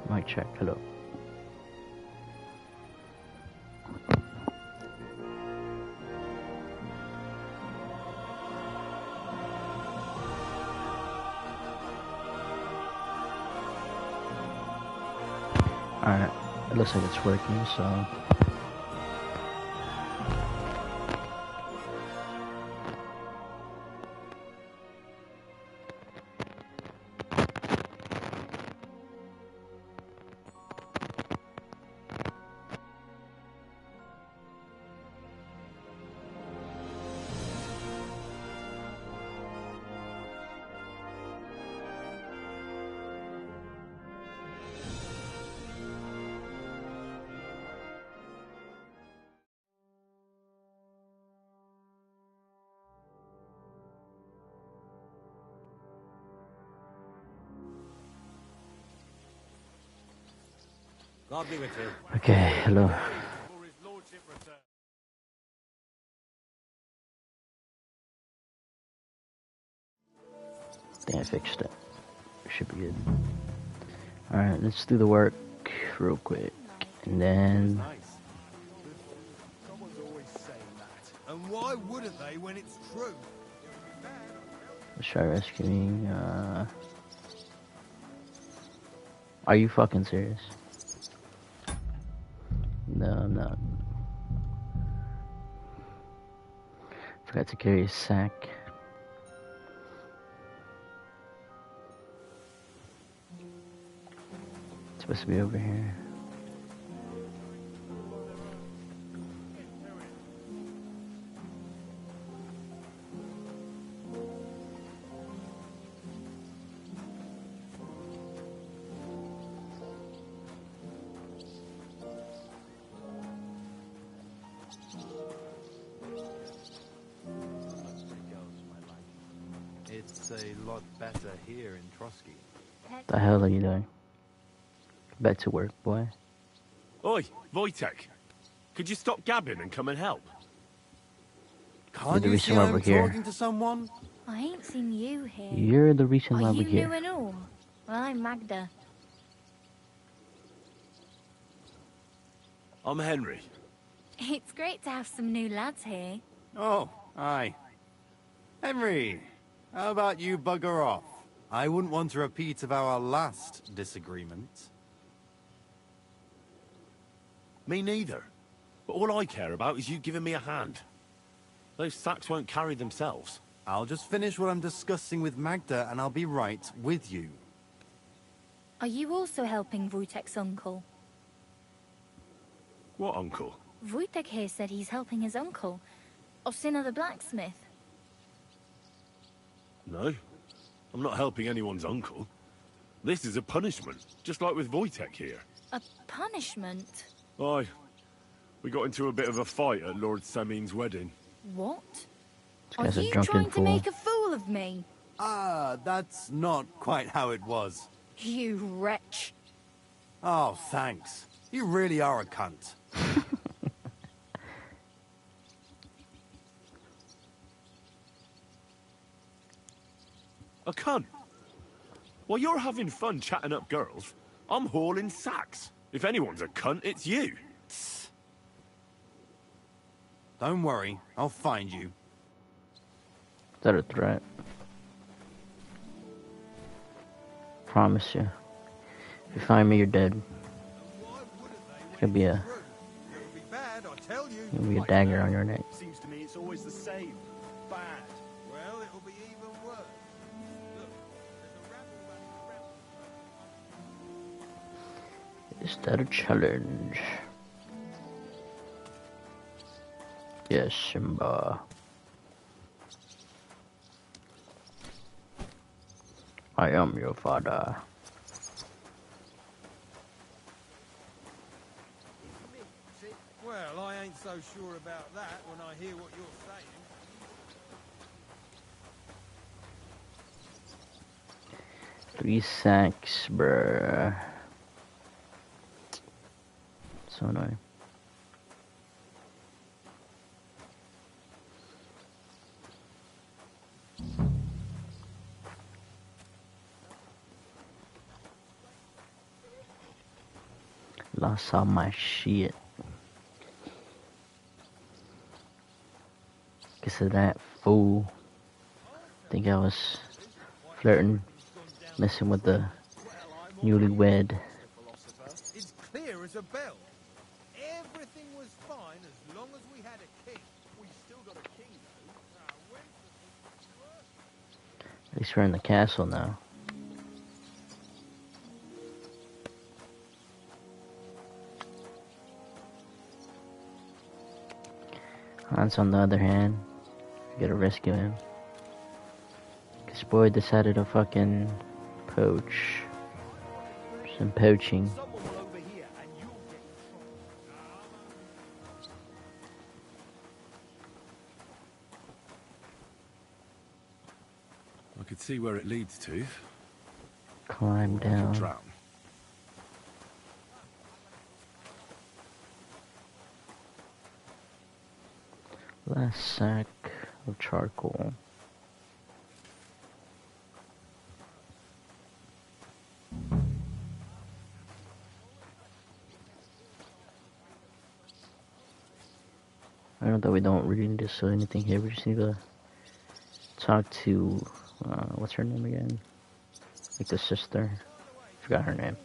Mic check. Hello. Alright, it looks like it's working, so... God be with you. Okay, hello. I think I fixed it. Should be good. Alright, let's do the work real quick. And then... Someone's always saying that. And why wouldn't they when it's true? Let's try rescuing, Are you fucking serious? No, I'm not. Forgot to carry a sack. It's supposed to be over here. It's a lot better here in Trotsky. What the hell are you doing? Back to work, boy. Oi, Wojtek. Could you stop gabbing and come and help? Can't the you reason see why I'm we're here. talking to someone? I ain't seen you here. You're the reason why Are we're you here. new and all? Well, I'm Magda. I'm Henry. It's great to have some new lads here. Oh, aye. Henry, how about you bugger off? I wouldn't want a repeat of our last disagreement. Me neither. But all I care about is you giving me a hand. Those sacks won't carry themselves. I'll just finish what I'm discussing with Magda and I'll be right with you. Are you also helping Wojtek's uncle? What uncle? Wojtek here said he's helping his uncle, Osina the blacksmith. No. I'm not helping anyone's uncle. This is a punishment, just like with Wojtek here. A punishment? Aye. We got into a bit of a fight at Lord Samin's wedding. What? This Are guy's a you drunken trying to fool. make a fool of me? Ah, that's not quite how it was. You wretch. Oh, thanks. You really are a cunt. A cunt? While you're having fun chatting up girls, I'm hauling sacks. If anyone's a cunt, it's you. Don't worry, I'll find you. Is that a threat? Promise you. If you find me, you're dead. It's gonna be a... Gonna be a dagger on your neck. Seems to me it's always the same. Bad. Well, it'll be even worse. Look, there's a rabble Is that a challenge? Yes, Simba. I am your father. Well, I ain't so sure about that when I hear what you're saying. 3 sacks, bruh. So annoying. Lost all my shit. Cause of that fool. Think I was flirting, messing with the newlywed. It's clear as a bell. Everything was fine as long as we had a king. We still got a king, though. At least we're in the castle now. Hans, on the other hand, we gotta rescue him. This boy decided to fucking poach. Some poaching. I could see where it leads to. Climb Or I could down. drown. Last sack of charcoal. I know that we don't really need to sell anything here. We just need to talk to what's her name again? Like the sister. Forgot her name.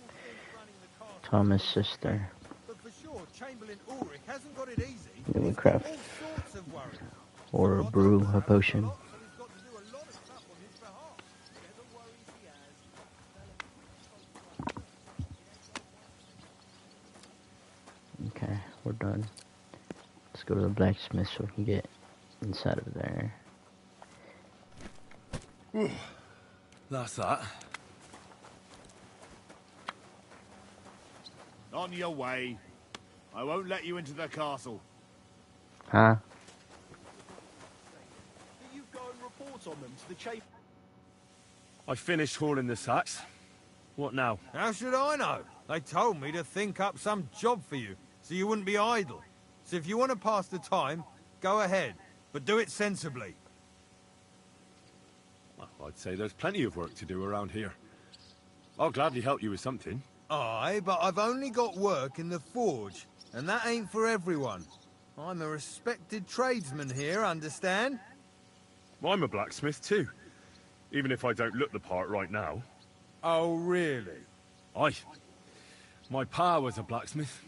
Thomas' sister. But for sure, Chamberlain Ulrich hasn't got it easy. Then we He's got craft all sorts of worries. or a brew a potion. So he's got to do a lot of stuff on his behalf. Whatever worries he has. Okay, we're done. Let's go to the blacksmith so we can get inside of there. That's that. On your way. I won't let you into the castle. Huh? You go and report on them to the chief. I finished hauling the sacks. What now? How should I know? They told me to think up some job for you, so you wouldn't be idle. So if you want to pass the time, go ahead. But do it sensibly. Well, I'd say there's plenty of work to do around here. I'll gladly help you with something. Aye, but I've only got work in the forge, and that ain't for everyone. I'm a respected tradesman here, understand? Well, I'm a blacksmith too. Even if I don't look the part right now. Oh, really? Aye. My pa was a blacksmith.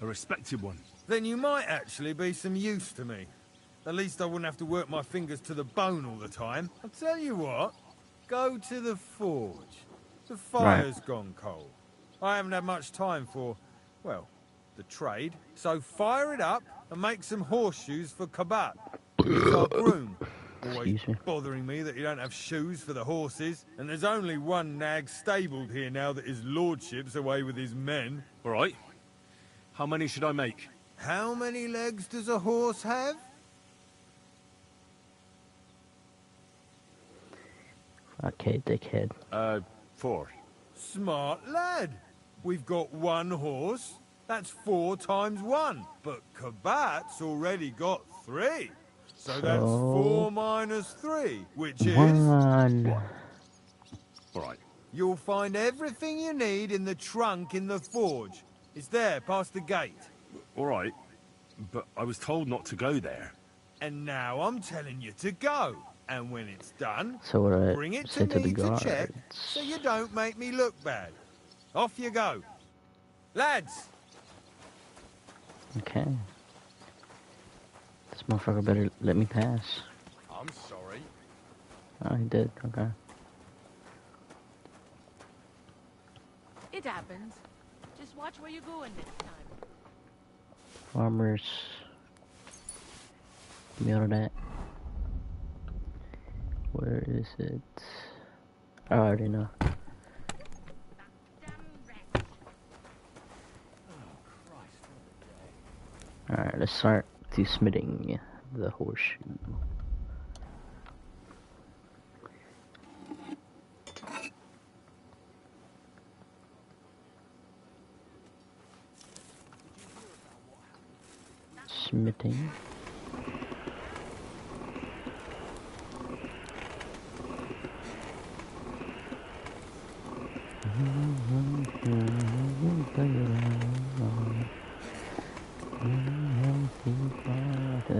A respected one. Then you might actually be some use to me. At least I wouldn't have to work my fingers to the bone all the time. I'll tell you what, go to the forge. The fire's gone cold. I haven't had much time for, well, the trade. So fire it up and make some horseshoes for Kabat. He's our groom. Always Excuse me. bothering me that you don't have shoes for the horses. And there's only one nag stabled here now that his lordship's away with his men. All right. How many should I make? How many legs does a horse have? Okay, dickhead. 4. Smart lad. We've got one horse. That's 4 times 1. But Kabat's already got 3. So that's 4 minus 3, which is... 1. All right. You'll find everything you need in the trunk in the forge. It's there, past the gate. All right. But I was told not to go there. And now I'm telling you to go. And when it's done, So what I bring it say to to the me to guards. check, so you don't make me look bad. Off you go. Lads! Okay. This motherfucker better let me pass. I'm sorry. Oh, he did. Okay. It happens. Just watch where you're going next time. Farmers. Give me all of that. Where is it? Oh, I already know. Alright, let's start to smithing the horseshoe. Smithing.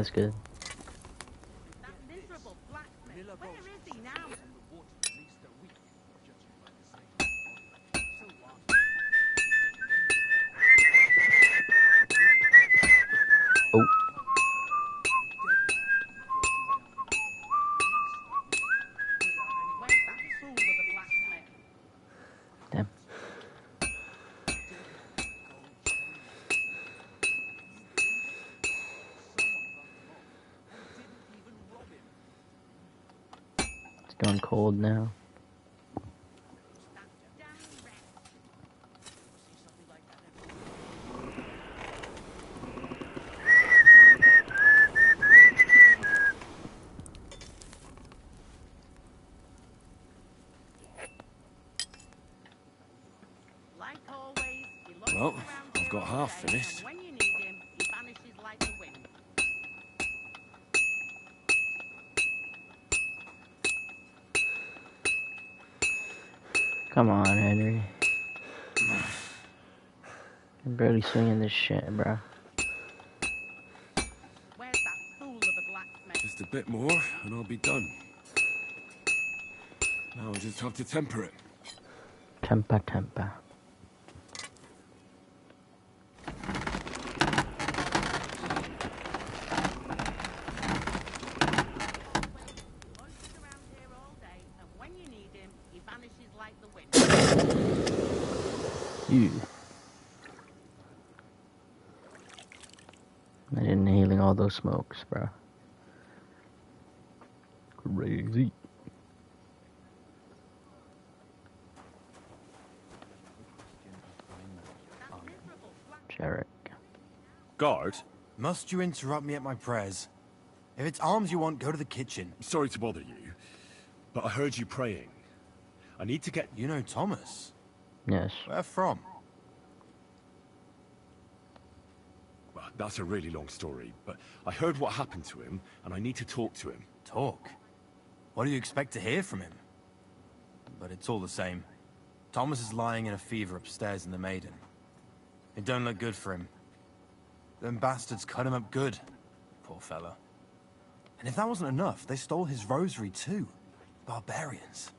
that's good. That miserable blacksmith. Where is he now? Oh, Where's that fool of a blacksmith? damn. It's going cold now. That damn rat. Like always, he looks Well, around I've here got all half day, finished. and when you need him, he vanishes like the wind. Come on, Henry. I'm barely swinging this shit, bro. Where's that fool of a blacksmith? Just a bit more, and I'll be done. Now I just have to temper it. Temper, temper. Loiters around here all day, and when you need him, he vanishes like the wind. You. I'm inhaling all those smokes, bro. Crazy. Jarek. Guard? Must you interrupt me at my prayers? If it's arms you want, go to the kitchen. Sorry to bother you, but I heard you praying. I need to get... You know Thomas? Yes. Where from? Well, that's a really long story, but I heard what happened to him, and I need to talk to him. Talk? What do you expect to hear from him? But it's all the same. Thomas is lying in a fever upstairs in the Maiden. It don't look good for him. Them bastards cut him up good. Poor fella. And if that wasn't enough, they stole his rosary too. Barbarians.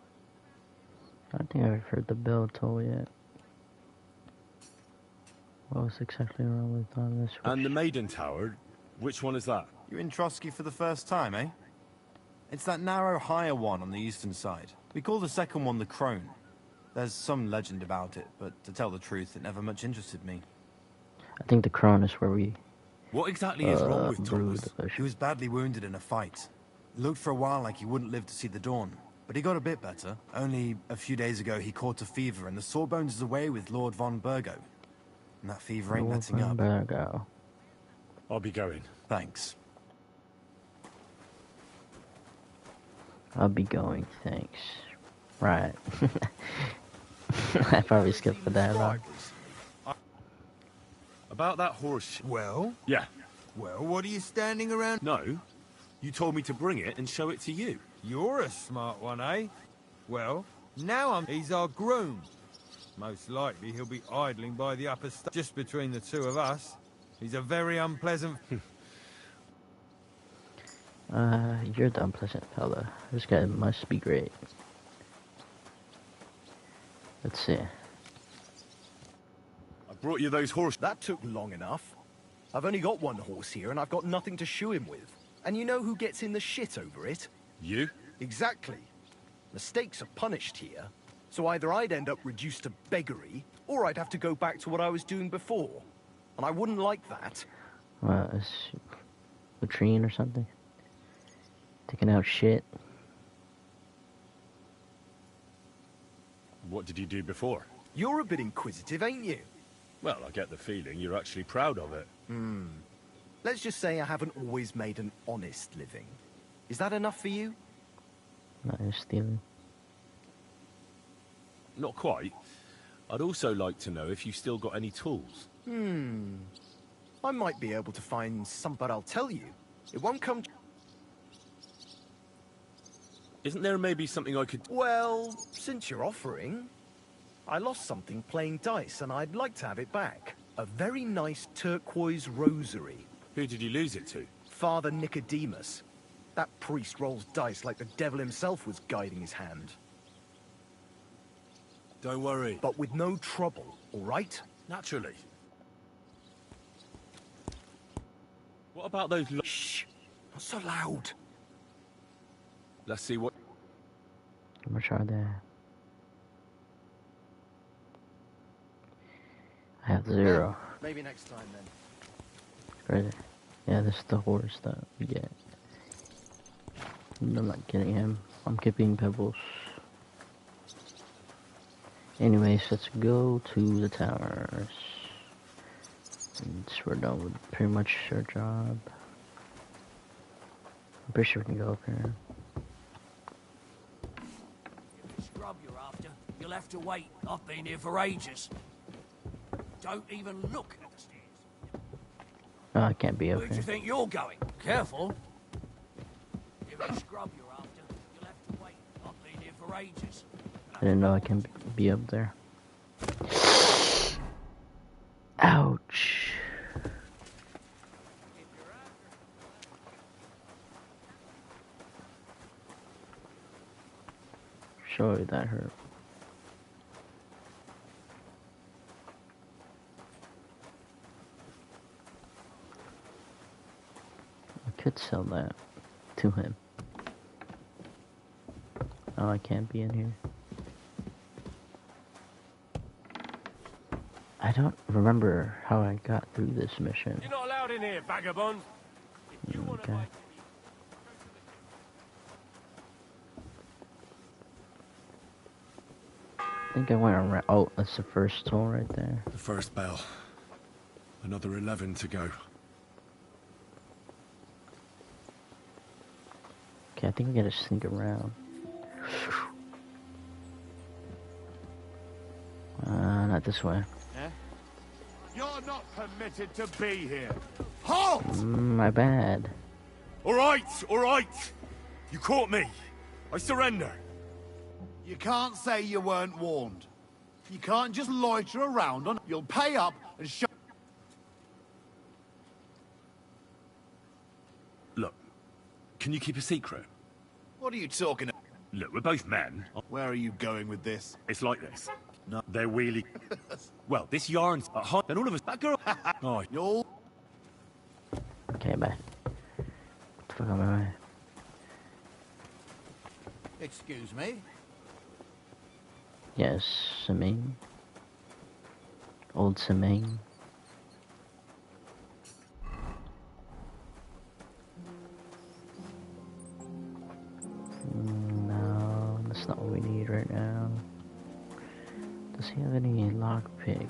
I don't think I've heard the bell toll yet. What was exactly wrong with on this? And the Maiden Tower, which one is that? You in Trotsky for the first time, eh? It's that narrow, higher one on the eastern side. We call the second one the Crone. There's some legend about it, but to tell the truth, it never much interested me. I think the Crown is where we What exactly is wrong with brewed Thomas? the He was badly wounded in a fight. It looked for a while like he wouldn't live to see the dawn. But he got a bit better. Only a few days ago he caught a fever and the Sawbones is away with Lord von Burgo. And that fever ain't letting up. Go. I'll be going. Thanks. I'll be going, thanks. Right. I probably skipped the dialogue. About that horse... Well? Yeah. Well, what are you standing around? No. You told me to bring it and show it to you. You're a smart one, eh? Well, now he's our groom. Most likely he'll be idling by the upper just between the two of us. He's a very unpleasant... You're the unpleasant fella. This guy must be great. Let's see. I brought you those horses. That took long enough. I've only got one horse here and I've got nothing to shoe him with. And you know who gets in the shit over it? You? Exactly. Mistakes are punished here. So either I'd end up reduced to beggary, or I'd have to go back to what I was doing before. And I wouldn't like that. Is latrine or something? Taking out shit. What did you do before? You're a bit inquisitive, ain't you? Well, I get the feeling you're actually proud of it. Let's just say I haven't always made an honest living. Is that enough for you? Not just stealing. Not quite. I'd also like to know if you still got any tools. I might be able to find some, but I'll tell you. It won't come... Isn't there maybe something I could... Well, since you're offering, I lost something playing dice and I'd like to have it back. A very nice turquoise rosary. Who did you lose it to? Father Nicodemus. That priest rolls dice like the devil himself was guiding his hand. Don't worry. But with no trouble, all right? Naturally. What about those... Shh! Not so loud. Let's see what... How much are there? I have 0. Maybe next time then. Right. Yeah, this is the horse that we get. I'm not getting him. I'm keeping Pebbles. Anyways, let's go to the towers. And we're done with pretty much our job. I'm pretty sure we can go up here. Scrub you're after. You'll have to wait. I've been here for ages. Don't even look at the stairs. Oh, I can't be up Where do here. you think you're going? Careful. If it's scrub you're after, you'll have to wait. I've been here for ages. I didn't know I can be up there. Ouch. Surely that hurt. I could sell that to him. Oh, I can't be in here. I don't remember how I got through this mission. You're not allowed in here, vagabond. If you want to Okay. fight... I think I went around. Oh, that's the first toll right there. The first bell. Another 11 to go. Okay, I think we gotta sneak around. Not this way. You're not permitted to be here. Halt! My bad. All right, all right. You caught me. I surrender. You can't say you weren't warned. You can't just loiter around on... You'll pay up and show... Look, can you keep a secret? What are you talking about? Look, we're both men. Where are you going with this? It's like this. No, they're really... Well, this yarn's at hot, and all of us... That girl... Oh, You'll... Okay, bye. What the fuck am I? Excuse me? Yes, Saming. Old Saming. No, that's not what we need right now. Does he have any lockpick?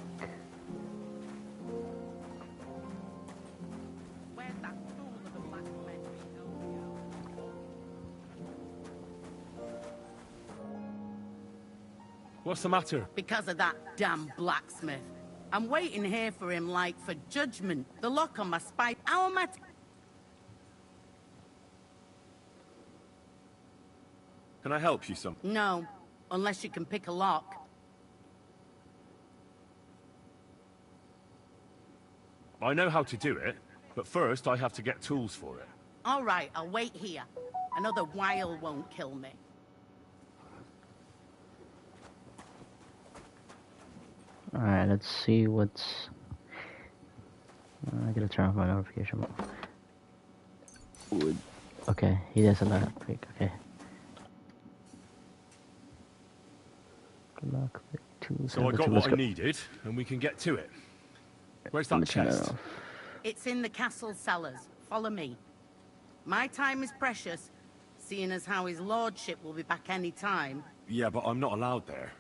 Where's that fool of a blacksmith we told you? what's the matter? Because of that damn blacksmith. I'm waiting here for him like for judgment. The lock on my spine. How am I... Can I help you some? No, unless you can pick a lock. I know how to do it, but first I have to get tools for it. All right, I'll wait here. Another while won't kill me. Alright, let's see what's... I gotta turn off my notification. Wood. Okay, he does a lockpick. Okay. Lockpick tools. So I got what I needed, and we can get to it. Where's that chest? It's in the castle cellars. Follow me. My time is precious, seeing as how his lordship will be back any time. Yeah, but I'm not allowed there.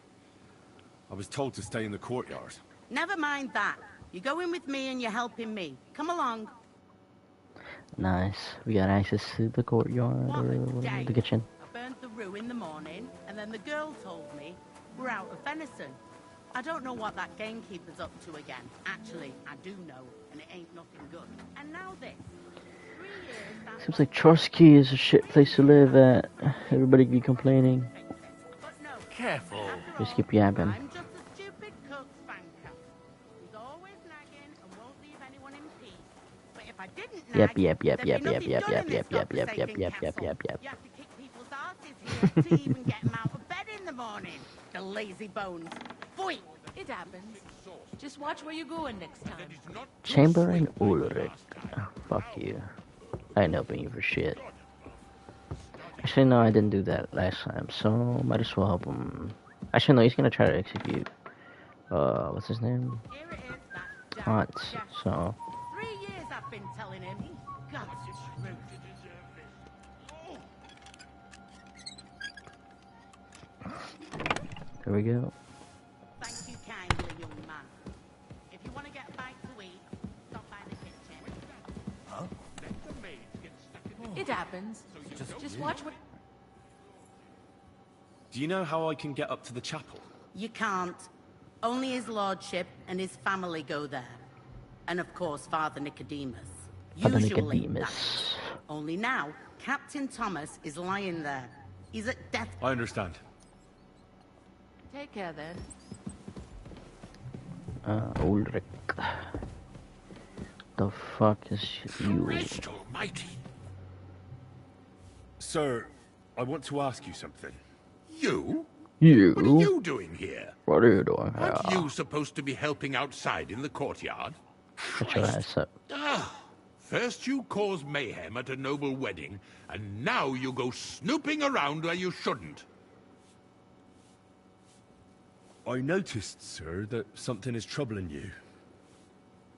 I was told to stay in the courtyard. Never mind that. You're going with me and you're helping me. Come along. Nice. We got access to the courtyard What or a whatever, day. the kitchen. I burnt the rue in the morning, and then the girl told me we're out of venison. I don't know what that gamekeeper's up to again. Actually, I do know, and it ain't nothing good. And now this. 3 years that... Seems like Trotsky is a shit place to live at. Everybody be complaining. But no, Careful. Just keep yapping. I'm just a stupid cook spanker who's always nagging and won't leave anyone in peace. But if I didn't Yep, nag, yep, yep, there'd yep, be yep, nothing yep, done yep, in this yep, yep, yep, yep, godforsaken yep, yep, castle. yep, yep. You have to kick people's asses here to even get them out of bed in the morning. The lazy bones. Boy! It happens. Just watch where you're going next time. Chamberlain Ulrich. Oh, fuck you. I ain't helping you for shit. Actually, no, I didn't do that last time, so might as well help him. Actually, no, he's gonna try to execute. What's his name? Here it is, that damn Hans. chef. So, 3 years I've been telling him. God. there we go. Thank you kindly, young man. If you want to get a bite to eat, stop by the kitchen. Huh? It happens. Just watch what... Do you know how I can get up to the chapel? You can't. Only his lordship and his family go there. And of course, Father Nicodemus. Father Usually, Nicodemus. that's- Only now, Captain Thomas is lying there. He's at death. I understand. Take care then. Ulrich. The fuck is you? Christ almighty! Sir, I want to ask you something. You? You? What are you doing here? What are you doing here? Aren't you supposed to be helping outside in the courtyard? Shut your ass up. Ah, first you cause mayhem at a noble wedding, and now you go snooping around where you shouldn't. I noticed, sir, that something is troubling you.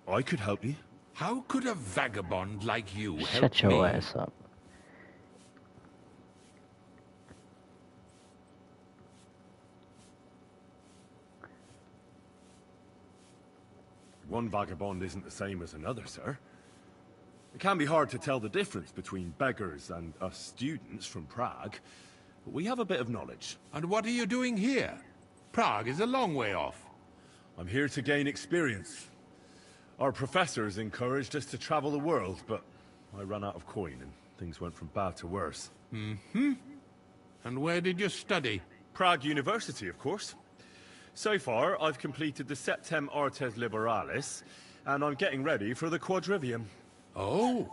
I could help you. How could a vagabond like you help Shut your me? ass up. One vagabond isn't the same as another, sir. It can be hard to tell the difference between beggars and us students from Prague, but we have a bit of knowledge. And what are you doing here? Prague is a long way off. I'm here to gain experience. Our professors encouraged us to travel the world, but I ran out of coin and things went from bad to worse. Mm-hmm. And where did you study? Prague University, of course. So far, I've completed the Septem Artes Liberalis, and I'm getting ready for the Quadrivium. Oh.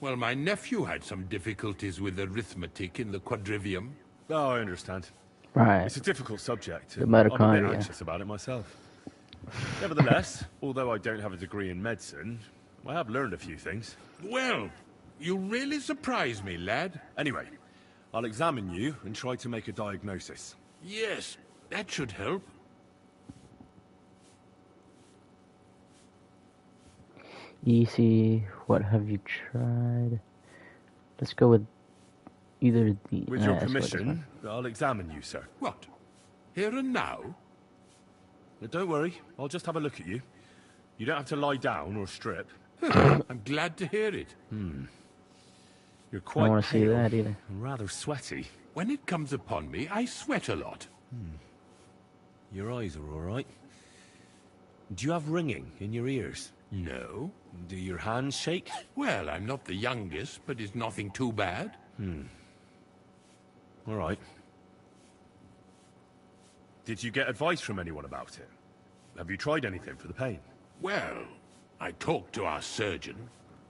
Well, my nephew had some difficulties with arithmetic in the Quadrivium. Oh, I understand. Right. It's a difficult subject. The And I'm a bit mitochondria. anxious about it myself. Nevertheless, although I don't have a degree in medicine, I have learned a few things. Well, you really surprise me, lad. Anyway, I'll examine you and try to make a diagnosis. Yes, that should help. Easy. What have you tried? Let's go with either the. With your let's go with this permission, I'll examine you, sir. What? Here and now? But don't worry, I'll just have a look at you. You don't have to lie down or strip. I'm glad to hear it. You're I quite don't want to see pale that either. and rather sweaty. When it comes upon me, I sweat a lot. Your eyes are all right. Do you have ringing in your ears? No. Do your hands shake? Well, I'm not the youngest, but it's nothing too bad. All right. Did you get advice from anyone about it? Have you tried anything for the pain? Well, I talked to our surgeon.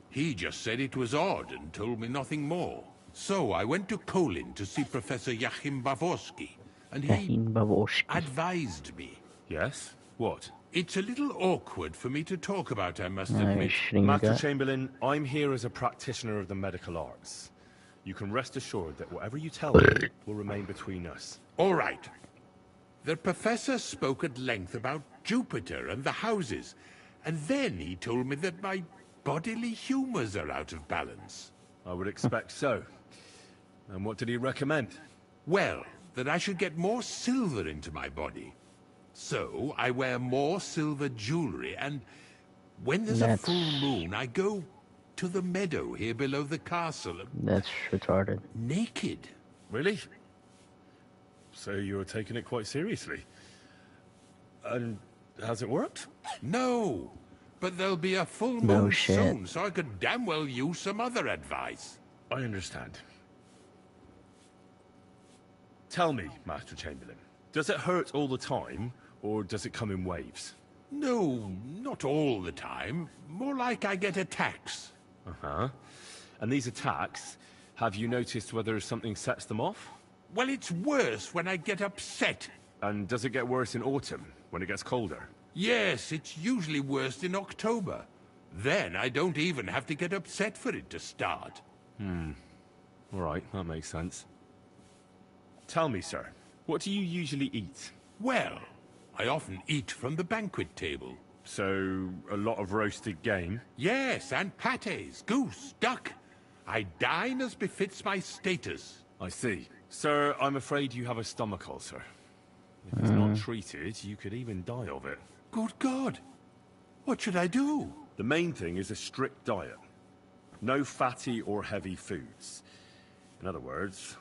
He just said it was odd and told me nothing more. So I went to Kolin to see Professor Joachim Bavorsky, and he Yahin Bavorsky. advised me. Yes? What? It's a little awkward for me to talk about, I must You're admit. shitting your Master gut. Chamberlain, I'm here as a practitioner of the medical arts. You can rest assured that whatever you tell me will remain between us. All right. The professor spoke at length about Jupiter and the houses, and then he told me that my bodily humors are out of balance. I would expect so. And what did he recommend? Well, that I should get more silver into my body. So I wear more silver jewelry, and when there's a full moon, I go to the meadow here below the castle, That's retarded. naked. Really? So you're taking it quite seriously. And has it worked? No, but there'll be a full moon No shit. soon, so I could damn well use some other advice. I understand. Tell me, Master Chamberlain, does it hurt all the time, or does it come in waves? No, not all the time. More like I get attacks. Uh-huh. And these attacks, have you noticed whether something sets them off? Well, it's worse when I get upset. And does it get worse in autumn, when it gets colder? Yes, it's usually worst in October. Then I don't even have to get upset for it to start. All right, that makes sense. Tell me, sir, what do you usually eat? Well, I often eat from the banquet table. So, a lot of roasted game? Yes, and pâtés, goose, duck. I dine as befits my status. I see. Sir, I'm afraid you have a stomach ulcer. If it's not treated, you could even die of it. Good God! What should I do? The main thing is a strict diet. No fatty or heavy foods. In other words,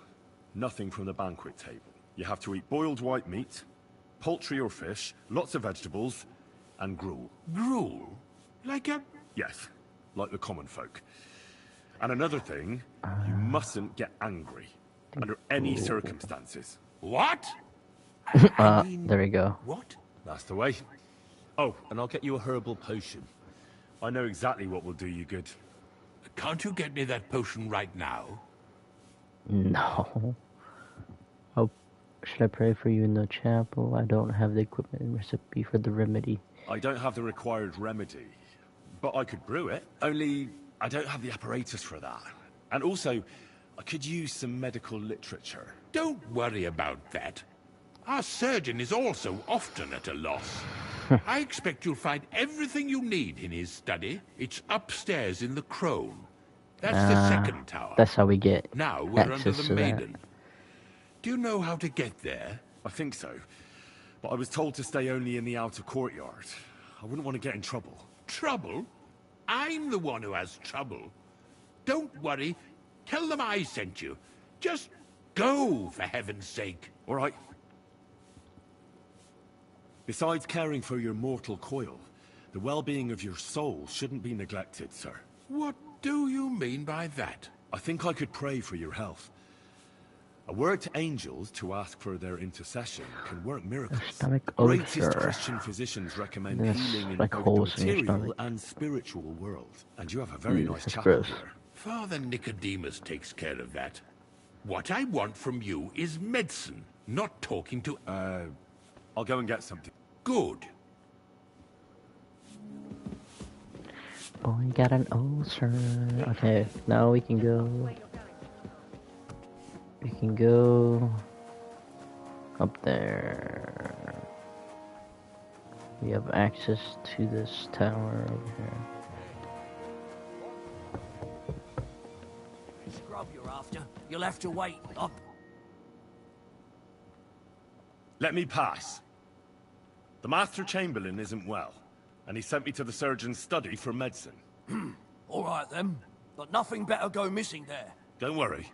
nothing from the banquet table. You have to eat boiled white meat, poultry or fish, lots of vegetables, and gruel. Gruel? Like a... Yes, like the common folk. And another thing, you mustn't get angry. Under any circumstances. What? There we go. What? That's the way. Oh, and I'll get you a herbal potion. I know exactly what will do you good. Can't you get me that potion right now? No. Oh, should I pray for you in the chapel? I don't have the equipment and recipe for the remedy. I don't have the required remedy, but I could brew it. Only, I don't have the apparatus for that. And also, I could use some medical literature. Don't worry about that. Our surgeon is also often at a loss. I expect you'll find everything you need in his study. It's upstairs in the Crone. That's the second tower. That's how we get Now we're under access the to Maiden. Do you know how to get there? I think so. But I was told to stay only in the outer courtyard. I wouldn't want to get in trouble. Trouble? I'm the one who has trouble. Don't worry. Tell them I sent you. Just go, for heaven's sake. All right. Besides caring for your mortal coil, the well-being of your soul shouldn't be neglected, sir. What do you mean by that? I think I could pray for your health. A word to angels to ask for their intercession can work miracles. Stomach Greatest ulcer. Christian physicians recommend This healing in like both holes the in your material stomach. and spiritual world. And you have a very nice that's chapel gross. here. Father Nicodemus takes care of that. What I want from you is medicine, not talking to... I'll go and get something. Good. Boy, got an ulcer. Okay, now we can go. We can go up there. We have access to this tower over here. Scrub you're after. You'll have to wait up. Let me pass. The Master Chamberlain isn't well, and he sent me to the surgeon's study for medicine. All right then, but nothing better go missing there. Don't worry.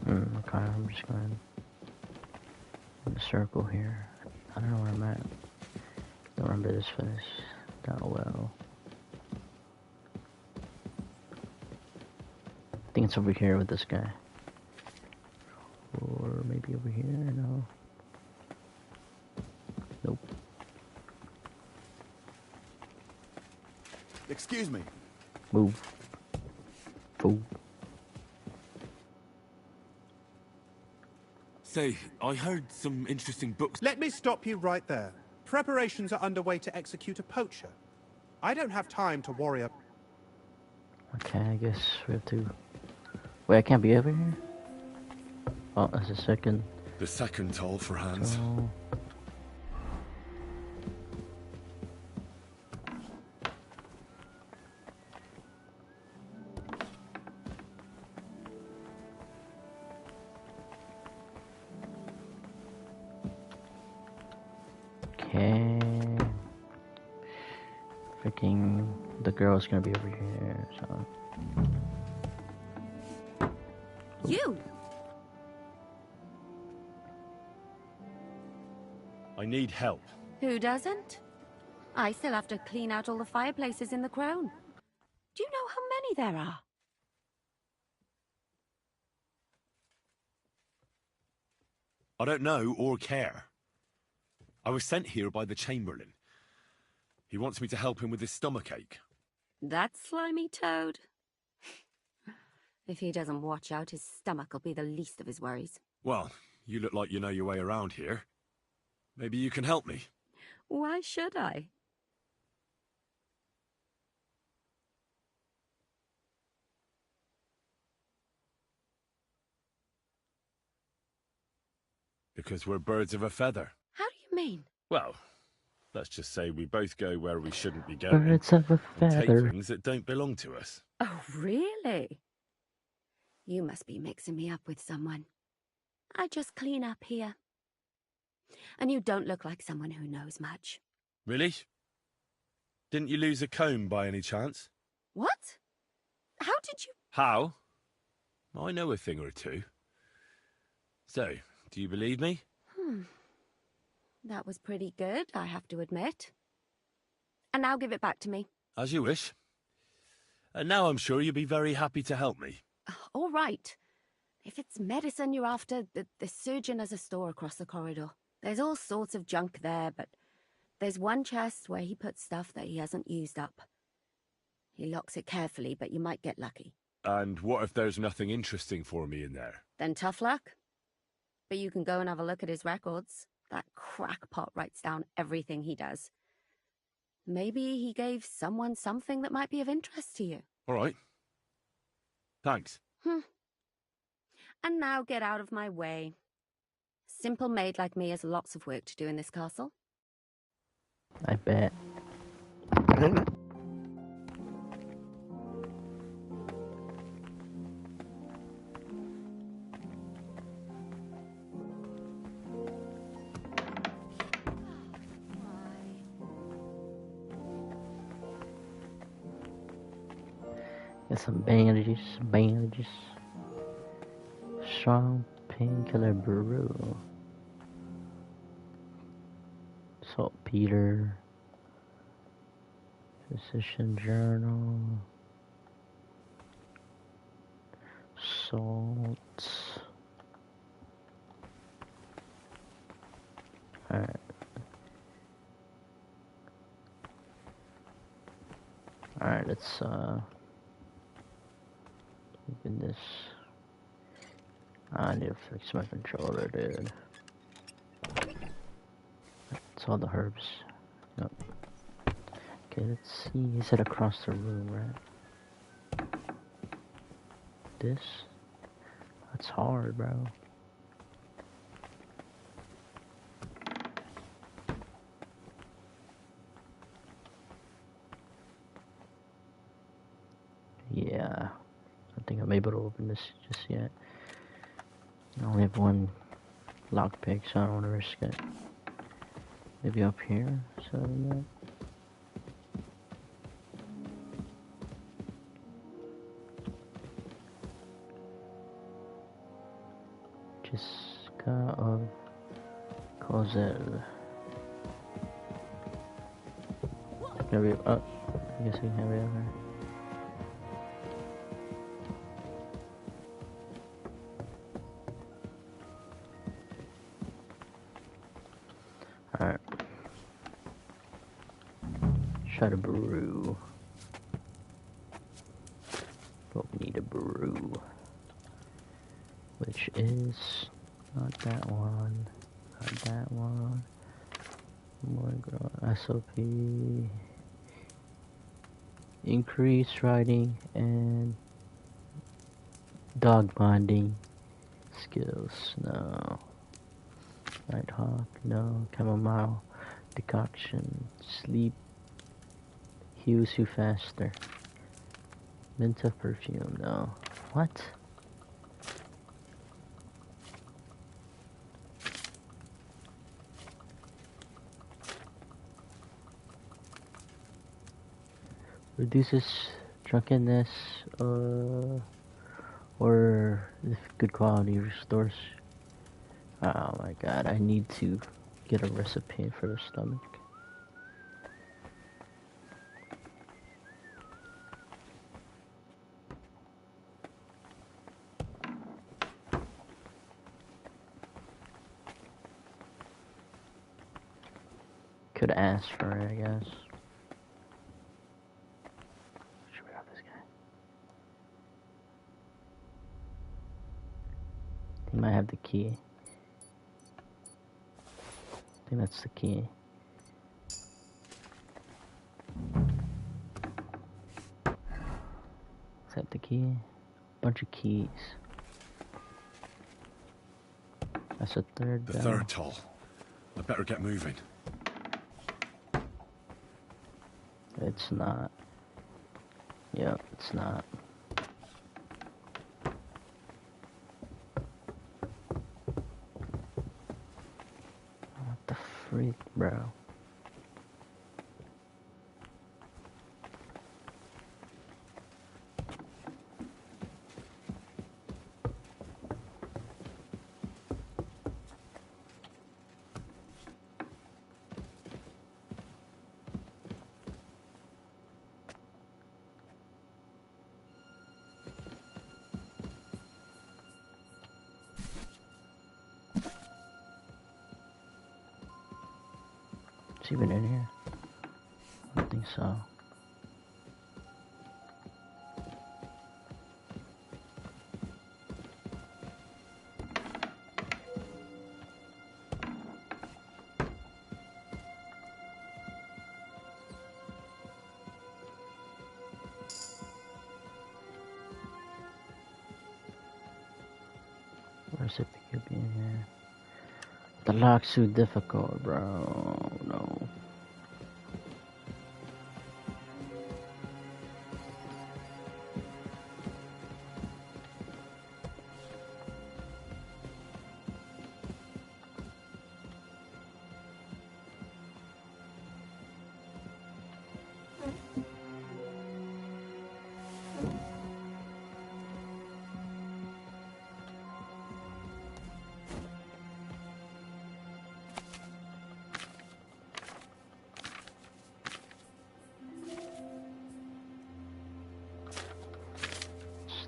Okay, I'm just going in the circle here. I don't know where I'm at. Don't remember this place that well. I think it's over here with this guy. Or maybe over here, no. Nope. Excuse me. Move. Fool. Say, I heard some interesting books. Let me stop you right there. Preparations are underway to execute a poacher. I don't have time to worry about... Okay, I guess we have to... Wait, I can't be over here? Oh, that's the second. The second toll for hands. Oh. Okay. Freaking the girl's gonna be over here, so. You! I need help. Who doesn't? I still have to clean out all the fireplaces in the Crown. Do you know how many there are? I don't know or care. I was sent here by the Chamberlain. He wants me to help him with his stomachache. That slimy toad. If he doesn't watch out, his stomach will be the least of his worries. Well, you look like you know your way around here. Maybe you can help me. Why should I? Because we're birds of a feather. How do you mean? Well, let's just say we both go where we shouldn't be going. Birds of a and take feather. things that don't belong to us. Oh, really? You must be mixing me up with someone. I just clean up here. And you don't look like someone who knows much. Really? Didn't you lose a comb by any chance? What? How did you... How? I know a thing or two. So, do you believe me? That was pretty good, I have to admit. And now give it back to me. As you wish. And now I'm sure you'll be very happy to help me. All right. If it's medicine you're after, the surgeon has a store across the corridor. There's all sorts of junk there, but there's one chest where he puts stuff that he hasn't used up. He locks it carefully, but you might get lucky. And what if there's nothing interesting for me in there? Then tough luck. But you can go and have a look at his records. That crackpot writes down everything he does. Maybe he gave someone something that might be of interest to you. All right. Thanks. And now get out of my way. Simple maid like me has lots of work to do in this castle. I bet. Get some bandages, Strong painkiller brew. Saltpeter. Physician journal. Salt. Alright. Alright, let's open this. I need to fix my controller, dude. It's all the herbs. Yep. Okay, let's see. He said across the room, right? This? That's hard, bro. Yeah. I don't think I'm able to open this just yet. I only have one lockpick, so I don't want to risk it. Maybe up here? So that. Jessica of Cosel. Maybe up. I guess we can have it over. Alright. Try to brew. But we need a brew. Which is not that one. Not that one. More SOP. Increase riding and dog bonding skills. No. Nighthawk, no. Chamomile decoction. Sleep. Heals you faster. Minta perfume, no. What? Reduces drunkenness, or if good quality restores. Oh my god, I need to Get a recipe for the stomach. Could ask for it, I guess. Should we have this guy? He might have the key. I think that's the key. Is that the key? Bunch of keys. That's a third. The third toll. I better get moving. It's not. Yep, it's not. What the freak, bro? Is he even in here? I don't think so. Where's it could be in here? The lock's too difficult, bro. No.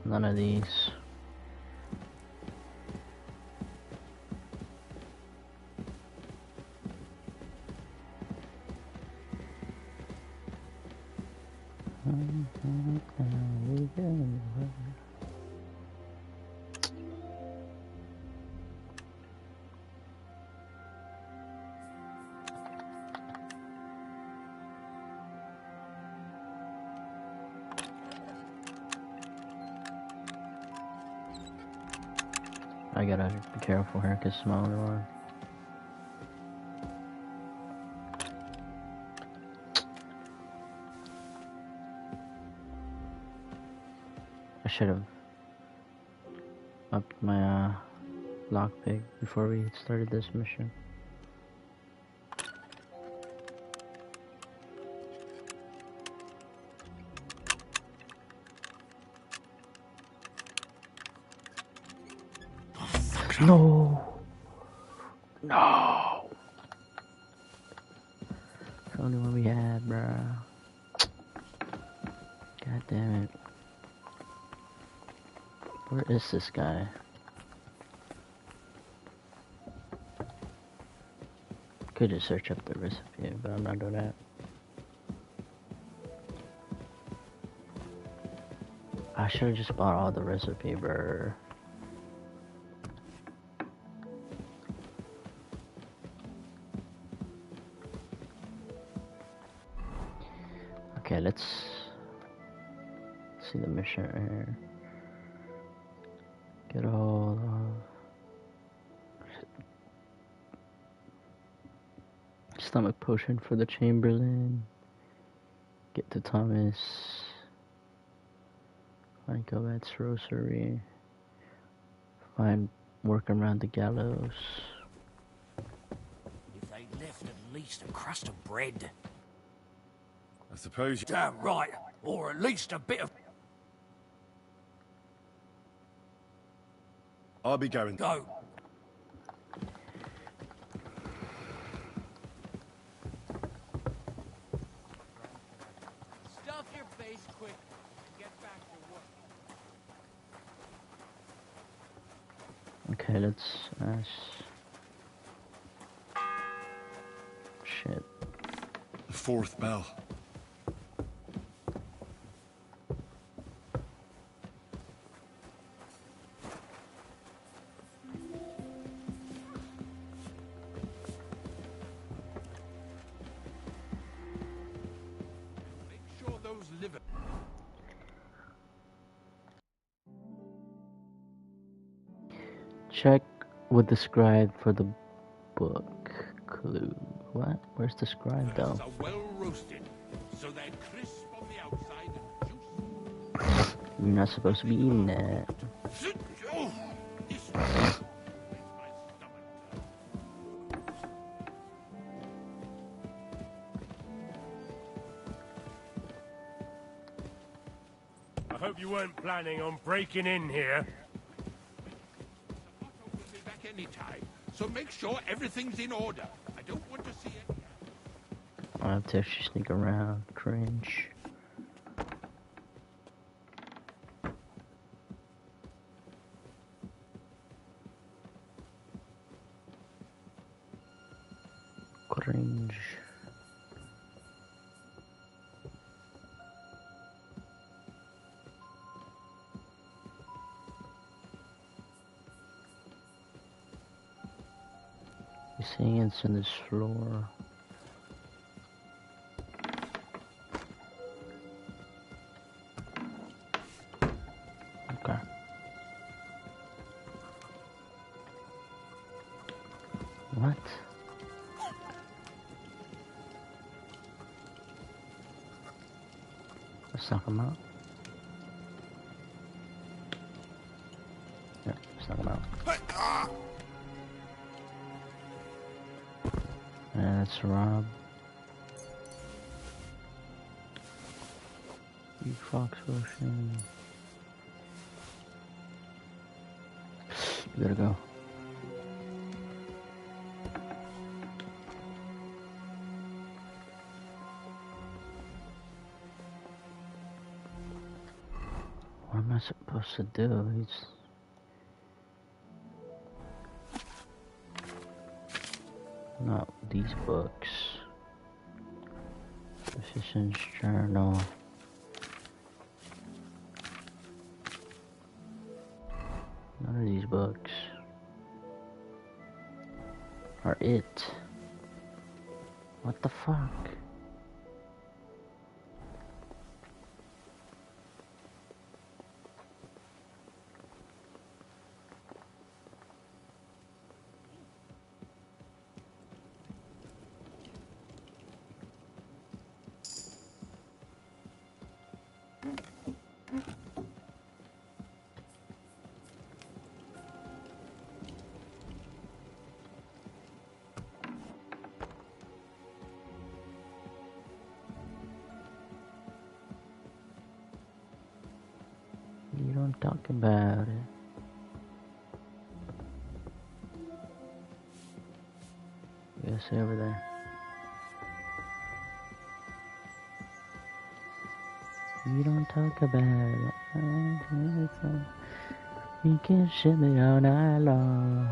None of these. I gotta be careful here because it's my only one. I should have upped my lockpick before we started this mission. No! No! It's the only one we had, bruh. God damn it. Where is this guy? Could just search up the recipe, but I'm not doing that. I should have just bought all the recipe, bruh. Okay, let's see the mission right here. Get all of stomach potion for the Chamberlain. Get to Thomas. Find Gobat's rosary. Find work around the gallows. If they left at least a crust of bread. I suppose you... Damn right, or at least a bit of... I'll be going. Go. Okay, let's shit. The fourth bell. Make sure those liver... Check with the scribe for the book clue. What? Where's the scribe though? Are well roasted, so they're crisp on the outside and juicy. You're not supposed to be eating that. Oh, this I hope you weren't planning on breaking in here. will be back any time, so make sure everything's in order. I don't want to see it. I have to actually sneak around. Cringe. Cringe. You see it's in this floor. Okay. What? Let's knock him out. Yeah, let's knock him out. And it's Rob. You Fox Ocean. You gotta go. What am I supposed to do? He's... Not these books. Physician's Journal. None of these books are it. What the fuck? You don't talk about it. Yes, over there. You don't talk about it. You can shimmy all night long.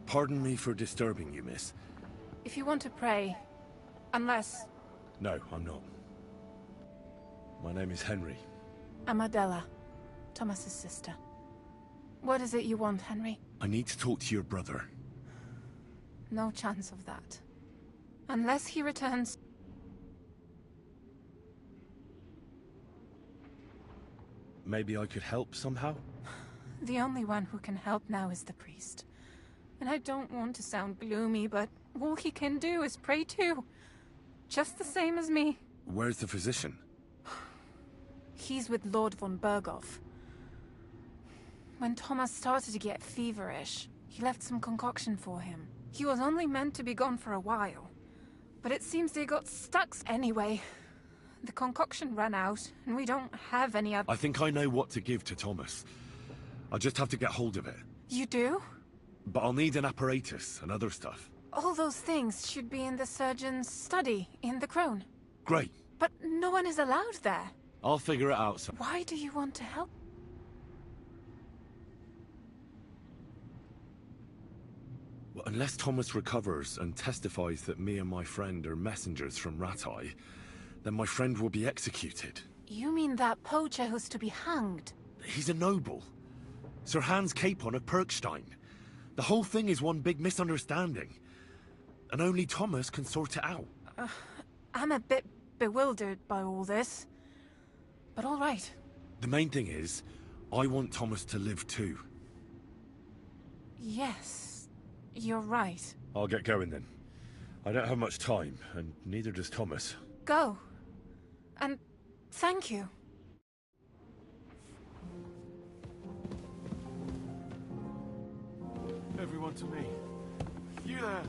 Pardon me for disturbing you, miss. If you want to pray, unless... No, I'm not. My name is Henry. I'm Adela, Thomas's sister. What is it you want, Henry? I need to talk to your brother. No chance of that. Unless he returns... Maybe I could help somehow? The only one who can help now is the priest. And I don't want to sound gloomy, but all he can do is pray too. Just the same as me. Where's the physician? He's with Lord von Berghoff. When Thomas started to get feverish, he left some concoction for him. He was only meant to be gone for a while. But it seems they got stuck anyway. the concoction ran out, and we don't have any other... I think I know what to give to Thomas. I just have to get hold of it. You do? But I'll need an apparatus and other stuff. All those things should be in the surgeon's study, in the crone. Great. But no one is allowed there. I'll figure it out. Why do you want to help? Well, unless Thomas recovers and testifies that me and my friend are messengers from Ratai, then my friend will be executed. You mean that poacher who's to be hanged? He's a noble. Sir Hans Capon of Perkstein. The whole thing is one big misunderstanding. And only Thomas can sort it out. I'm a bit bewildered by all this. But all right. The main thing is, I want Thomas to live too. Yes, you're right. I'll get going then. I don't have much time, and neither does Thomas. Go. And thank you. Everyone to me. You there!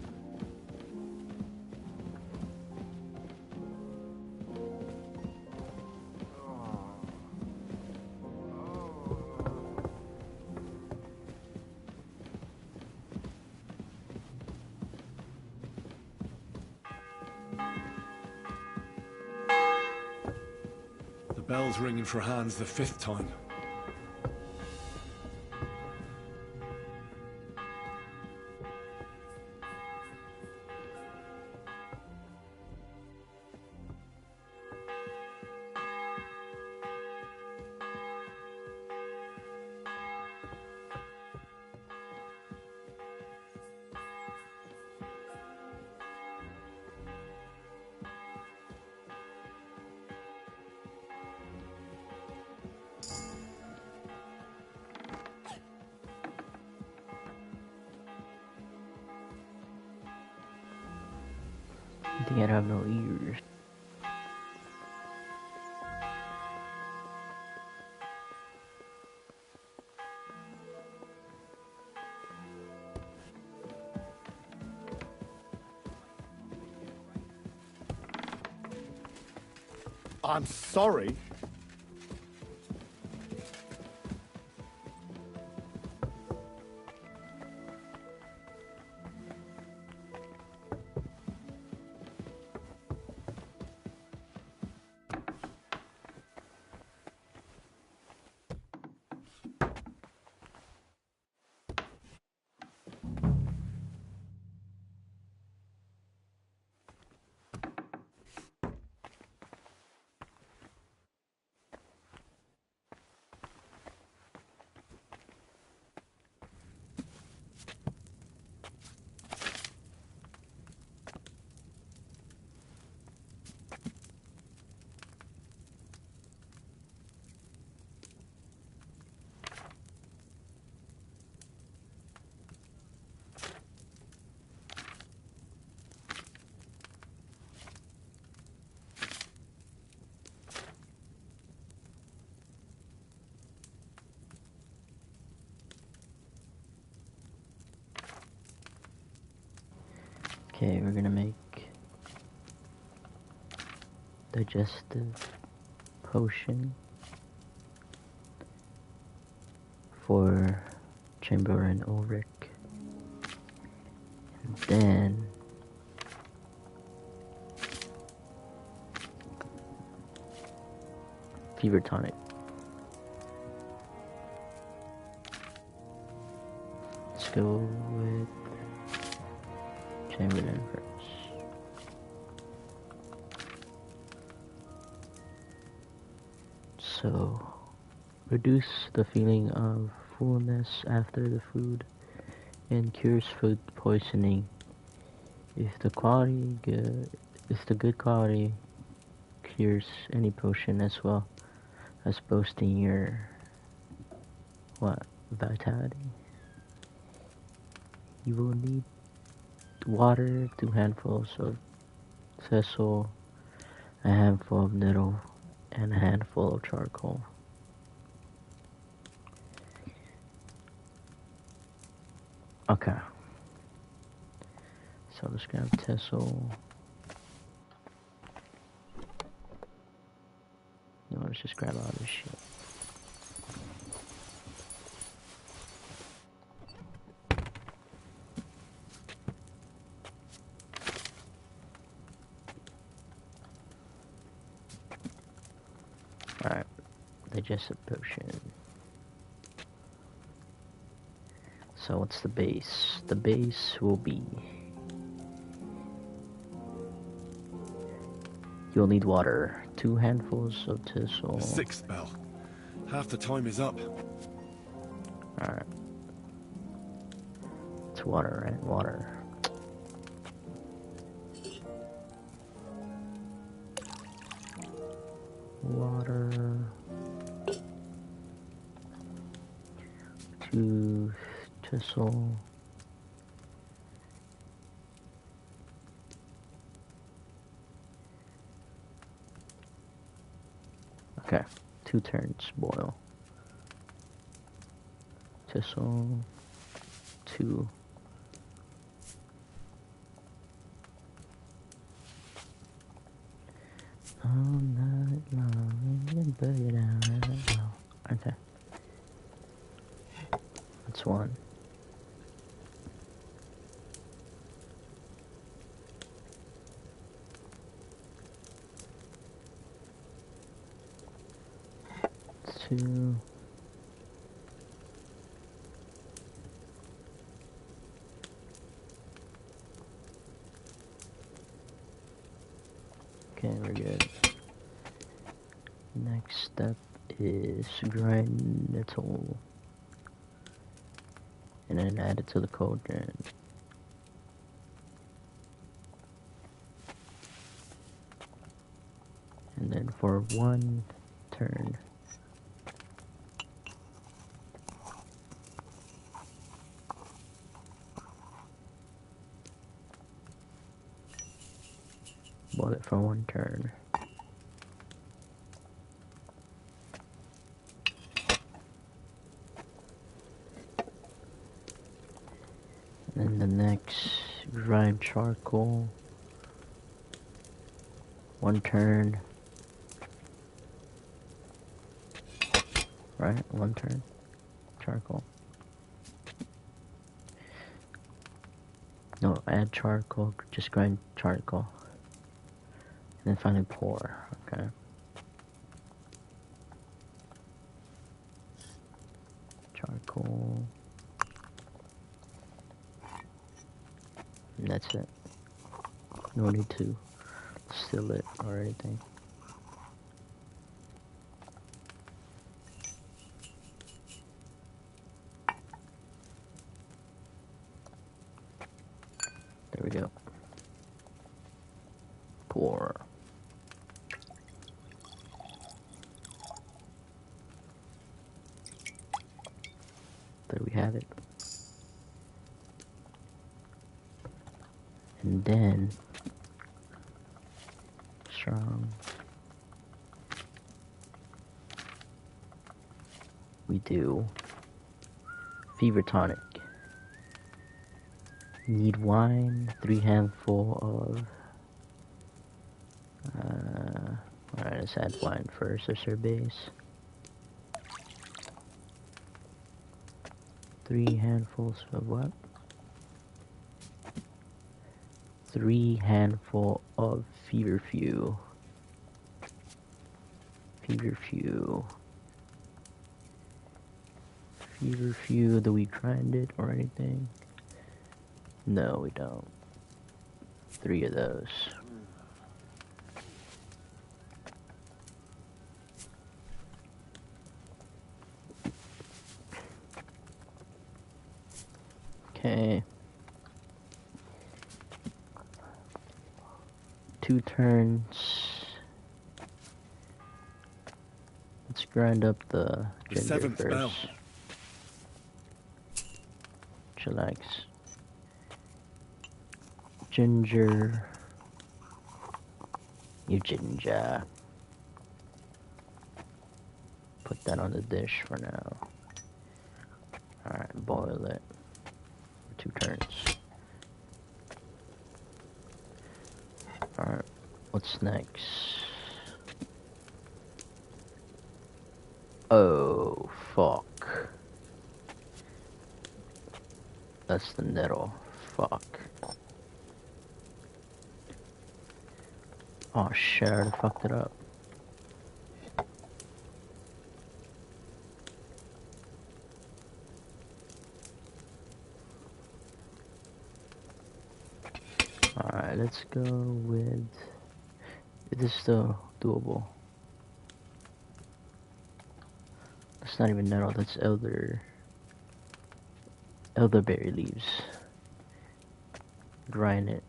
The bell's ringing for Hans the 5th time. I think I'd have no ears. I'm sorry. Okay, we're gonna make digestive potion for Chamberlain Ulrich, and then fever tonic. Let's go with Chamberlain first. So, reduce the feeling of fullness after the food and cures food poisoning. If the good quality cures any potion as well as boosting your vitality. You will need water, 2 handfuls of thistle, a handful of nettle, and a handful of charcoal. Okay. So let's grab thistle. Let's just grab all this shit. Alright, digestive potion. So what's the base? The base will be... You'll need water. 2 handfuls of thistle. The 6th bell. Half the time is up. Alright. It's water, right? Water. Water. 2 thistle. Okay, 2 turns boil. Thistle, 2. All night long, and boogie down. Okay. That's 1. Two. Okay, we're good. Next step is grind it all. And then add it to the cauldron. And then for 1 turn, boil it for 1 turn. And the next, grind charcoal. 1 turn. Right, 1 turn. Charcoal. No, add charcoal, just grind charcoal. And then finally pour, okay. Charcoal. And that's it. No need to still it or anything. There we go. Pour. There we have it. And then strong. We do fever tonic. Need wine, 3 handful of alright, let's add wine first as our base. 3 handfuls of what? 3 handful of feverfew. Feverfew. Feverfew, do we grind it or anything? No, we don't. 3 of those. Okay. 2 turns. Let's grind up the ginger 7th first. bell. Chillax. Ginger. You ginger. Put that on the dish for now. Alright, boil it. 2 turns. Alright, what's next? That's the nettle. Fuck. Oh shit, I already fucked it up. Alright, let's go with... This is still doable. That's not even nettle, that's elderberry leaves. Grind it.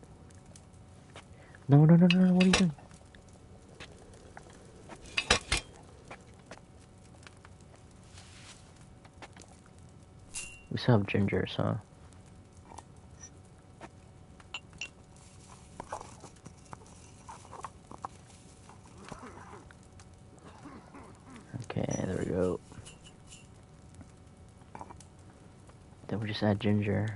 No, what are you doing? We still have ginger, so... Okay, there we go. Then we just add ginger.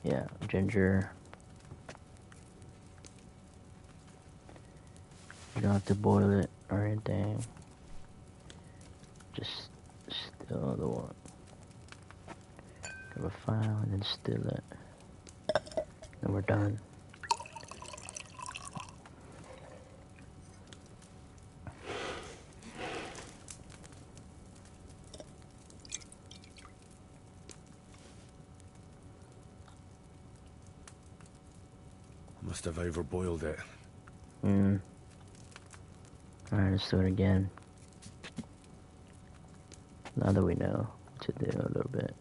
Yeah, ginger. You don't have to boil it or anything. Just still the one. Grab a file and then still it. And we're done. Must have overboiled it. Alright, let's do it again. Now that we know what to do a little bit.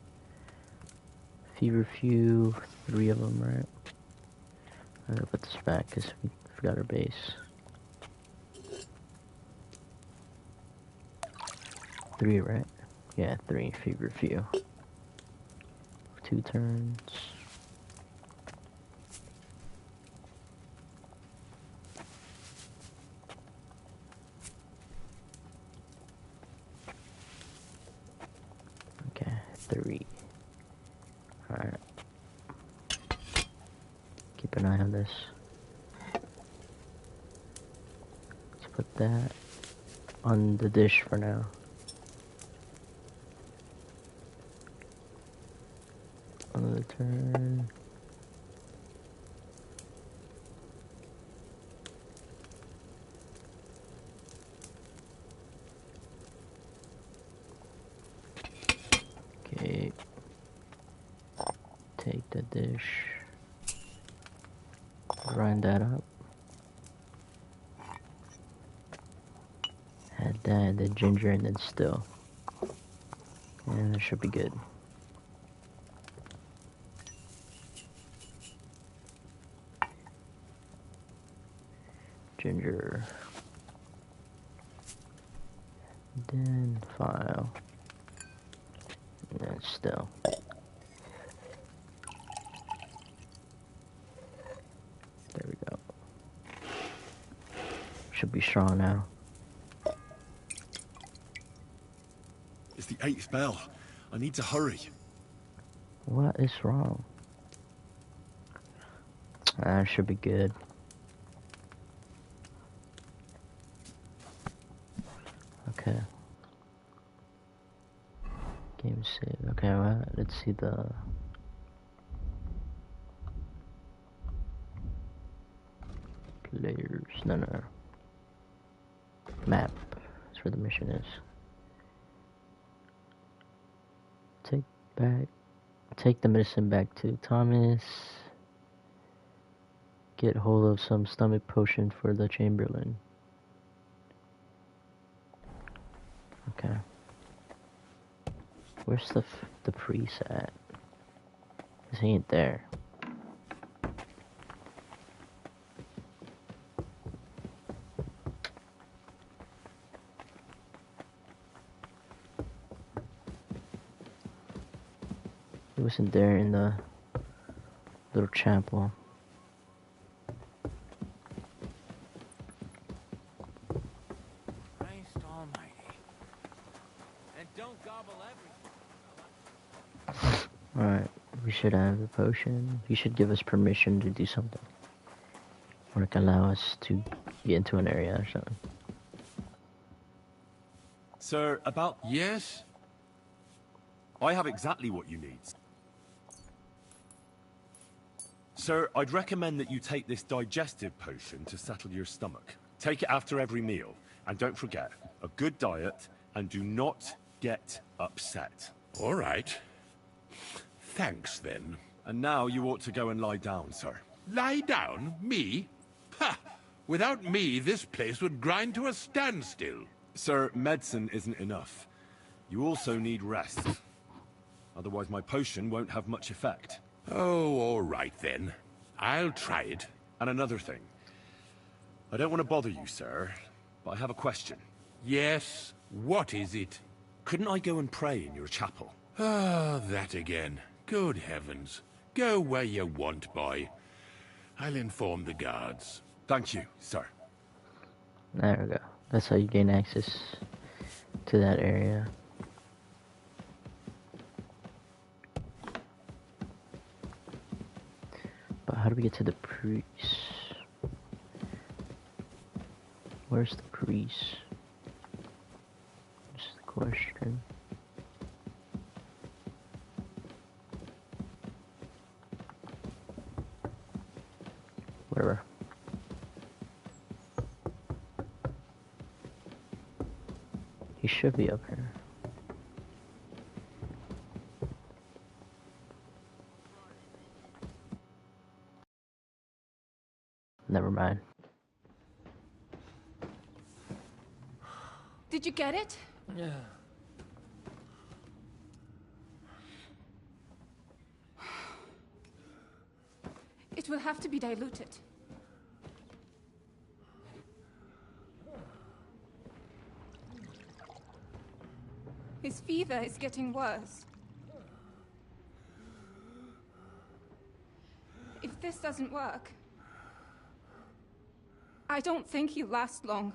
Feverfew, 3 of them, right? I'm gonna put this back because we forgot our base. 3, right? Yeah, 3, feverfew. 2 turns. Okay, 3. Alright. Keep an eye on this. Let's put that on the dish for now. Another turn. Okay. Take the dish. Grind that up. Add that, the ginger, and then still. And it should be good. Ginger. Then file. And then still. There we go. Should be strong now. It's the 8th bell. I need to hurry. What is wrong? Should be good. Okay. Game save. Okay, well, let's see the... Players. No. Map. That's where the mission is. Take the medicine back to Thomas. Get hold of some stomach potion for the Chamberlain. Okay. Where's the priest at? 'Cause he ain't there. He wasn't there in the little chapel. Christ almighty. And don't gobble everything. Alright, we should have the potion. He should give us permission to do something. Or like allow us to get into an area or something. Sir, about... Yes? I have exactly what you need. Sir, I'd recommend that you take this digestive potion to settle your stomach. Take it after every meal. And don't forget, a good diet, and do not get upset. All right. Thanks, then. And now you ought to go and lie down, sir. Lie down? Me? Ha! Without me, this place would grind to a standstill. Sir, medicine isn't enough. You also need rest. Otherwise my potion won't have much effect. Oh, all right then. I'll try it. And another thing. I don't want to bother you, sir, but I have a question. Yes? What is it? Couldn't I go and pray in your chapel? Ah, that again. Good heavens. Go where you want, boy. I'll inform the guards. Thank you, sir. There we go. That's how you gain access to that area. But how do we get to the priest? Where's the priest? That's the question. Whatever. He should be up here. Never mind. Did you get it? Yeah. It will have to be diluted. His fever is getting worse. If this doesn't work, I don't think he'll last long.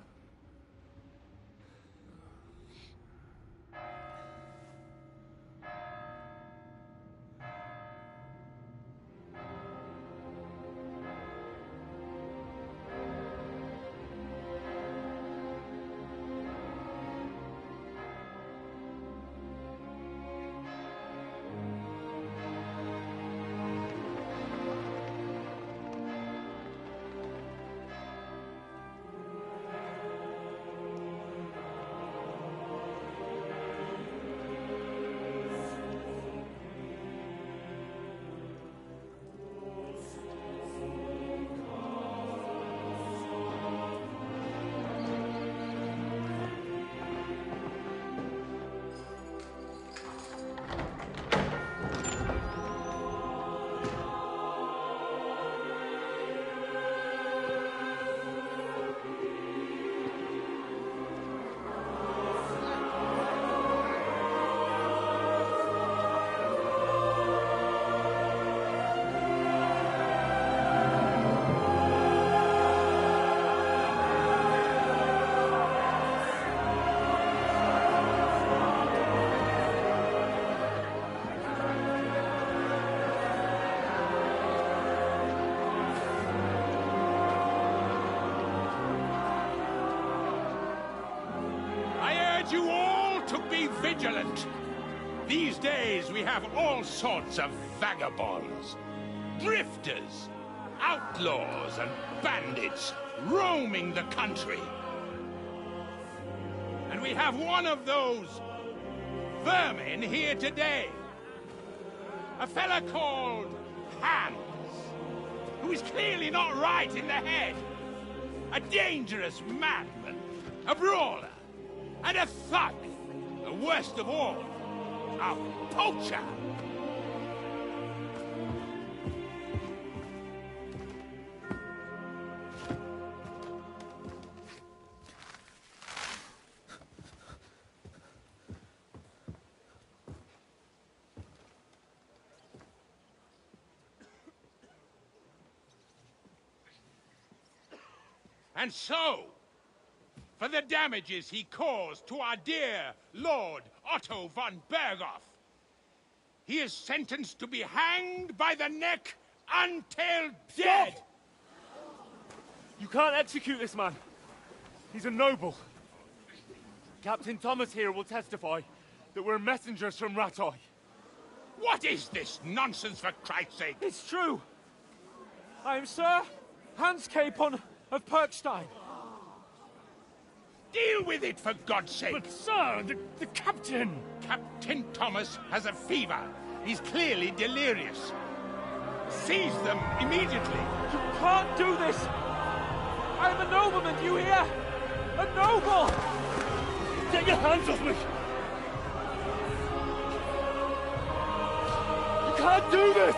You all to be vigilant. These days we have all sorts of vagabonds, drifters, outlaws and bandits roaming the country. And we have one of those vermin here today. A fella called Hans, who is clearly not right in the head. A dangerous madman, a brawler, and a thug, the worst of all, a poacher. And so, for the damages he caused to our dear Lord Otto von Berghoff, he is sentenced to be hanged by the neck until dead. Stop! You can't execute this man. He's a noble. Captain Thomas here will testify that we're messengers from Rattay. What is this nonsense, for Christ's sake? It's true. I am Sir Hans Capon of Perkstein. Deal with it, for God's sake! But, sir, the captain... Captain Thomas has a fever. He's clearly delirious. Seize them immediately. You can't do this! I am a nobleman, do you hear? A noble! Get your hands off me! You can't do this!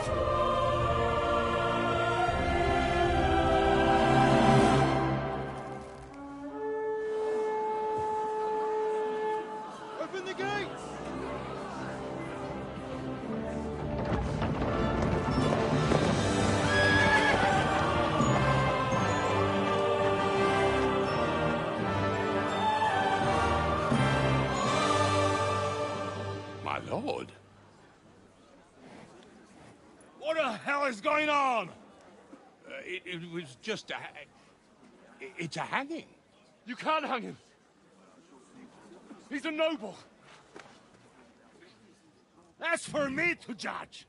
Open the gates! My lord. What the hell is going on? It was just a... It's a hanging. You can't hang him. He's a noble. That's for me to judge.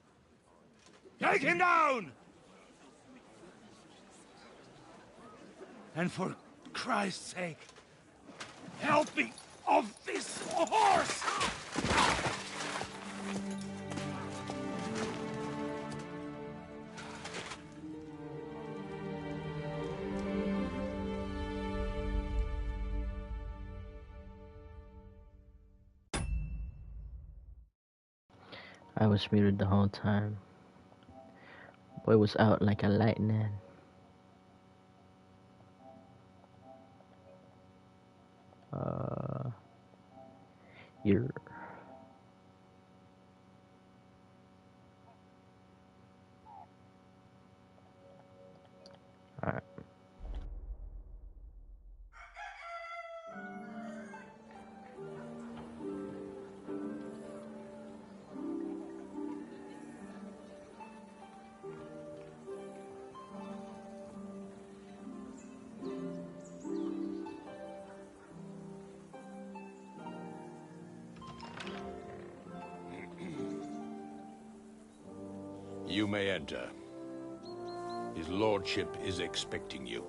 Take him down! And for Christ's sake, help me off this horse! I was muted the whole time. Boy was out like a lightning. You're... Alright. You may enter. His lordship is expecting you.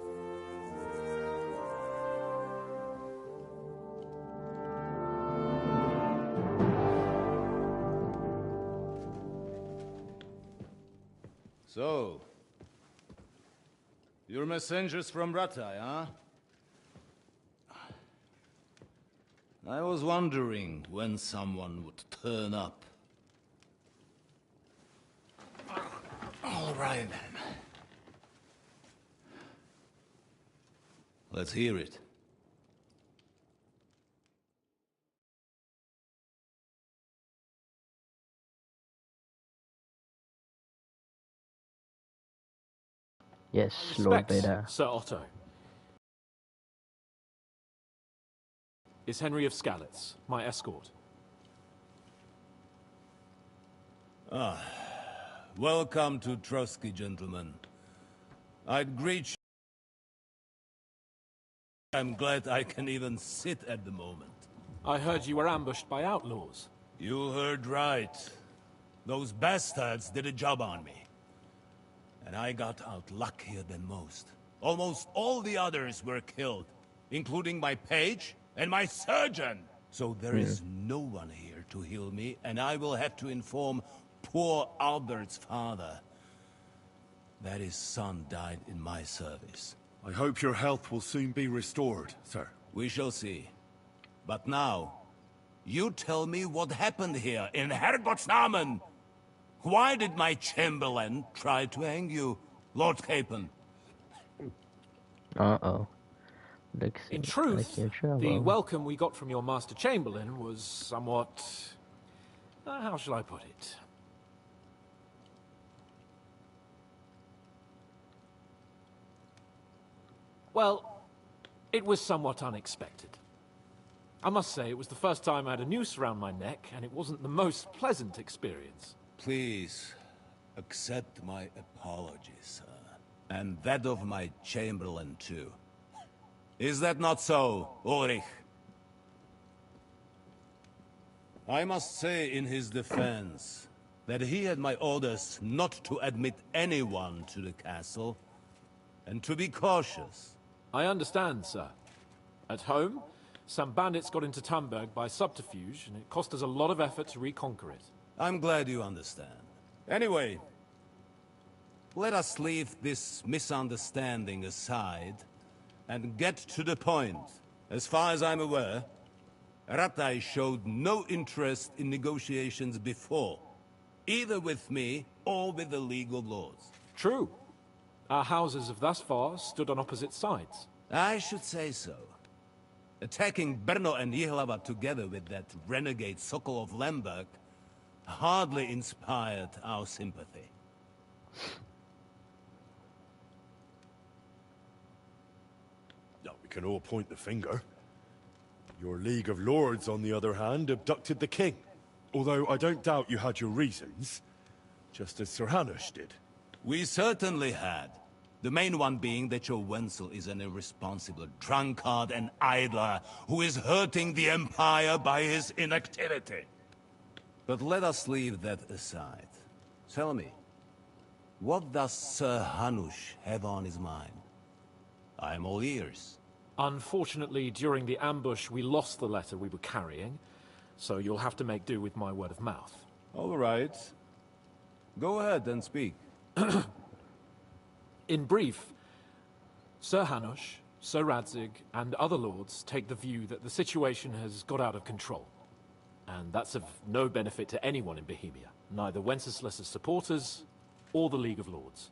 So, you're messengers from Ratai, huh? I was wondering when someone would turn up. All right, then. Let's hear it. Yes, Lord Respects, Beta. Sir Otto. Is Henry of Skalitz, my escort. Ah, welcome to Trotsky, gentlemen. I'd greet you. I'm glad I can even sit at the moment. I heard you were ambushed by outlaws. You heard right. Those bastards did a job on me. And I got out luckier than most. Almost all the others were killed, including my page and my surgeon. So there is no one here to heal me, and I will have to inform poor Albert's father that his son died in my service. I hope your health will soon be restored, sir. We shall see. But now, you tell me what happened here in Herrgottsnamen. Why did my chamberlain try to hang you, Lord Capon? Uh-oh. In truth, the welcome we got from your Master Chamberlain was somewhat... how shall I put it? Well, it was somewhat unexpected. I must say, it was the first time I had a noose around my neck, and it wasn't the most pleasant experience. Please, accept my apologies, sir. And that of my chamberlain, too. Is that not so, Ulrich? I must say in his defense that he had my orders not to admit anyone to the castle, and to be cautious. I understand, sir. At home, some bandits got into Tamberg by subterfuge, and it cost us a lot of effort to reconquer it. I'm glad you understand. Anyway, let us leave this misunderstanding aside and get to the point. As far as I'm aware, Ratai showed no interest in negotiations before, either with me or with the League of Lords. True. Our houses have thus far stood on opposite sides. I should say so. Attacking Brno and Jihlava together with that renegade Sokol of Lemberg hardly inspired our sympathy. No, we can all point the finger. Your League of Lords, on the other hand, abducted the king. Although I don't doubt you had your reasons, just as Sir Hanush did. We certainly had. The main one being that your Wenzel is an irresponsible drunkard and idler who is hurting the Empire by his inactivity. But let us leave that aside. Tell me, what does Sir Hanush have on his mind? I am all ears. Unfortunately, during the ambush, we lost the letter we were carrying, so you'll have to make do with my word of mouth. All right. Go ahead and speak. In brief, Sir Hanush, Sir Radzig, and other lords take the view that the situation has got out of control. And that's of no benefit to anyone in Bohemia, neither Wenceslas's supporters or the League of Lords.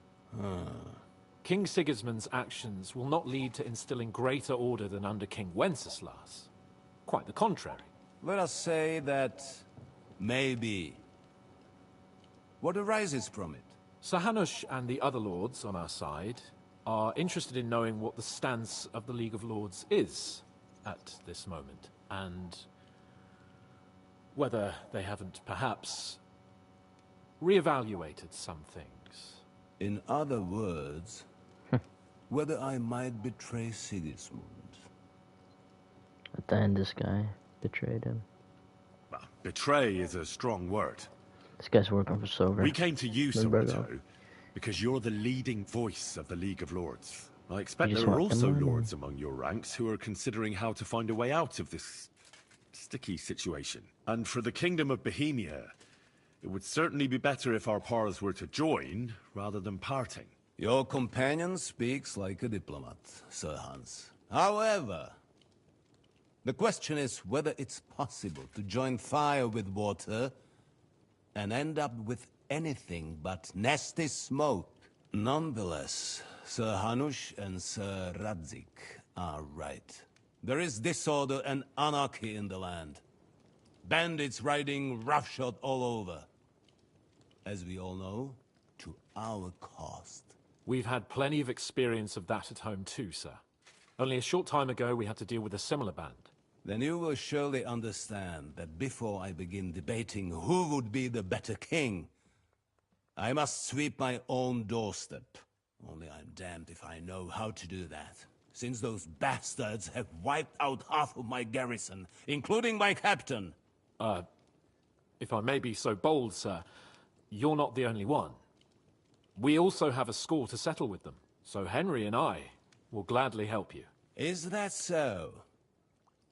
King Sigismund's actions will not lead to instilling greater order than under King Wenceslas. Quite the contrary. Let us say that maybe. What arises from it? Sir Hanush and the other lords on our side are interested in knowing what the stance of the League of Lords is at this moment, and whether they haven't perhaps reevaluated some things. In other words, whether I might betray Sigismund. At the end, this guy betrayed him. Well, betray is a strong word. This guy's working for Silver. We came to you, Sorito, because you're the leading voice of the League of Lords. I expect there are also lords among your ranks who are considering how to find a way out of this sticky situation. And for the Kingdom of Bohemia, it would certainly be better if our paths were to join, rather than parting. Your companion speaks like a diplomat, Sir Hans. However, the question is whether it's possible to join fire with water and end up with anything but nasty smoke. Nonetheless, Sir Hanush and Sir Radzig are right. There is disorder and anarchy in the land. Bandits riding roughshod all over. As we all know, to our cost. We've had plenty of experience of that at home too, sir. Only a short time ago we had to deal with a similar band. Then you will surely understand that before I begin debating who would be the better king, I must sweep my own doorstep. Only I'm damned if I know how to do that, since those bastards have wiped out half of my garrison, including my captain. If I may be so bold, sir, you're not the only one. We also have a score to settle with them, so Henry and I will gladly help you. Is that so?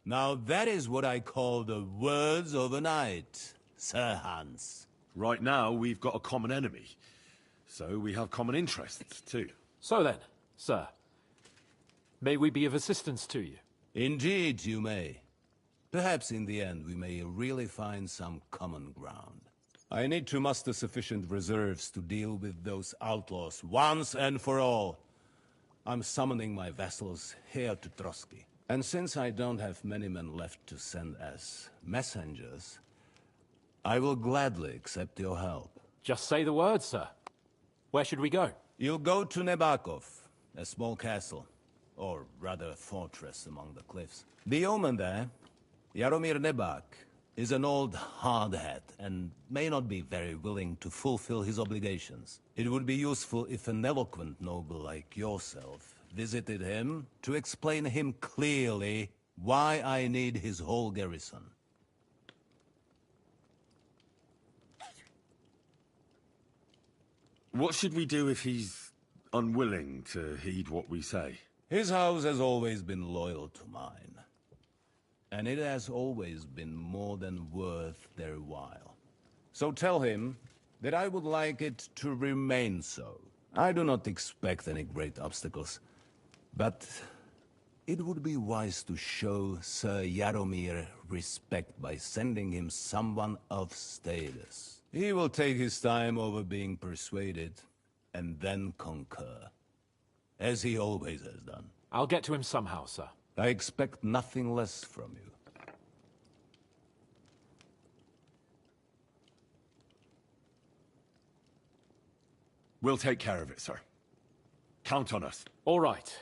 Now that is what I call the words of a knight, Sir Hans. Right now, we've got a common enemy, so we have common interests, too. So then, sir, may we be of assistance to you? Indeed, you may. Perhaps in the end we may really find some common ground. I need to muster sufficient reserves to deal with those outlaws once and for all. I'm summoning my vassals here to Trotsky. And since I don't have many men left to send as messengers, I will gladly accept your help. Just say the word, sir. Where should we go? You'll go to Nebakov, a small castle, or rather a fortress among the cliffs. The yeoman there, Jaromir Nebak, is an old hardhat and may not be very willing to fulfill his obligations. It would be useful if an eloquent noble like yourself visited him to explain him clearly why I need his whole garrison. What should we do if he's unwilling to heed what we say? His house has always been loyal to mine. And it has always been more than worth their while. So tell him that I would like it to remain so. I do not expect any great obstacles, but it would be wise to show Sir Jaromir respect by sending him someone of status. He will take his time over being persuaded, and then concur. As he always has done. I'll get to him somehow, sir. I expect nothing less from you. We'll take care of it, sir. Count on us. All right.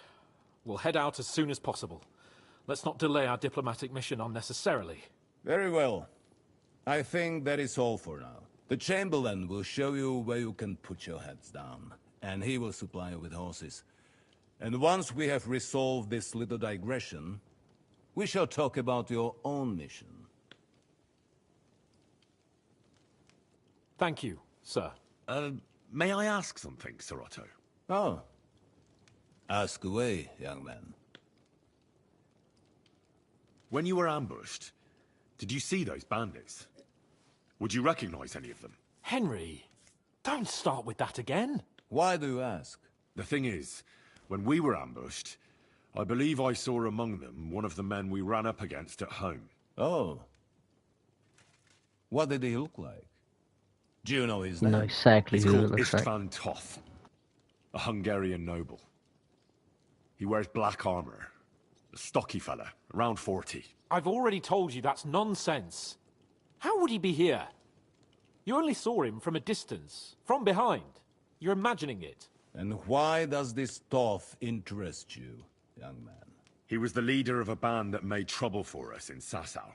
We'll head out as soon as possible. Let's not delay our diplomatic mission unnecessarily. Very well. I think that is all for now. The Chamberlain will show you where you can put your heads down, and he will supply you with horses. And once we have resolved this little digression, we shall talk about your own mission. Thank you, sir. May I ask something, Sir Otto? Oh. Ask away, young man. When you were ambushed, did you see those bandits? Would you recognize any of them? Henry, don't start with that again. Why do you ask? The thing is, when we were ambushed, I believe I saw among them one of the men we ran up against at home. Oh. What did he look like? Do you know his name? Know exactly He's who it called looks like. István Toth, a Hungarian noble. He wears black armor. A stocky fella, around 40. I've already told you that's nonsense. How would he be here? You only saw him from a distance, from behind. You're imagining it. And why does this Toth interest you, young man? He was the leader of a band that made trouble for us in Sasau.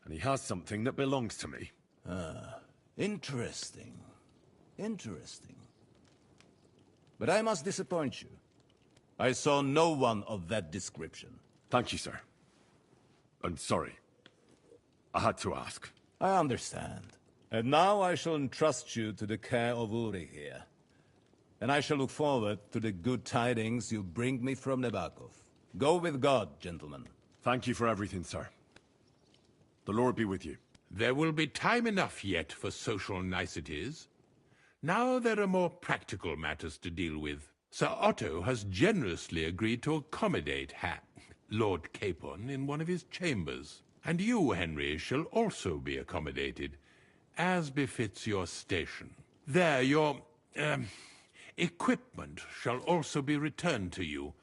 And he has something that belongs to me. Ah, interesting. Interesting. But I must disappoint you. I saw no one of that description. Thank you, sir. I'm sorry. I had to ask. I understand. And now I shall entrust you to the care of Uri here. And I shall look forward to the good tidings you bring me from Nebakov. Go with God, gentlemen. Thank you for everything, sir. The Lord be with you. There will be time enough yet for social niceties. Now there are more practical matters to deal with. Sir Otto has generously agreed to accommodate Lord Capon in one of his chambers. And you, Henry, shall also be accommodated, as befits your station. There, your, equipment shall also be returned to you,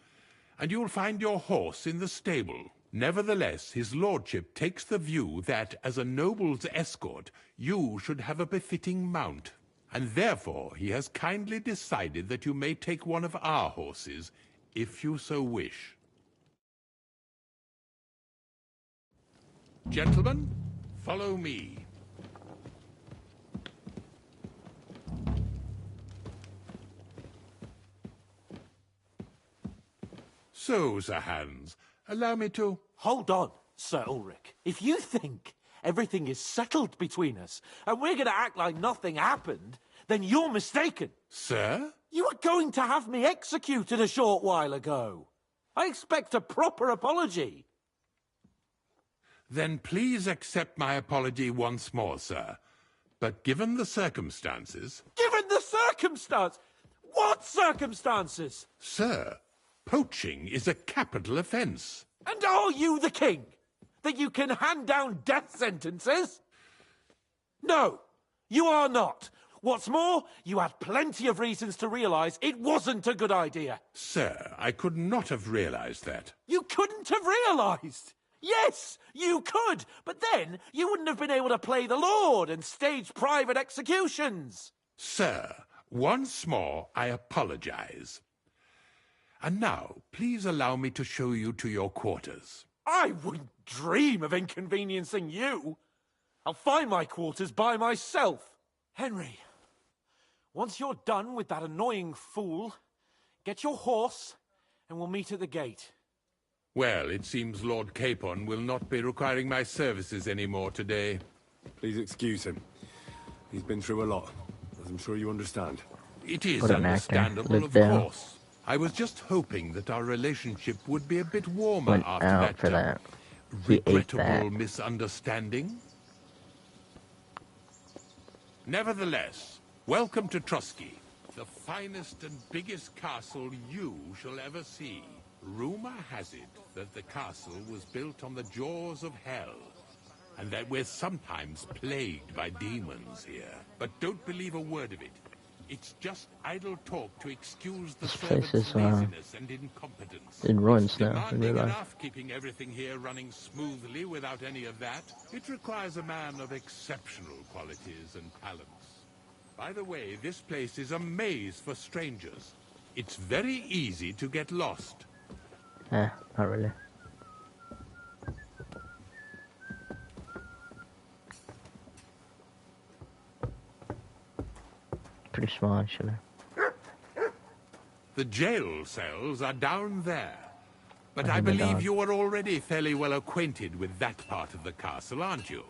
and you'll find your horse in the stable. Nevertheless, his lordship takes the view that, as a noble's escort, you should have a befitting mount. And therefore he has kindly decided that you may take one of our horses, if you so wish. Gentlemen, follow me. So, Sir Hans, allow me to... Hold on, Sir Ulrich. If you think everything is settled between us, and we're going to act like nothing happened, then you're mistaken. Sir? You were going to have me executed a short while ago. I expect a proper apology. Then please accept my apology once more, sir. But given the circumstances... Given the circumstance? What circumstances? Sir, poaching is a capital offence. And are you the king? That you can hand down death sentences? No, you are not. What's more, you had plenty of reasons to realise it wasn't a good idea. Sir, I could not have realised that. You couldn't have realised? Yes, you could, but then you wouldn't have been able to play the Lord and stage private executions. Sir, once more I apologise. And now, please allow me to show you to your quarters. I wouldn't dream of inconveniencing you. I'll find my quarters by myself. Henry, once you're done with that annoying fool, get your horse and we'll meet at the gate. Well, it seems Lord Capon will not be requiring my services anymore today. Please excuse him. He's been through a lot, as I'm sure you understand. It is What an actor. understandable, Lived of down. course. I was just hoping that our relationship would be a bit warmer Went after out that for that. He ate that. regrettable misunderstanding. Nevertheless, welcome to Trusky, the finest and biggest castle you shall ever see. Rumor has it that the castle was built on the jaws of hell, and that we're sometimes plagued by demons here. But don't believe a word of it. It's just idle talk to excuse the This place servants' is laziness and incompetence. in ruins It's now, in demanding real life. enough keeping everything here running smoothly without any of that. It requires a man of exceptional qualities and talents. By the way, this place is a maze for strangers. It's very easy to get lost. Not really. Pretty small, actually. The jail cells are down there. But I I hear my believe dog. you are already fairly well acquainted with that part of the castle, aren't you?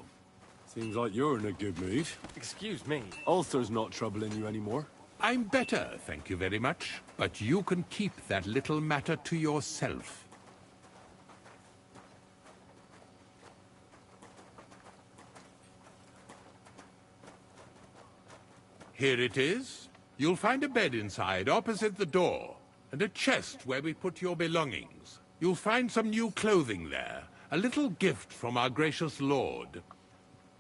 Seems like you're in a good mood. Excuse me, Ulster's not troubling you anymore. I'm better, thank you very much. But you can keep that little matter to yourself. Here it is. You'll find a bed inside, opposite the door, and a chest where we put your belongings. You'll find some new clothing there, a little gift from our gracious lord,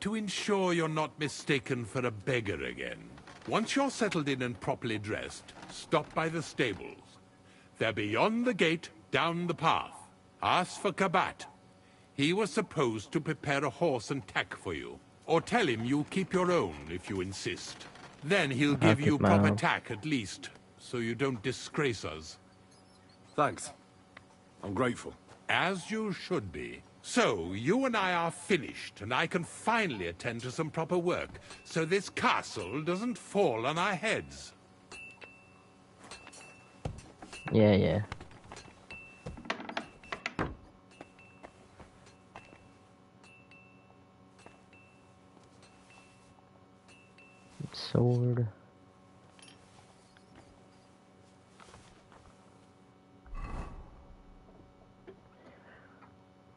to ensure you're not mistaken for a beggar again. Once you're settled in and properly dressed, stop by the stables. They're beyond the gate, down the path. Ask for Kabat. He was supposed to prepare a horse and tack for you. Or tell him you'll keep your own if you insist. Then he'll give you keep my proper own. tack at least, so you don't disgrace us. Thanks. I'm grateful. As you should be. So, you and I are finished, and I can finally attend to some proper work, so this castle doesn't fall on our heads. Yeah. Sword.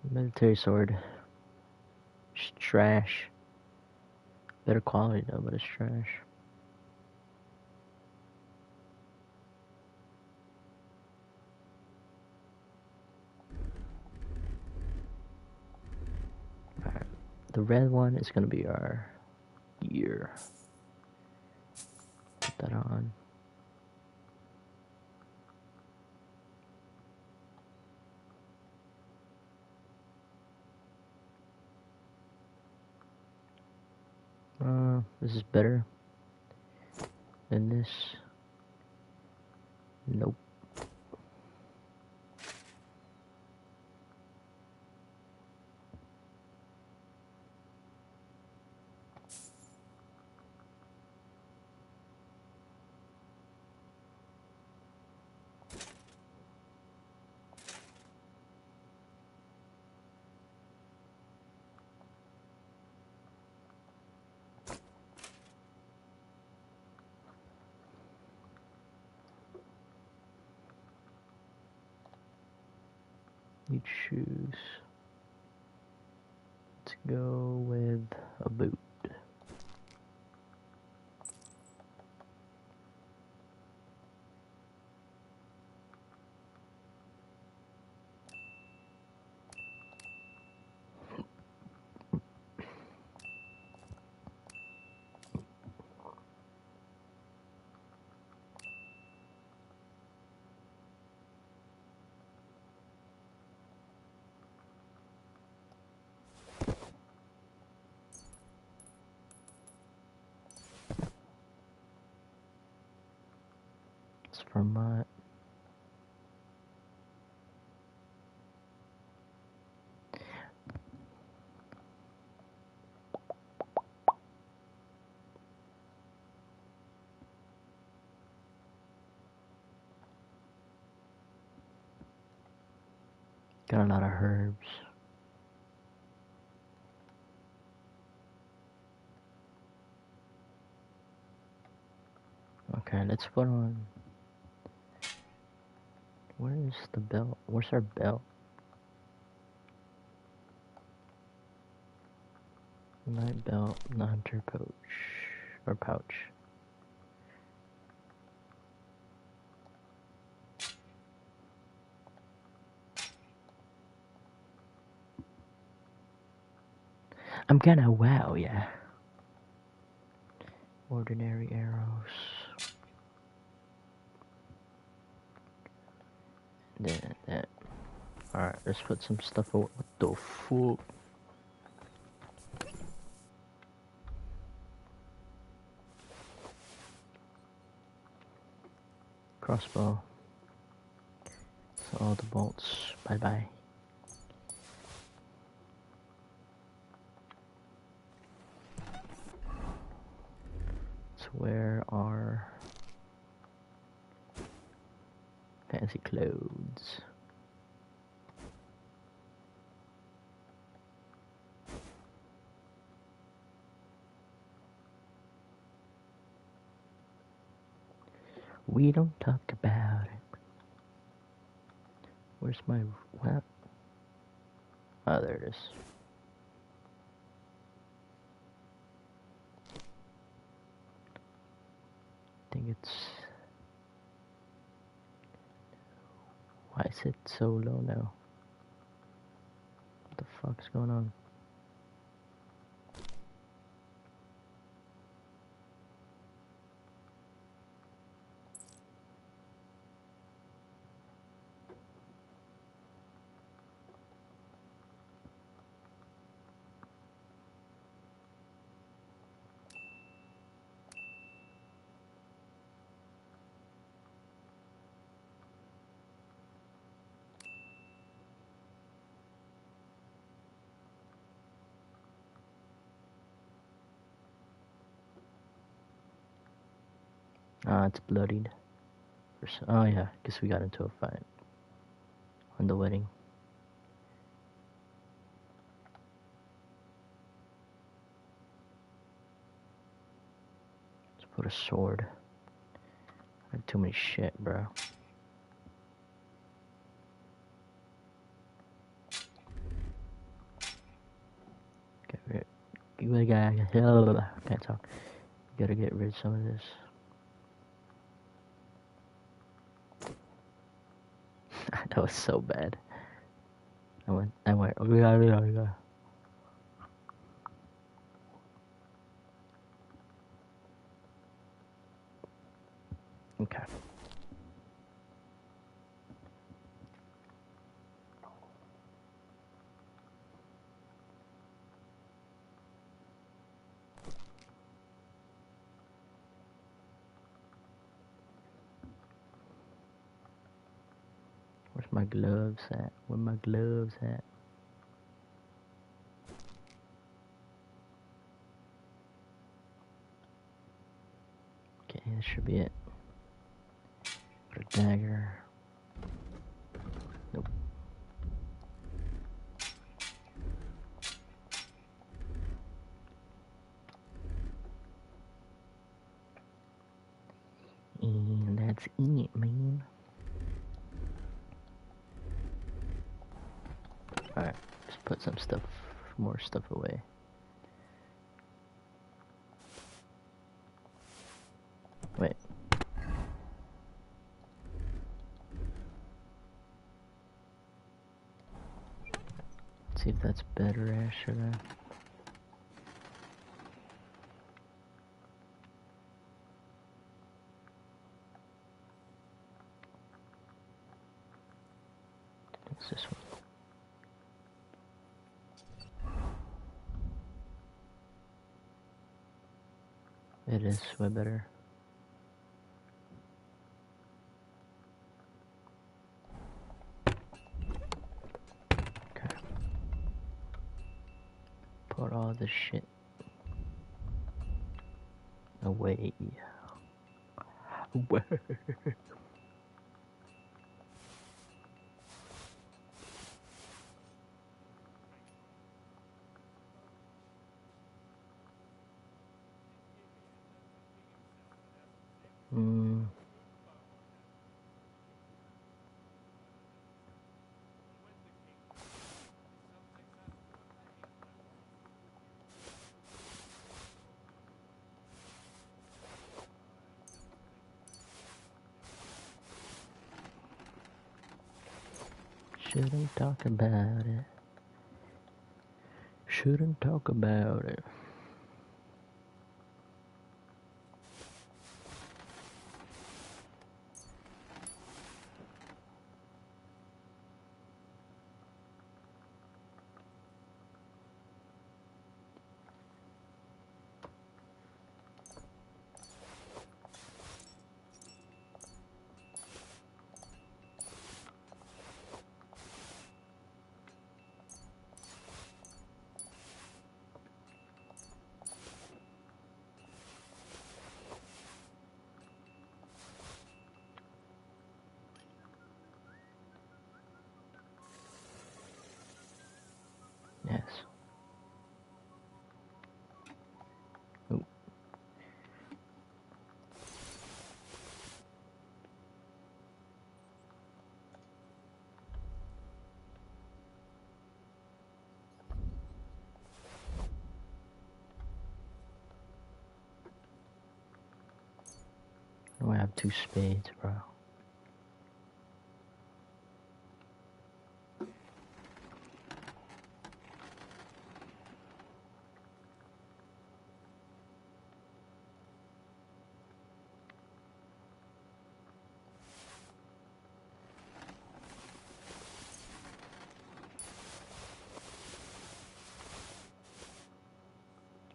Military sword. It's trash. Better quality though, but it's trash. Alright. The red one is gonna be our gear. Put that on. This is better than this. Nope. You choose. Let's go with a boot. It's for my. Got a lot of herbs. Okay. Okay, let's put on. Where's the belt? Where's our belt? Night belt, hunter coach, or pouch. I'm gonna wow, yeah. Ordinary arrows. Then that. Alright, let's put some stuff away. What the fuck? Crossbow. So all the bolts. Bye bye. Let's wear our fancy clothes. We don't talk about it. Where's my what? Oh, there it is. I think it's. Why is it so low now? What the fuck's going on? Ah, it's bloodied. Oh yeah, guess we got into a fight on the wedding. Let's put a sword. I have too many shit, bro. Can't talk. You gotta get rid of some of this. That was so bad. I went. Okay. Where's my gloves at? Where my gloves at? Okay, that should be it. Put a dagger. Nope. And that's it, man. Alright, let's put some stuff, more stuff away. Wait. See if that's better, Asher. What's this one? It is way better. Okay. Put all this shit away. Shouldn't talk about it. Shouldn't talk about it. Yes. Ooh. I have 2 spades, bro.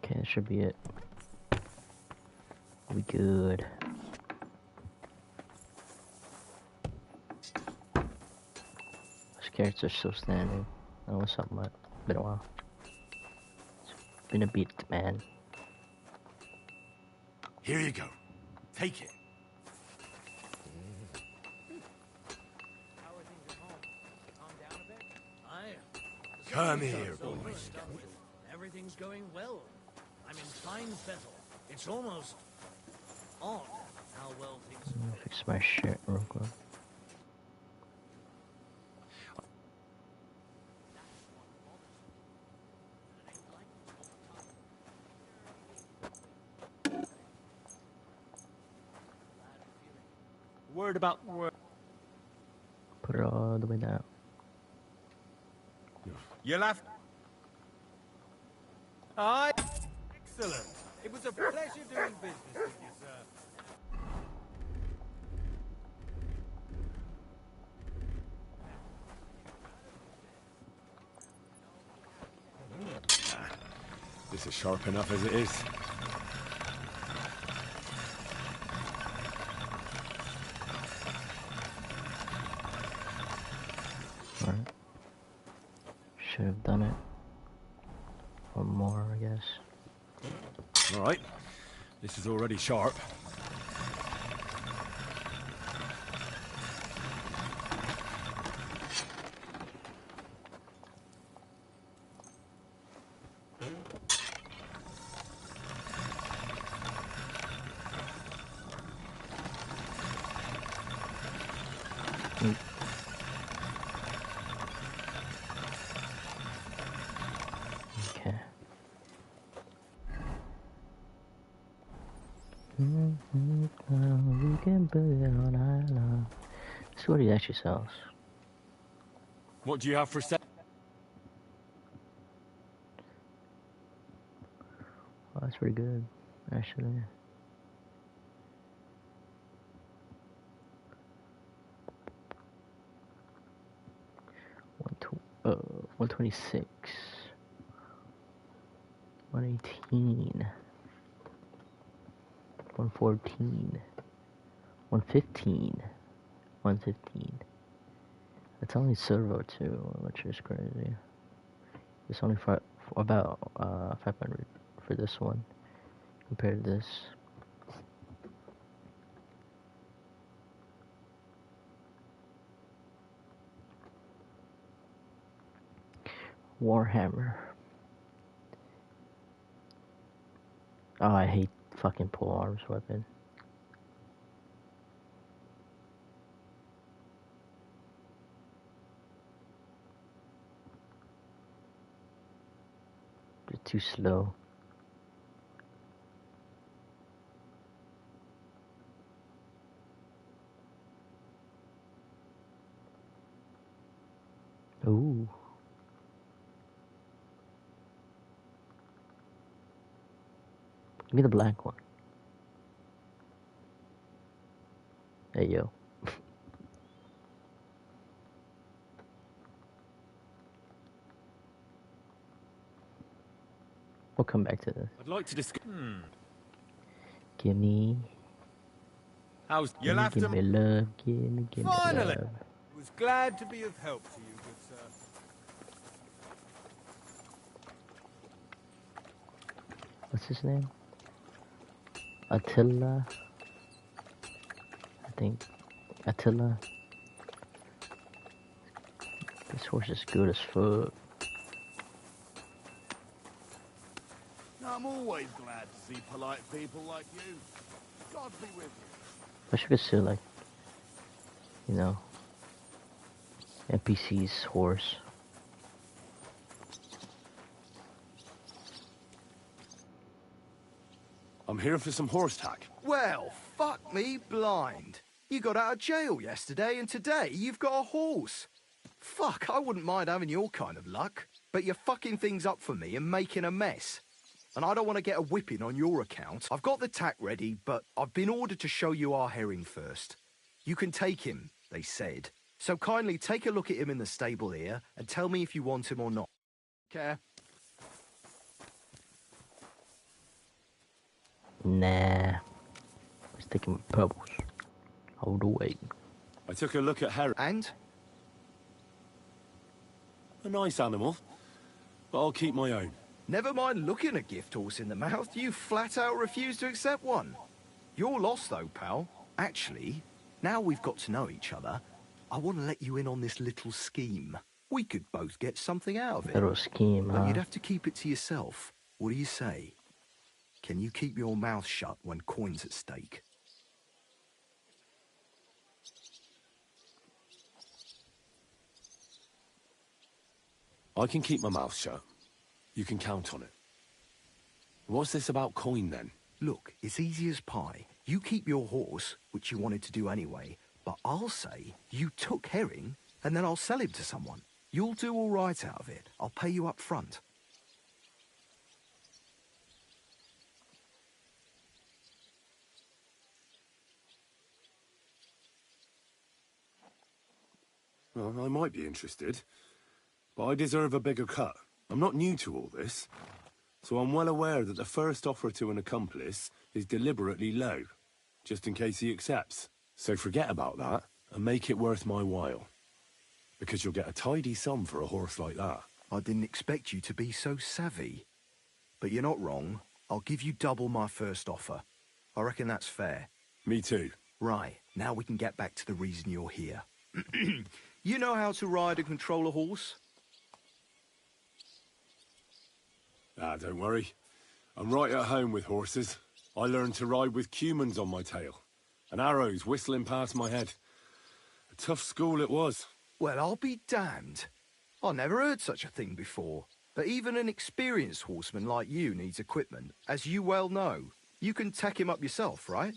Okay, that should be it. We good. Those carrots are still standing. Oh, what's up, mate? Been a while. It's been a bit, man. Here you go. Take it. Come here, boys. Everything's going well. I'm in fine fettle. It's almost odd how well things I'm gonna fix my shit real quick. Word about word. Put it all the way down. You'll have. Aye. Excellent. It was a pleasure doing business with you, sir. This is sharp enough as it is. Alright. Should have done it. Or more, I guess. Alright. This is already sharp. Okay. We can put it on island. Let's see what he actually sells. What do you have for sale? Oh, that's pretty good, actually. 126, 118, 114, 115, 115. It's only silver too, which is crazy. It's only for about 500 for this one compared to this. Warhammer. Oh, I hate fucking pole arms weapon. It's too slow. Ooh. Give me the black one. Hey, yo. We'll come back to this. I'd like to discuss. Give me. How's Give me, give me love. Give me Finally! love. Was glad to be of help to you, good sir. What's his name? Attila. I think. Attila. This horse is good as fuck. I'm always glad to see polite people like you. God be with you. Wish I could see, like, you know, NPC's horse. I'm here for some horse tack. Well, fuck me blind. You got out of jail yesterday, and today you've got a horse. Fuck, I wouldn't mind having your kind of luck. But you're fucking things up for me and making a mess. And I don't want to get a whipping on your account. I've got the tack ready, but I've been ordered to show you our herring first. You can take him, they said. So kindly take a look at him in the stable here and tell me if you want him or not. Care? Nah. Let's take him with pebbles. All the way. I took a look at herring. And? A nice animal, but I'll keep my own. Never mind looking a gift horse in the mouth, you flat out refuse to accept one. You're lost though, pal. Actually, now we've got to know each other, I want to let you in on this little scheme. We could both get something out of it. Little scheme, But huh? you'd have to keep it to yourself. What do you say? Can you keep your mouth shut when coin's at stake? I can keep my mouth shut. You can count on it. What's this about coin, then? Look, it's easy as pie. You keep your horse, which you wanted to do anyway, but I'll say you took herring, and then I'll sell him to someone. You'll do all right out of it. I'll pay you up front. Well, I might be interested, but I deserve a bigger cut. I'm not new to all this, so I'm well aware that the first offer to an accomplice is deliberately low, just in case he accepts. So forget about that, and make it worth my while. Because you'll get a tidy sum for a horse like that. I didn't expect you to be so savvy. But you're not wrong. I'll give you double my first offer. I reckon that's fair. Me too. Right, now we can get back to the reason you're here. You know how to ride and control a horse? Ah, don't worry. I'm right at home with horses. I learned to ride with cumans on my tail, and arrows whistling past my head. A tough school it was. Well, I'll be damned. I never heard such a thing before. But even an experienced horseman like you needs equipment, as you well know. You can tack him up yourself, right?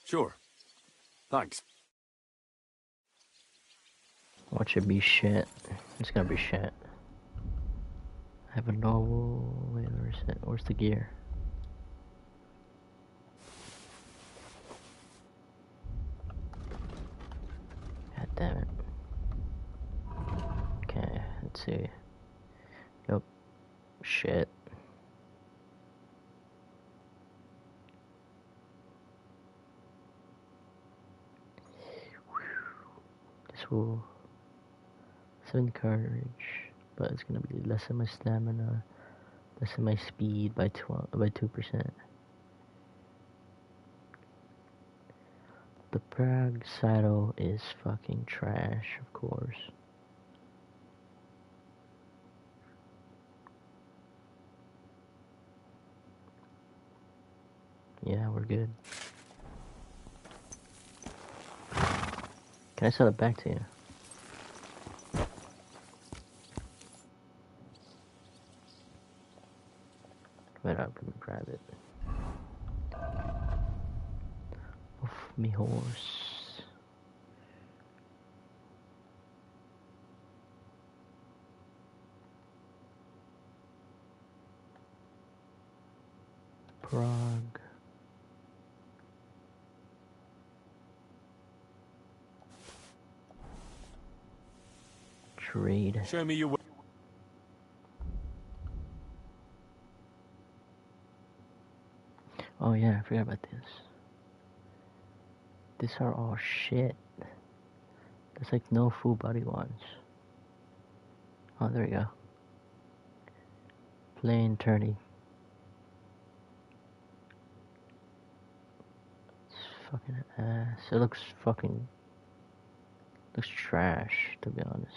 Sure. Thanks. Watch it be shit. It's gonna be shit. I have a normal. Wait, where's it? Where's the gear? God damn it. Okay, let's see. Yep. Shit. This will 7 cartridge, but it's gonna be less than my stamina, less than my speed by 2%. The Prague saddle is fucking trash, of course. Yeah, we're good. Can I sell it back to you? Wait up, let me grab it. Off me horse. Trade. Show me your way. Oh yeah, I forgot about this. These are all shit. There's like no full body ones. Oh, there we go. Plain turny. It's fucking ass. It looks trash, to be honest.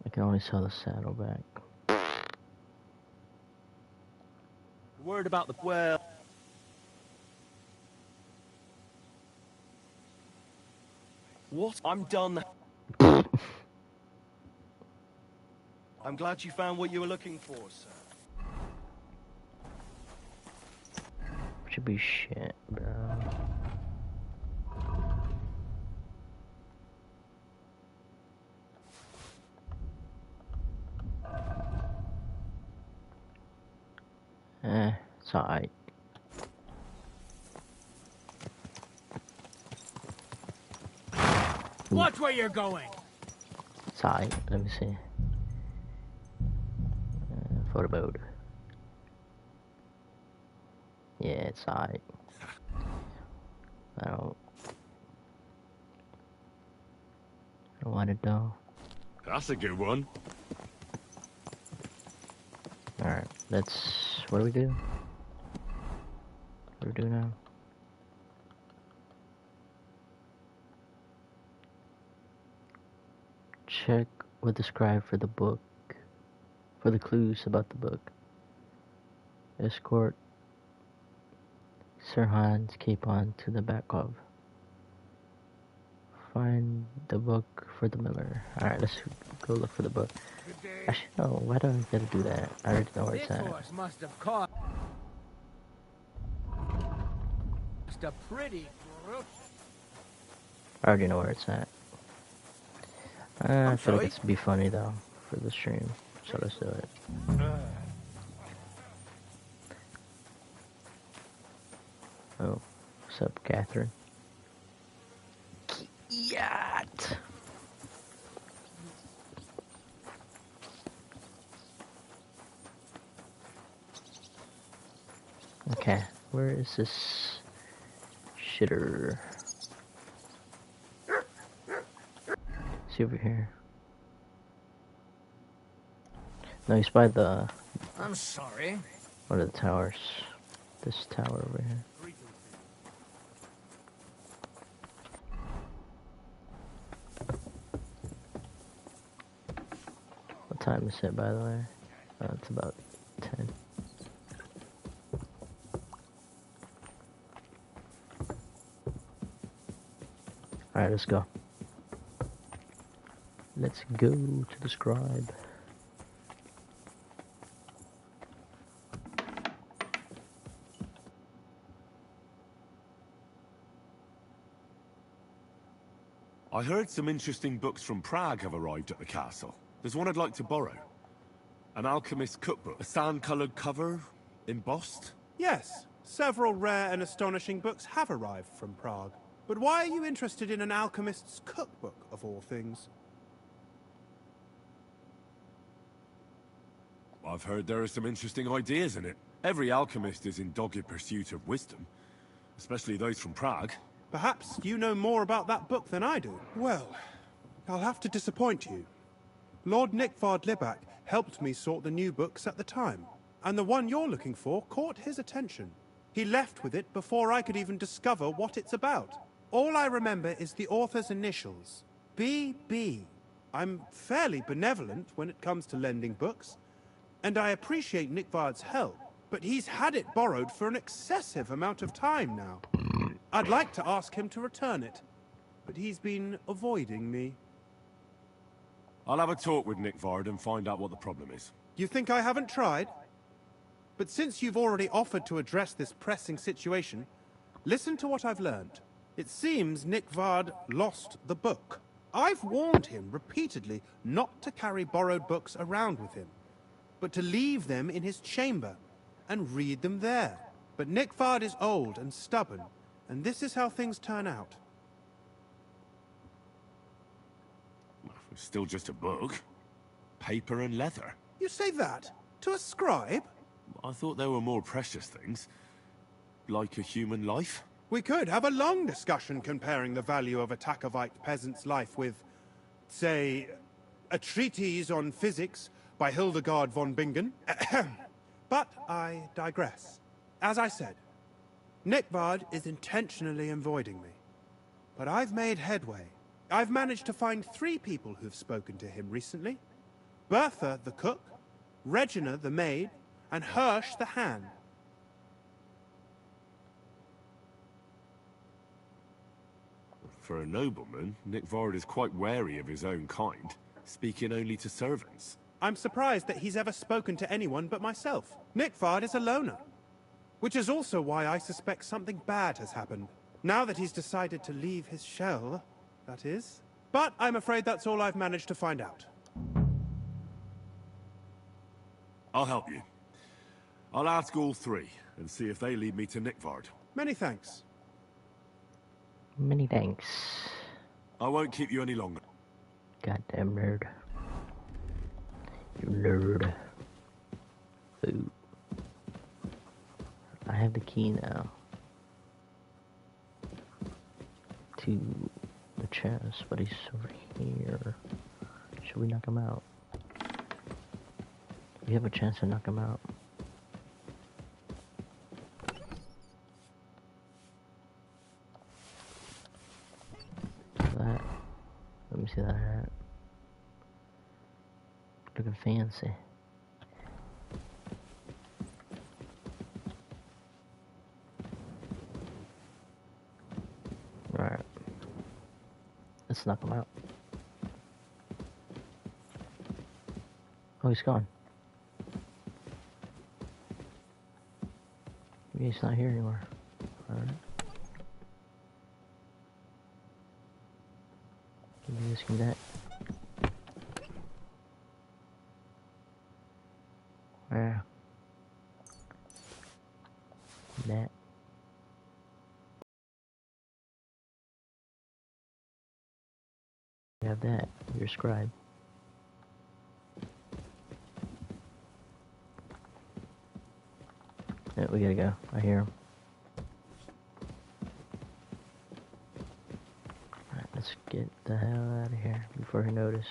I can only sell the saddleback. Worried about the well. What? I'm done. I'm glad you found what you were looking for, sir. Should be shit, bro. It's alright. Watch where you're going. It's alright. Let me see. Photo mode. Yeah, it's alright. I don't want it though. That's a good one. Alright, let's... What do we do? What do we do now? Check what described for the book. For the clues about the book. Escort Sir Hans Capon to the back of. Find the book for the miller. Alright, let's go look for the book. Actually, no, why do I gotta do that? I already know where it's at. This horse must have caught. Just a pretty group. I already know where it's at. I feel like it's be funny though for the stream, so let's do it. Oh, what's up, Catherine? Yacht. Okay, where is this shitter? See over here. No, he's by the... I'm sorry. One of the towers. This tower over here. What time is it, by the way? Oh, it's about 10. Alright, let's go. Let's go to the scribe. I heard some interesting books from Prague have arrived at the castle. There's one I'd like to borrow. An alchemist's cookbook. A sand-coloured cover, embossed. Yes, several rare and astonishing books have arrived from Prague. But why are you interested in an alchemist's cookbook, of all things? I've heard there are some interesting ideas in it. Every alchemist is in dogged pursuit of wisdom, especially those from Prague. Perhaps you know more about that book than I do. Well, I'll have to disappoint you. Lord Nickvard Libak helped me sort the new books at the time, and the one you're looking for caught his attention. He left with it before I could even discover what it's about. All I remember is the author's initials, B.B. I'm fairly benevolent when it comes to lending books, and I appreciate Nickvard's help, but he's had it borrowed for an excessive amount of time now. I'd like to ask him to return it, but he's been avoiding me. I'll have a talk with Nickvard and find out what the problem is. You think I haven't tried? But since you've already offered to address this pressing situation, listen to what I've learned. It seems Nickvard lost the book. I've warned him repeatedly not to carry borrowed books around with him, but to leave them in his chamber. and read them there. But Nickford is old and stubborn, and this is how things turn out. It's still just a book. Paper and leather. You say that? To a scribe? I thought there were more precious things. Like a human life. We could have a long discussion comparing the value of a Takovite peasant's life with, say, a treatise on physics by Hildegard von Bingen. But I digress. As I said, Nickford is intentionally avoiding me. But I've made headway. I've managed to find 3 people who've spoken to him recently. Bertha, the cook, Regina, the maid, and Hirsch, the hand. For a nobleman, Nickford is quite wary of his own kind, speaking only to servants. I'm surprised that he's ever spoken to anyone but myself. Nickford is a loner. Which is also why I suspect something bad has happened. Now that he's decided to leave his shell, that is. But I'm afraid that's all I've managed to find out. I'll help you. I'll ask all 3 and see if they lead me to Nickford. Many thanks. Many thanks. I won't keep you any longer. Goddamn nerd. You nerd. Ooh. I have the key now to the chest, but he's over here. Should we knock him out? We have a chance to knock him out. That. Let me see that hat. Looking fancy. Alright. Let's knock him out. Oh, he's gone. Maybe he's not here anymore. Alright. Maybe this can that. Where? That. You have that. Your scribe. Yeah, we gotta go. I hear him. Alright, let's get the hell out of here before he notices.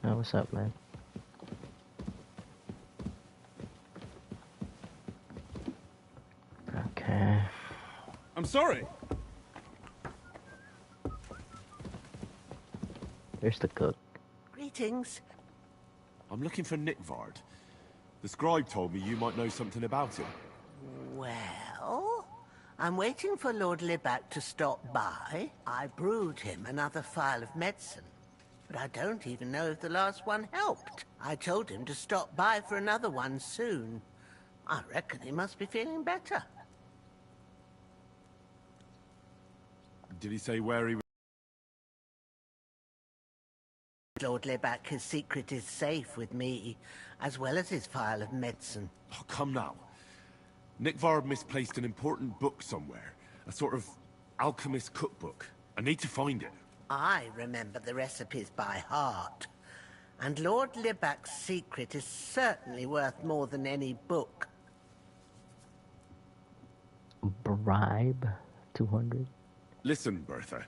Oh, what's up, man? Okay. I'm sorry. There's the cook. Greetings. I'm looking for Nickford. The scribe told me you might know something about him. Well, I'm waiting for Lord Libac to stop by. I brewed him another phial of medicine, but I don't even know if the last one helped. I told him to stop by for another one soon. I reckon he must be feeling better. Did he say where he was? Lord Libac, his secret is safe with me, as well as his phial of medicine. Oh, come now. Nickford misplaced an important book somewhere. A sort of alchemist cookbook. I need to find it. I remember the recipes by heart. And Lord Libac's secret is certainly worth more than any book. Bribe? 200? Listen, Bertha.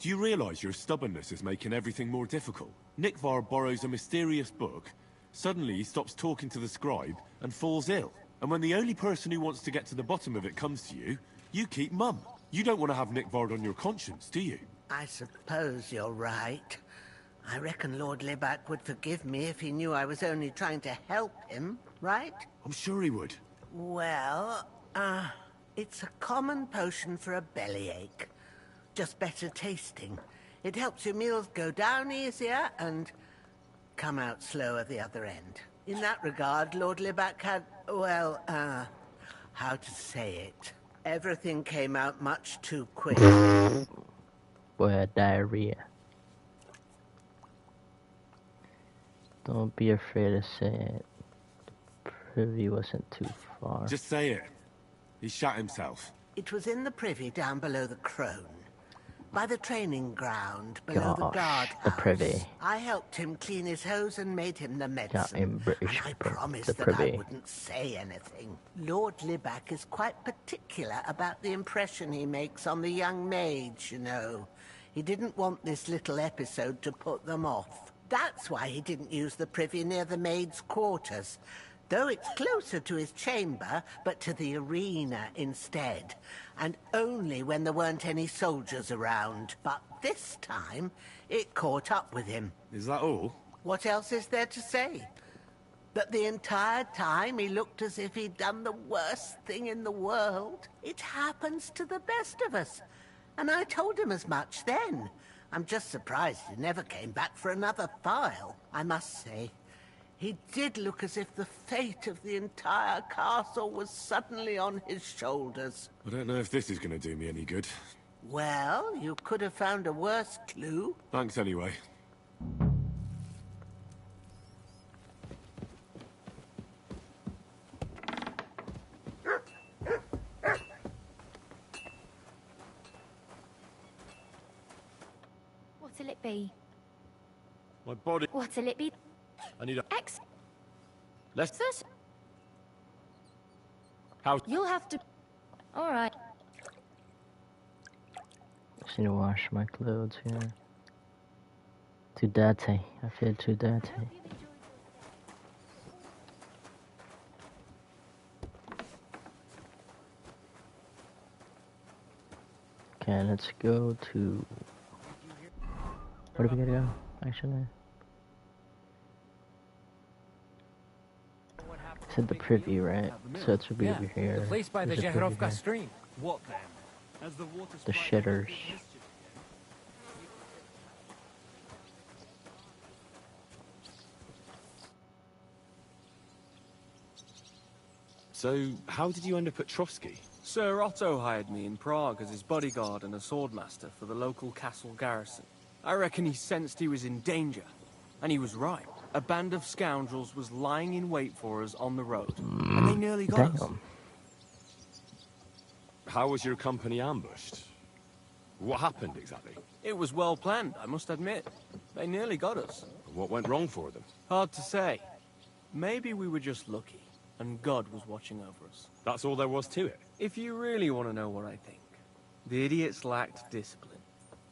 Do you realize your stubbornness is making everything more difficult? Nickford borrows a mysterious book, suddenly he stops talking to the scribe, and falls ill. And when the only person who wants to get to the bottom of it comes to you, you keep mum. You don't want to have Nickford on your conscience, do you? I suppose you're right. I reckon Lord Libac would forgive me if he knew I was only trying to help him, right? I'm sure he would. Well, it's a common potion for a bellyache. Just better tasting. It helps your meals go down easier and come out slower the other end. In that regard, Lord Libac had, well, how to say it. Everything came out much too quick. Boy, I had diarrhea. Don't be afraid to say it. The privy wasn't too far. Just say it. He shot himself. It was in the privy down below the Crone. By the training ground, below the guardhouse. The privy. I helped him clean his hose and made him the medicine. Got him British, and I promised that I wouldn't say anything. Lord Libac is quite particular about the impression he makes on the young maids, you know. He didn't want this little episode to put them off. That's why he didn't use the privy near the maids' quarters. Though it's closer to his chamber, but to the arena instead. And only when there weren't any soldiers around. But this time, it caught up with him. Is that all? What else is there to say? That the entire time he looked as if he'd done the worst thing in the world. It happens to the best of us. And I told him as much then. I'm just surprised he never came back for another file, I must say. He did look as if the fate of the entire castle was suddenly on his shoulders. I don't know if this is going to do me any good. Well, you could have found a worse clue. Thanks anyway. What'll it be? My body... What'll it be? I need a... X. Let's... Sus. How... You'll have to... Alright. Just need to wash my clothes here. Too dirty. I feel too dirty. Okay, let's go to... Where do we gotta go, actually? It's at the privy, right? So it should be over here. The place by the There's a privy Jeherovka here. stream. What then? As the water The shitters. So, how did you end up at Trotsky? Sir Otto hired me in Prague as his bodyguard and a swordmaster for the local castle garrison. I reckon he sensed he was in danger. And he was right. A band of scoundrels was lying in wait for us on the road. And they nearly got us. How was your company ambushed? What happened exactly? It was well planned, I must admit. They nearly got us. What went wrong for them? Hard to say. Maybe we were just lucky, and God was watching over us. That's all there was to it? If you really want to know what I think, the idiots lacked discipline.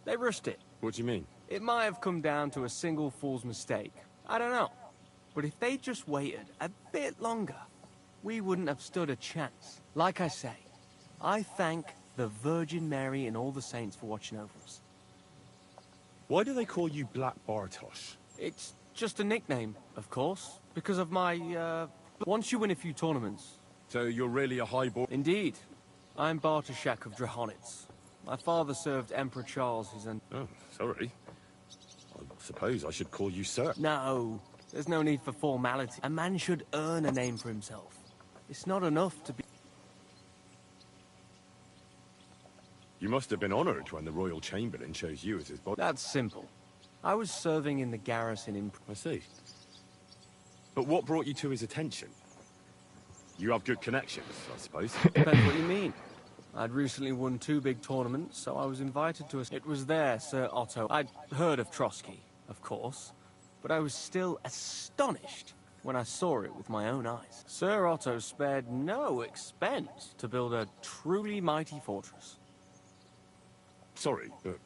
They rushed it. What do you mean? It might have come down to a single fool's mistake. I don't know. But if they just waited a bit longer, we wouldn't have stood a chance. Like I say, I thank the Virgin Mary and all the saints for watching over us. Why do they call you Black Bartosz? It's just a nickname, of course, because of my, once you win a few tournaments. So you're really a highborn? Indeed. I'm Bartoszak of Drahonitz. My father served Emperor Charles, who's an... Oh, sorry. I suppose I should call you sir. No, there's no need for formality. A man should earn a name for himself. It's not enough to be... You must have been honored when the Royal Chamberlain chose you as his body. That's simple. I was serving in the garrison in... I see. But what brought you to his attention? You have good connections, I suppose. Depends what you mean. I'd recently won 2 big tournaments, so I was invited to a... It was there, Sir Otto. I'd heard of Trotsky, of course, but I was still astonished when I saw it with my own eyes. Sir Otto spared no expense to build a truly mighty fortress. Sorry, but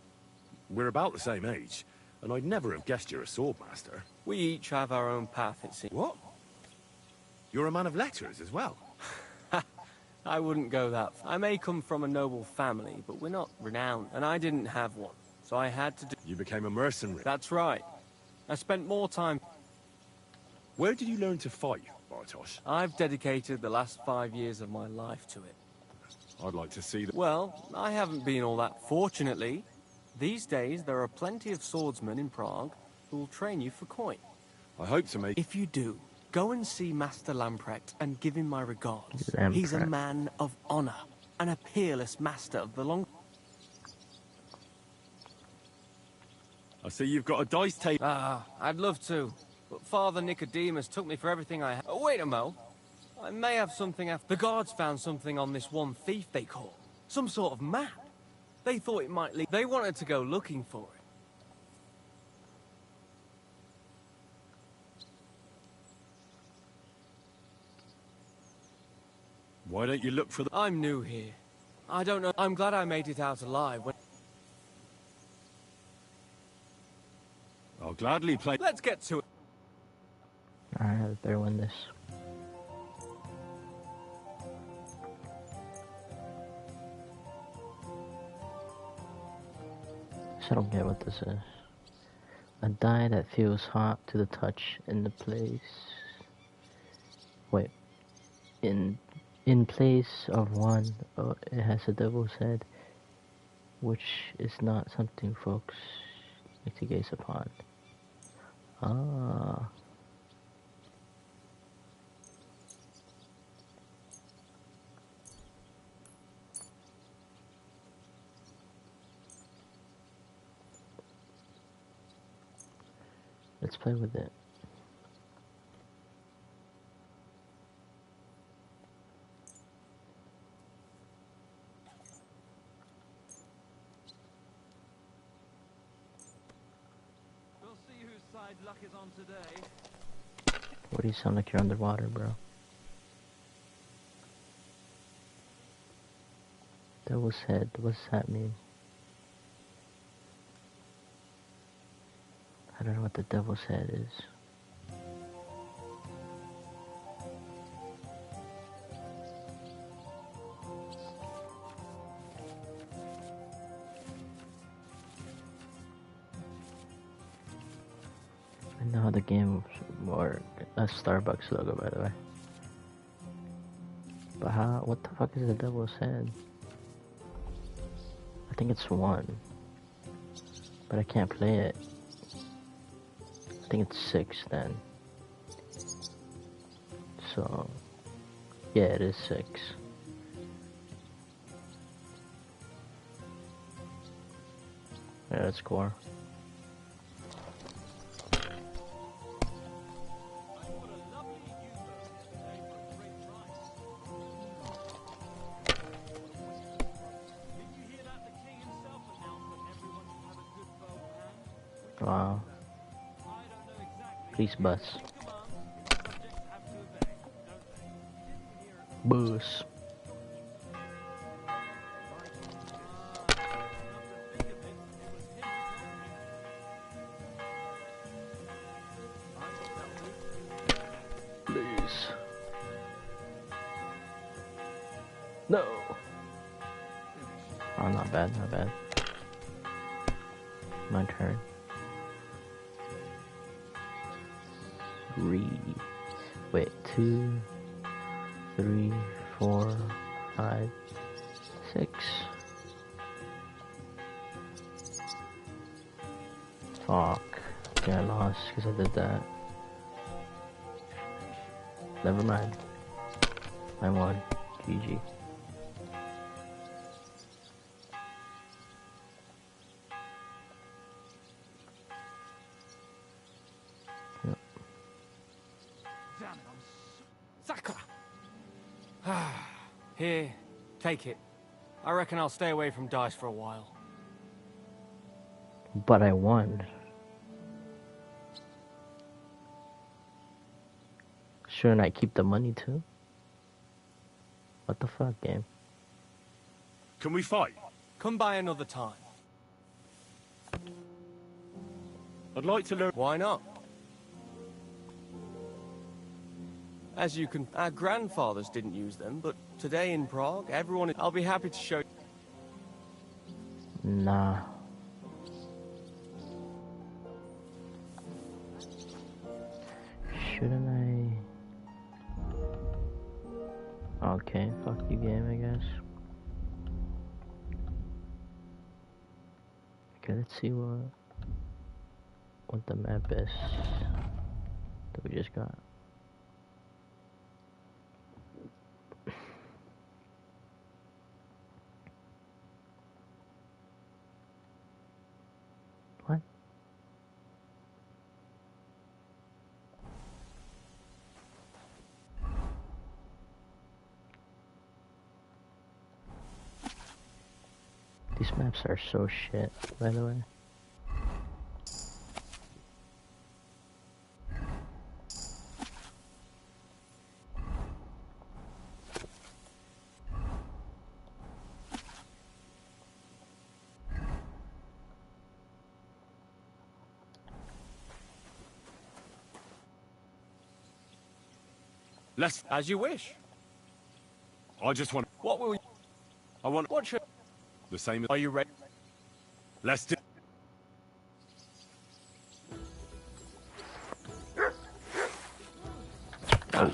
we're about the same age, and I'd never have guessed you're a swordmaster. We each have our own path, it seems. What? You're a man of letters as well? I wouldn't go that far. I may come from a noble family, but we're not renowned, and I didn't have one, so I had to do... You became a mercenary? That's right. I spent more time... Where did you learn to fight, Bartosz? I've dedicated the last 5 years of my life to it. I'd like to see that. Well, I haven't been all that, fortunately. These days, there are plenty of swordsmen in Prague who will train you for coin. I hope to make... If you do, Go and see Master Lamprecht and give him my regards. Lamprecht. He's a man of honor and a peerless master of the long... I see you've got a dice table. I'd love to, but Father Nicodemus took me for everything I had. Oh, wait a mo. I may have something after... The guards found something on this one thief they caught. Some sort of map. They thought it might lead... They wanted to go looking for it. Why don't you look for the... I'm new here. I don't know. I'm glad I made it out alive when... I'll gladly play... Let's get to it. Alright, I better win this. I don't get what this is. A dye that feels hot to the touch in the place. Wait. In place of one, it has a devil's head, which is not something folks like to gaze upon. Ah. Let's play with it. We'll see whose side luck is on today. What do you sound like you're underwater, bro? Devil's head, what's that mean? I don't know what the devil's head is. I know how the game or a Starbucks logo, by the way. But how? What the fuck is the devil's head? I think it's one, but I can't play it. I think it's 6 then. So, yeah, it is 6. Yeah, that's core. Wow. Please bus. Bus. Please. No. Oh, not bad, not bad. My turn. 3. Wait, 2, 3, 4, 5, 6. Fuck. Okay, I lost because I did that. Never mind. I won. GG. Here, take it. I reckon I'll stay away from dice for a while. But I won. Shouldn't I keep the money too? What the fuck, game? Can we fight? Come by another time. I'd like to learn... Why not? As you can... Our grandfathers didn't use them, but today in Prague, everyone... I'll be happy to show you. Nah. Shouldn't I... Okay, fuck you game, I guess. Okay, let's see what the map is that we just got. These maps are so shit, by the way. Let's... As you wish. I just want... What will you... I want... What should... The same as... Are you ready? Let's do... Oh.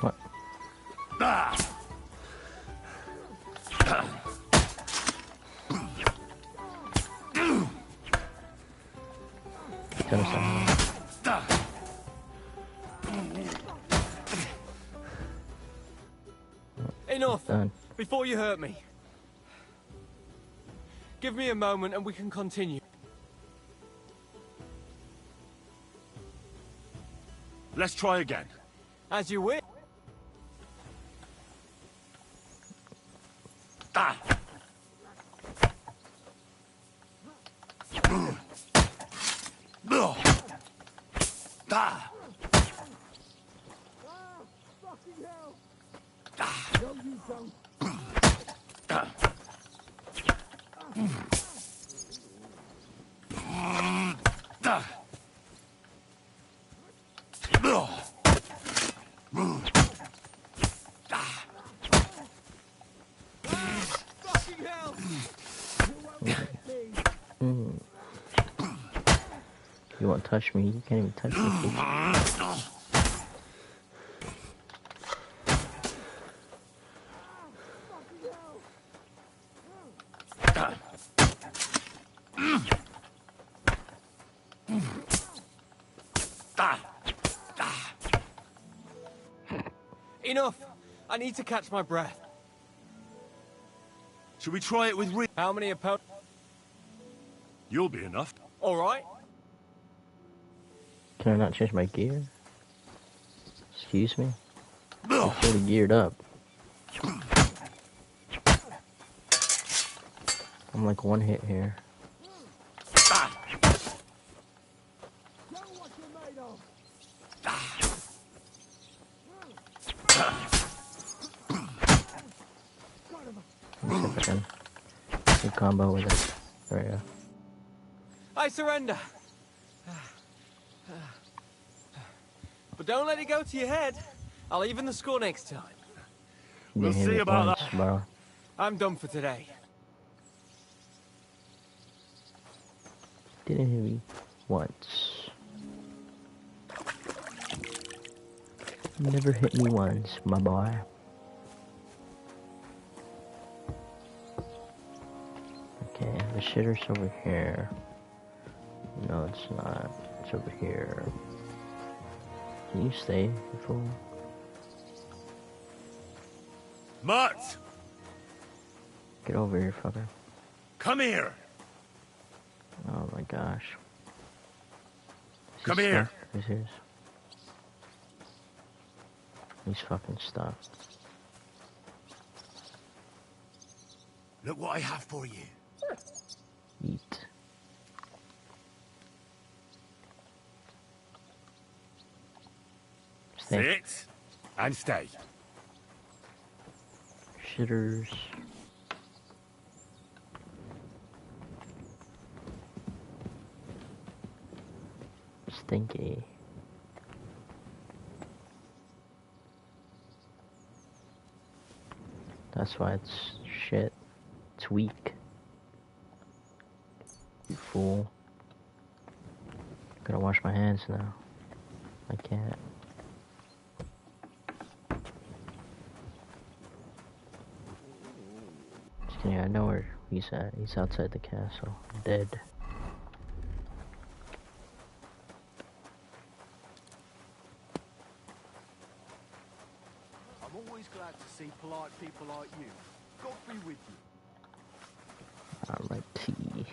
What? Enough! Done. Before you hurt me. Give me a moment and we can continue. Let's try again. As you wish. You won't touch me. You can't even touch me. Enough! I need to catch my breath. Should we try it with How many opponents? You'll be enough. Alright. Can I not change my gear? Excuse me? I'm fully geared up. I'm like one hit here. Let me see if I can do combo with it. There we go. I surrender. But don't let it go to your head. I'll even the score next time. We'll see about that, bro. I'm done for today. Didn't hit me once. Never hit me once, my boy. Okay, the shitter's over here. No, it's not. It's over here. Can you stay, you fool? Mutt! Get over here, fucker. Come here! Oh my gosh. Come here! He's here. He's fucking stuck. Look what I have for you. Eat. Stay. Sit and stay. Shitters. Stinky. That's why it's shit. It's weak. You fool. Gotta wash my hands now. I can't. Just kidding, I know where he's at. He's outside the castle. Dead. see polite people like you. God be with you. Alrighty.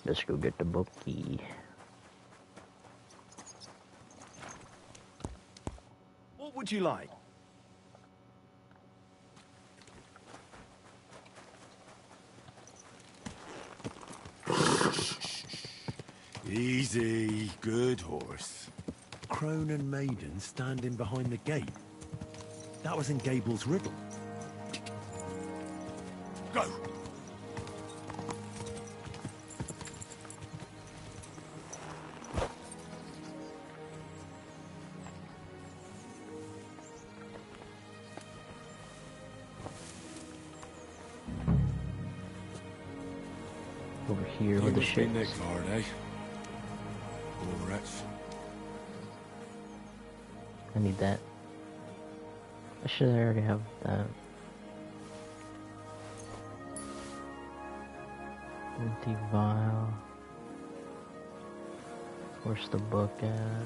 Let's go get the bookie. What would you like? Easy, good horse. Crone and maiden standing behind the gate. That was in Gable's riddle. Go! Over here with the shit. Nickford, eh? Poor wretch. I need that. I should already have that. Empty vial. Where's the book at?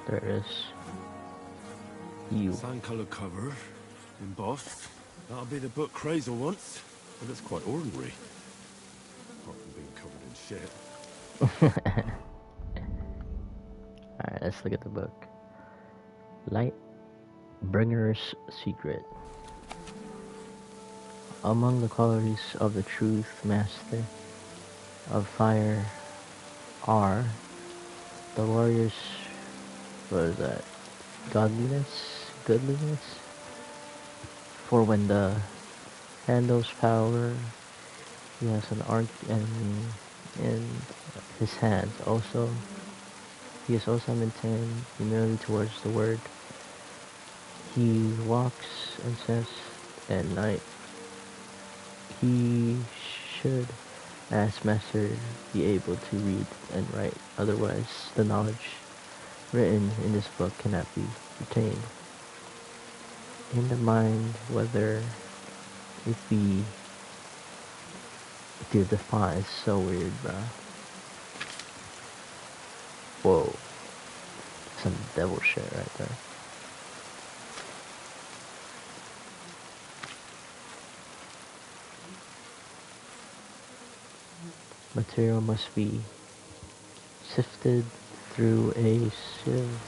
There it is. You. Sand colour cover, embossed. That'll be the book Crazel wants, but it's quite ordinary. Apart from being covered in shit. Alright, let's look at the book. Light Bringer's Secret. Among the qualities of the truth master of fire are the warrior's, what is that? Goodliness. For when the handles power, he has an arc enemy in his hands. Also, he is also maintained humility towards the word. He walks and says at night. He should, as master, be able to read and write. Otherwise, the knowledge written in this book cannot be retained in the mind, whether it be to defy. It's so weird, bro. Whoa. Some devil shit right there. Material must be sifted through a sieve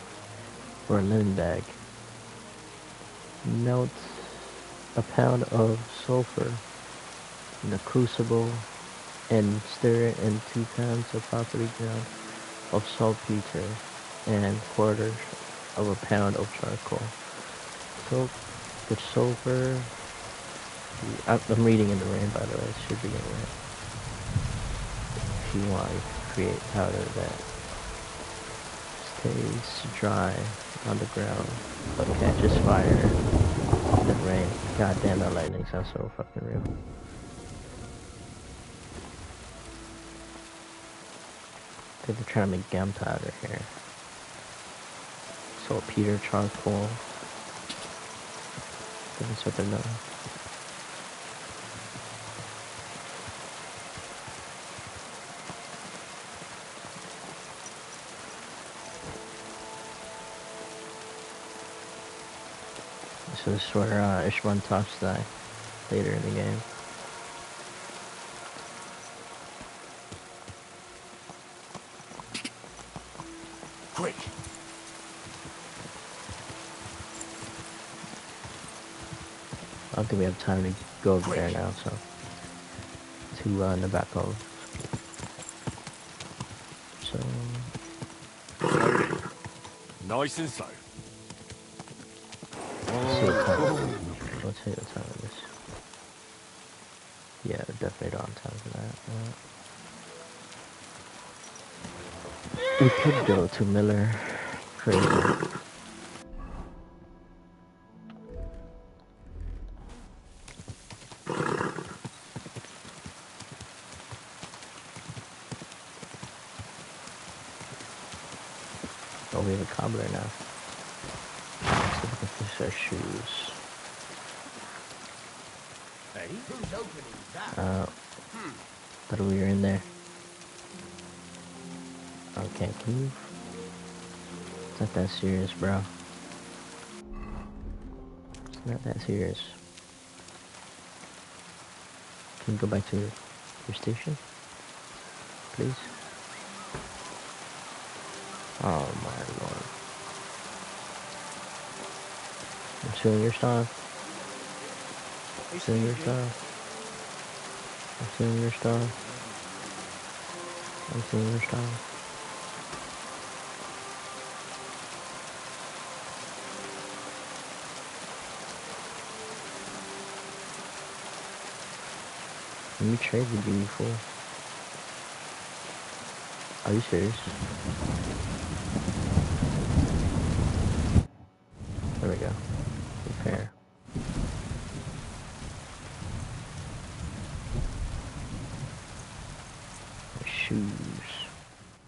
or a linen bag. Melt a pound of sulfur in a crucible and stir it in 2 pounds of properly ground of saltpeter and quarters of a pound of charcoal. Soak with sulfur. I'm reading in the rain, by the way. It should be in the rain. If you want to create powder that stays dry on the ground but catches fire in the rain. God damn, that lightning sounds so fucking real. I think they're trying to make gunpowder here. Saltpeter, charcoal. I think that's what they're doing. So this is where Ishvan talks die later in the game. Quick! I don't think we have time to go over there now, so to Nabakov. So nice and slow. Let's see what time. Let's see what time it is. Yeah, definitely don't have time for that. We could go to Miller. Crazy. Oh, we have a cobbler now. Let's see if we can fix our shoes. Hey, who's opening that? But we were in there. Okay, can you? It's not that serious, bro. Not that serious. Can you go back to your station, please? Oh my lord. I'm stealing your stuff. I'm stealing your stuff. I'm stealing your stuff. I'm stealing your stuff. Let me trade with you, fool. Are you serious? There we go. Fair. Shoes.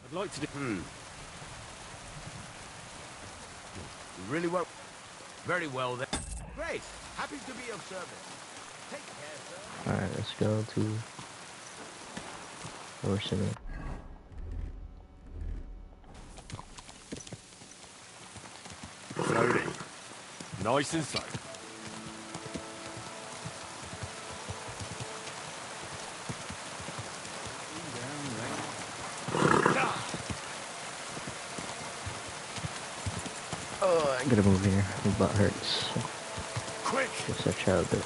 I'd like to do... Really well. Very well then. Great. Happy to be of service. Take care, sir. Alright, let's go to City. Slowly. Nice and slow. Oh, I gotta move here. My butt hurts. Quick. Just a child bit.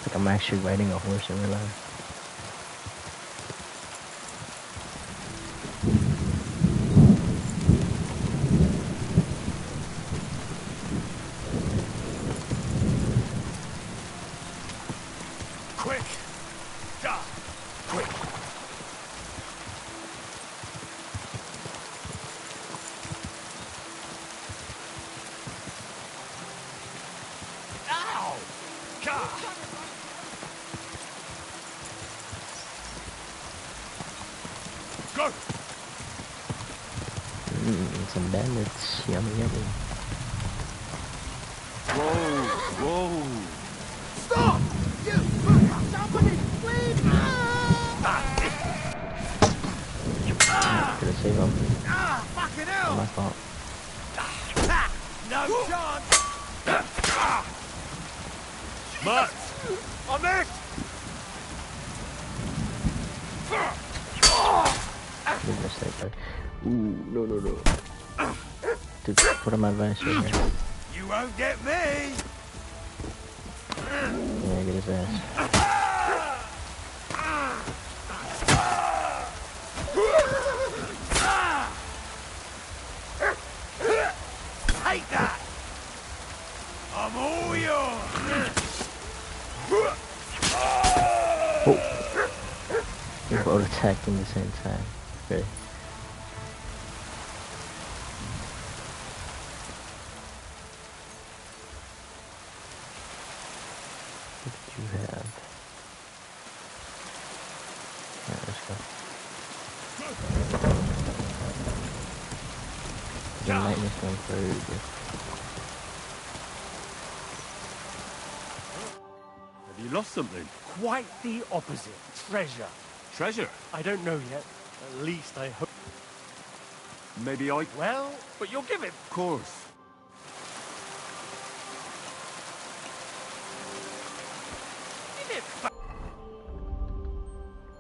Like I'm actually riding a horse in real life. Quick. Quick. Ow! Go! Some bandits. Yummy, yummy. Whoa! Stop! You! Somebody, please! Could've saved him. Fucking hell! My fault. No chance! Mutt! I'm it! Good mistake, but... Ooh, no. Dude, what am I advice right here? You won't get me! Yeah, get his ass. Take that! I'm all yours! Oh! We both attacked him at the same time. Really? What did you have? Alright, let's go. The lightning storm very good. Have you lost something? Quite the opposite. Treasure. Treasure? I don't know yet. At least I hope. Maybe I... Well, but you'll give it. Of course. Give it back.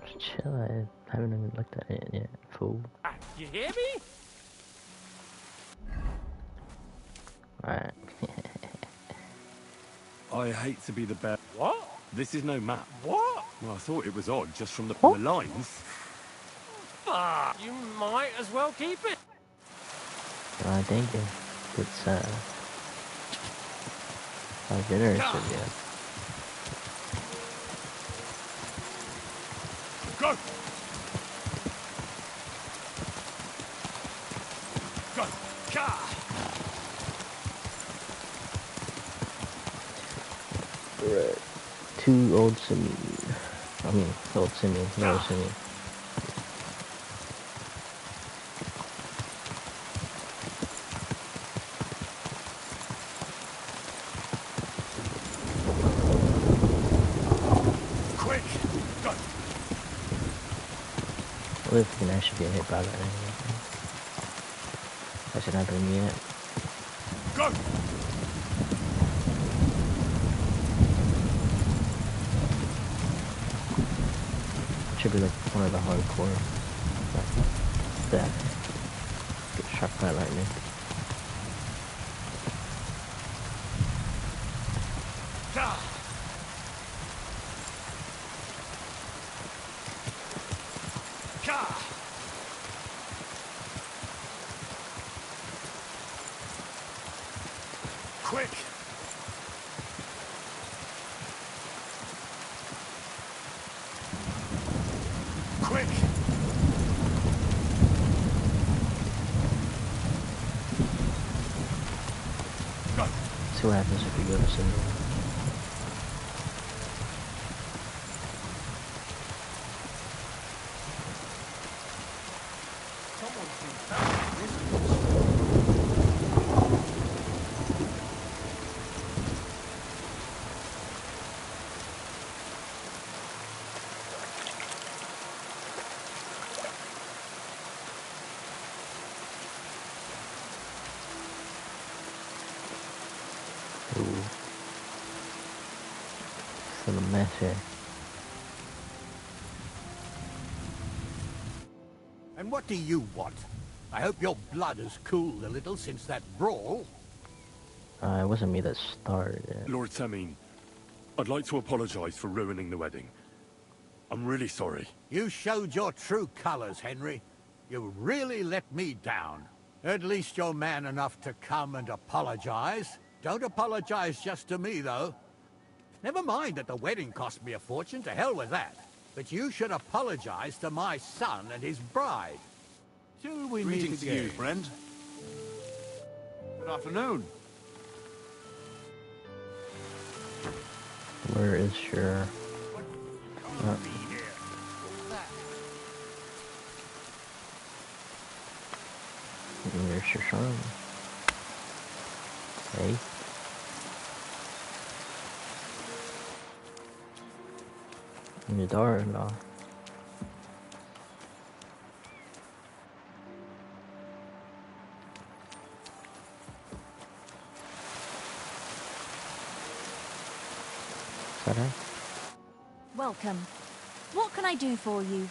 Just chill, I haven't even looked at it yet, fool. You hear me? Alright. I hate to be the bear. What? This is no map. What? Well, I thought it was odd just from the lines. Fuck. You might as well keep it. Thank you. It's, how generous of you. Go! Go! Right. Two old simi. I mean, old simi, no simi. Quick! Go! What if you can actually get hit by that anyway? Hasn't happened yet. Go! Should be like one of the hardcore. That get shot by lightning. Quick! Quick! Go! See what happens if you go to Cinco. Still a mess here. And what do you want? I hope your blood has cooled a little since that brawl. It wasn't me that started it. Lord Temine, I'd like to apologize for ruining the wedding. I'm really sorry. You showed your true colors, Henry. You really let me down. At least you're man enough to come and apologize. Don't apologize just to me, though. Never mind that the wedding cost me a fortune, to hell with that. But you should apologize to my son and his bride. Till we meet Greetings to you, friend. Good afternoon. Where is your... Where's your son? Hey. Your daughter-in-law. Is that her? Welcome. What can I do for you?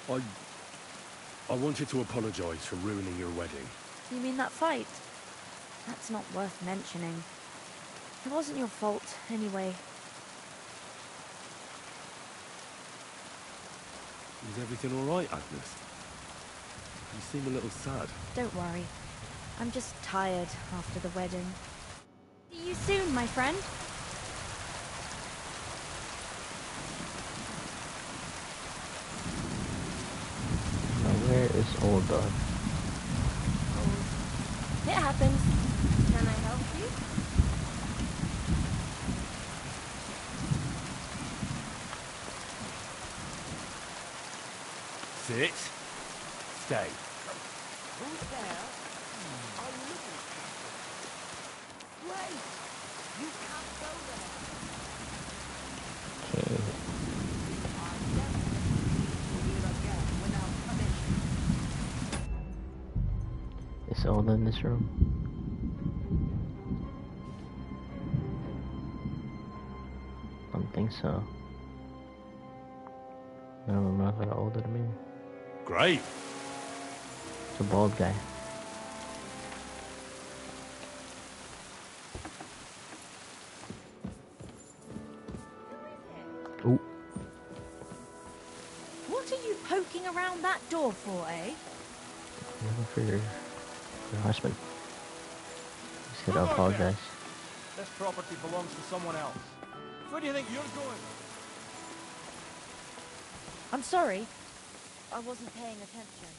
I wanted to apologize for ruining your wedding. You mean that fight? That's not worth mentioning. It wasn't your fault, anyway. Is everything all right, Agnes? You seem a little sad. Don't worry. I'm just tired after the wedding. See you soon, my friend. Now where is old dog? It happens. Can I help you? Sit. Stay. Who's there? Are you looking? Wait! You can't go there. Okay. Is old in this room? I don't think so. No, I'm not that older than me. Great. It's a bald guy. Ooh. What are you poking around that door for, eh? Never for your husband. He said I apologize. This property belongs to someone else. Where do you think you're going? I'm sorry. I wasn't paying attention.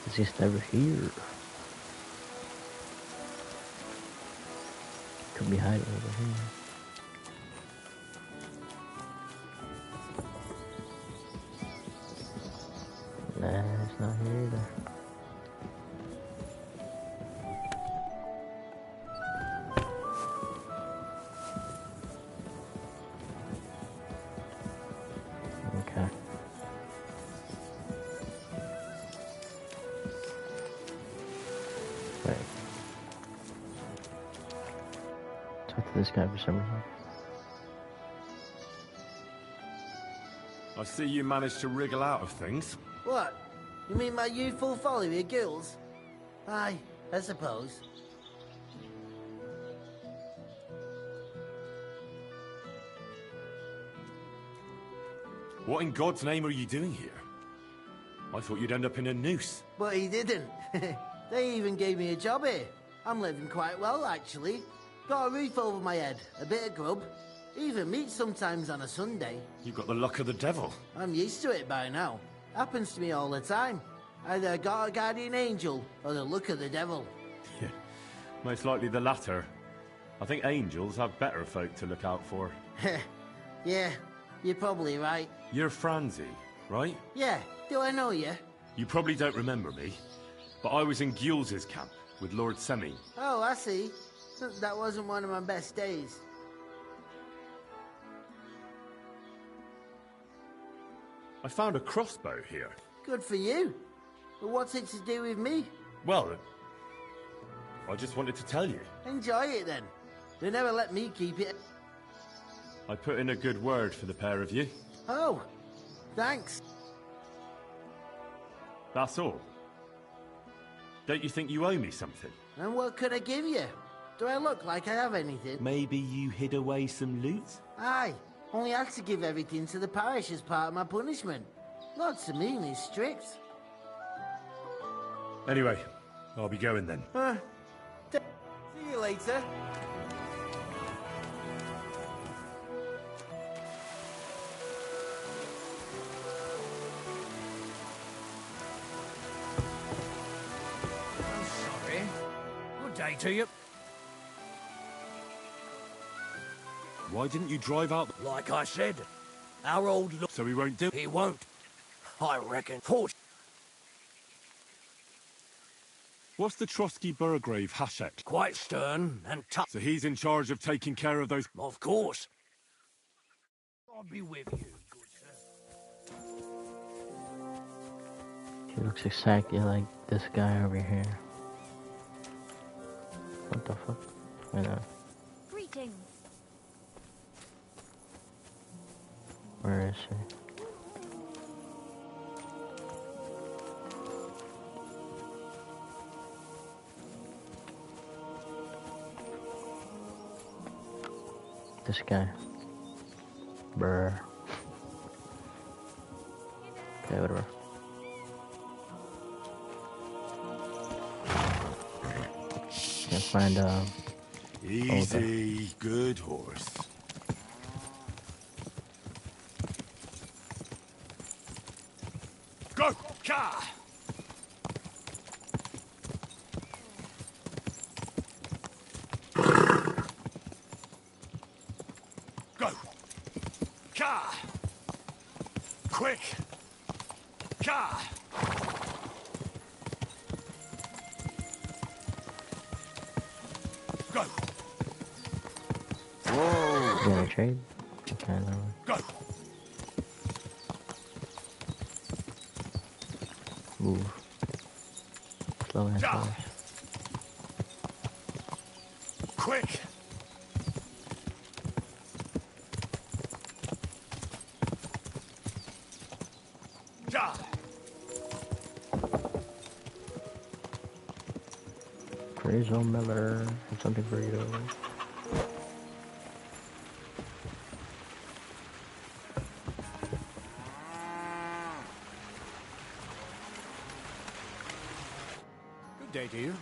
Is he never here? Could be hiding over here. Nah, it's not here either. this guy for some reason. I see you managed to wriggle out of things. What? You mean my youthful folly with girls? Aye, I suppose. What in God's name are you doing here? I thought you'd end up in a noose. But he didn't. They even gave me a job here. I'm living quite well, actually. Got a roof over my head, a bit of grub. Even meat sometimes on a Sunday. You've got the luck of the devil. I'm used to it by now. Happens to me all the time. Either got a guardian angel or the luck of the devil. Yeah, most likely the latter. I think angels have better folk to look out for. Yeah, you're probably right. You're Franzi, right? Yeah, do I know you? You probably don't remember me, but I was in Gules' camp with Lord Semi. Oh, I see. That wasn't one of my best days. I found a crossbow here. Good for you. But what's it to do with me? Well, I just wanted to tell you. Enjoy it then. They never let me keep it. I put in a good word for the pair of you. Oh, thanks. That's all. Don't you think you owe me something? And what could I give you? Do I look like I have anything? Maybe you hid away some loot? Aye, only had to give everything to the parish as part of my punishment. Lord Semin is strict. Anyway, I'll be going then. See you later. I'm sorry. Good day to you. Why didn't you drive out? Like I said, our old look. So he won't do. He won't. I reckon. What's the Trotsky Burgrave Hashek? Quite stern and tough. So he's in charge of taking care of those. Of course. I'll be with you, good sir. He looks exactly like this guy over here. What the fuck? I know. Greetings. Where is he? This guy. Brr. Okay, whatever. Can't find Easy, good horse. Go! Car! Go! Car! Quick! Car! Go! Whoa! You gonna trade? Okay, no. Go! Move. Slow and fast. Quick! Ja! Fraser Miller and something burrito. Good day to you.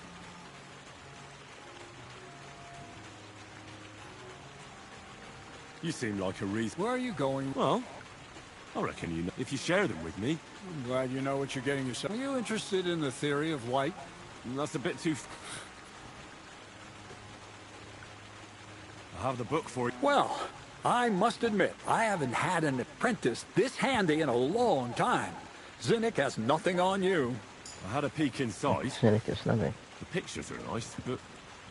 You seem like a reason. Where are you going? Well, I reckon you know. If you share them with me. I'm glad you know what you're getting yourself. Are you interested in the theory of light? That's a bit too. I have the book for you. Well, I must admit, I haven't had an apprentice this handy in a long time. Zinnik has nothing on you. I had a peek inside. Zinnik is nothing. The pictures are nice, but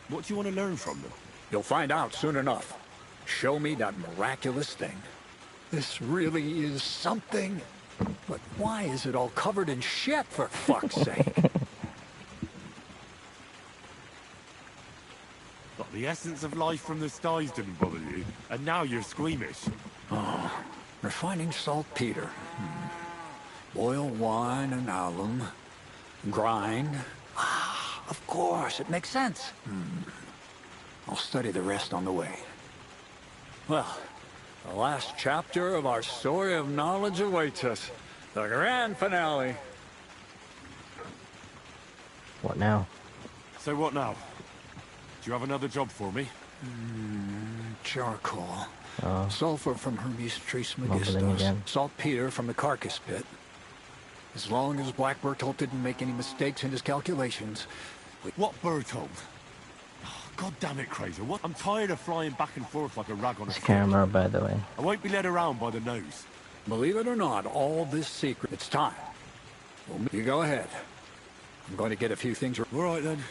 what do you want to learn from them? You'll find out soon enough. Show me that miraculous thing. This really is something. But why is it all covered in shit, for fuck's sake? The essence of life from the skies didn't bother you, and now you're squeamish. Oh, refining saltpeter. Boil wine and alum. Grind. Ah, of course, it makes sense. I'll study the rest on the way. Well, the last chapter of our story of knowledge awaits us. The grand finale. What now? So what now? Do you have another job for me? Charcoal. Sulfur from Hermes Mumbling Trismegistus. again. Saltpeter from the carcass pit. As long as Black Bertolt didn't make any mistakes in his calculations. What Bertolt? Oh, God damn it, Crazer. What? I'm tired of flying back and forth like a rag on a This stick. camera, by the way. I won't be led around by the nose. Believe it or not, all this secret, it's time. Well, you go ahead. I'm going to get a few things... All right, then.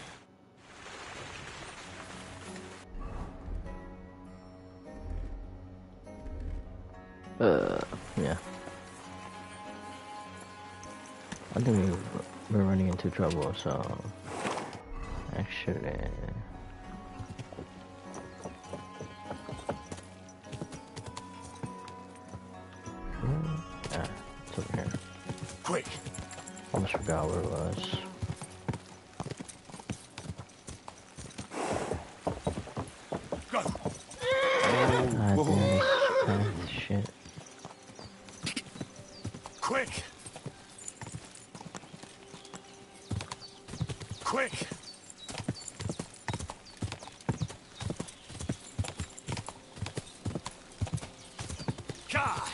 Yeah. I think we're running into trouble, so... Actually... Ah, it's over here. Quick! Almost forgot where it was. Go! Ah, damn this path shit. Quick! Quick! Ka!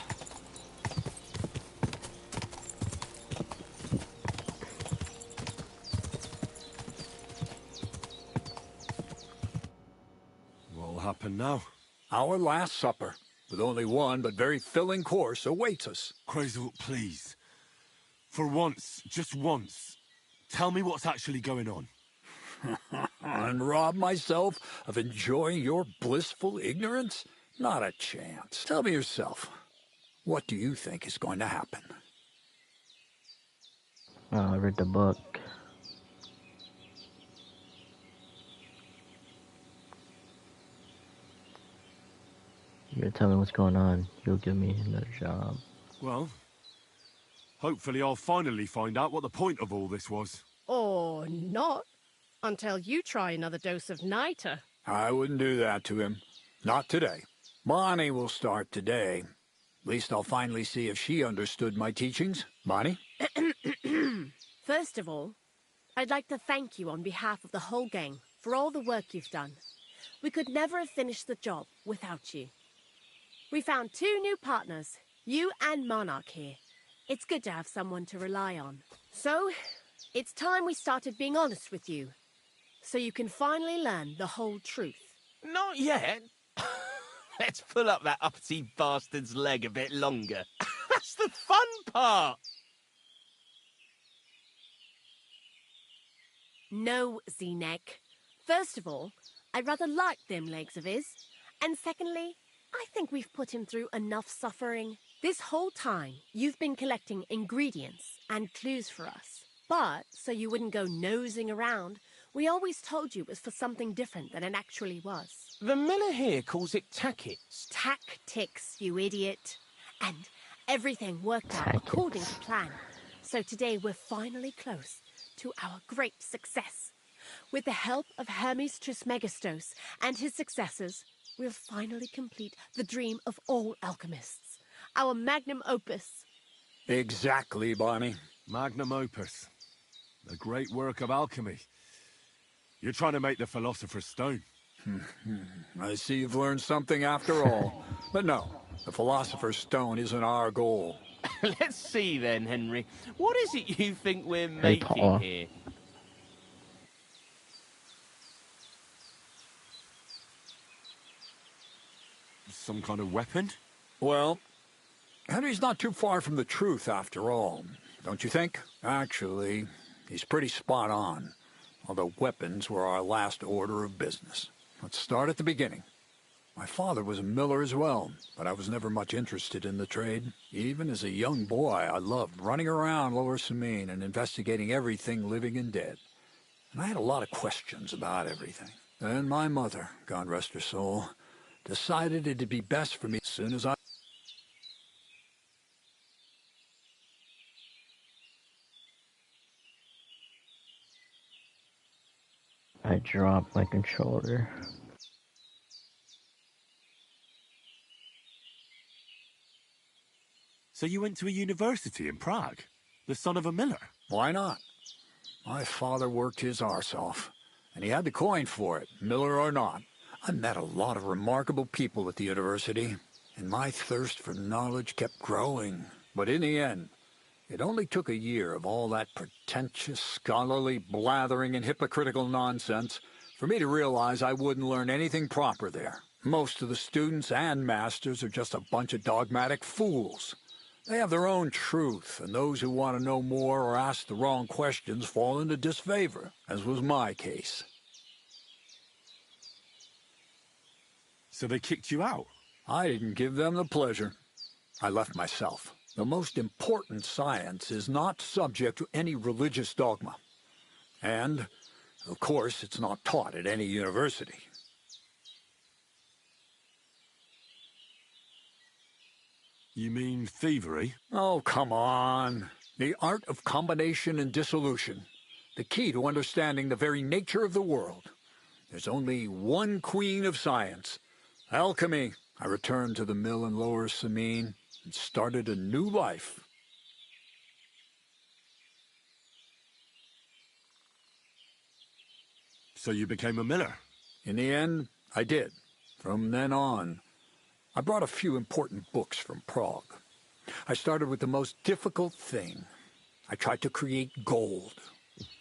What'll happen now? Our last supper, with only one but very filling course, awaits us. Crazel, please. For once, just once, tell me what's actually going on. And rob myself of enjoying your blissful ignorance? Not a chance. Tell me yourself, what do you think is going to happen? I read the book. You're gonna tell me what's going on. You'll give me another job. Well, hopefully I'll finally find out what the point of all this was. Or not, until you try another dose of niter. I wouldn't do that to him. Not today. Bonnie will start today. At least I'll finally see if she understood my teachings. Bonnie? First of all, I'd like to thank you on behalf of the whole gang for all the work you've done. We could never have finished the job without you. We found 2 new partners, you and Monarch here. It's good to have someone to rely on. So, it's time we started being honest with you, so you can finally learn the whole truth. Not yet. Let's pull up that uppity bastard's leg a bit longer. That's the fun part! No, Z-Neck. First of all, I rather like them legs of his. And secondly, I think we've put him through enough suffering. This whole time, you've been collecting ingredients and clues for us. But, so you wouldn't go nosing around, we always told you it was for something different than it actually was. The miller here calls it tackets. Tactics, you idiot. And everything worked out according to plan. So today we're finally close to our great success. With the help of Hermes Trismegistus and his successors, we'll finally complete the dream of all alchemists. Our magnum opus. Exactly, Bonnie. Magnum opus. The great work of alchemy. You're trying to make the Philosopher's Stone. I see you've learned something after all. But no, the Philosopher's Stone isn't our goal. Let's see then, Henry. What is it you think we're making here? Some kind of weapon? Well, Henry's not too far from the truth after all, don't you think? Actually, he's pretty spot on. Although weapons were our last order of business. Let's start at the beginning. My father was a miller as well, but I was never much interested in the trade. Even as a young boy, I loved running around Lower Samine and investigating everything living and dead. And I had a lot of questions about everything. Then my mother, God rest her soul, decided it'd be best for me as soon as I dropped my controller. So you went to a university in Prague? The son of a miller? Why not? My father worked his arse off, and he had the coin for it, miller or not. I met a lot of remarkable people at the university, and my thirst for knowledge kept growing. But in the end, it only took a year of all that pretentious, scholarly blathering and hypocritical nonsense for me to realize I wouldn't learn anything proper there. Most of the students and masters are just a bunch of dogmatic fools. They have their own truth, and those who want to know more or ask the wrong questions fall into disfavor, as was my case. So they kicked you out? I didn't give them the pleasure. I left myself. The most important science is not subject to any religious dogma. And, of course, it's not taught at any university. You mean thievery? Oh, come on. The art of combination and dissolution. The key to understanding the very nature of the world. There's only one queen of science. Alchemy. I returned to the mill in Lower Samine and started a new life. So you became a miller? In the end, I did. From then on, I brought a few important books from Prague. I started with the most difficult thing. I tried to create gold.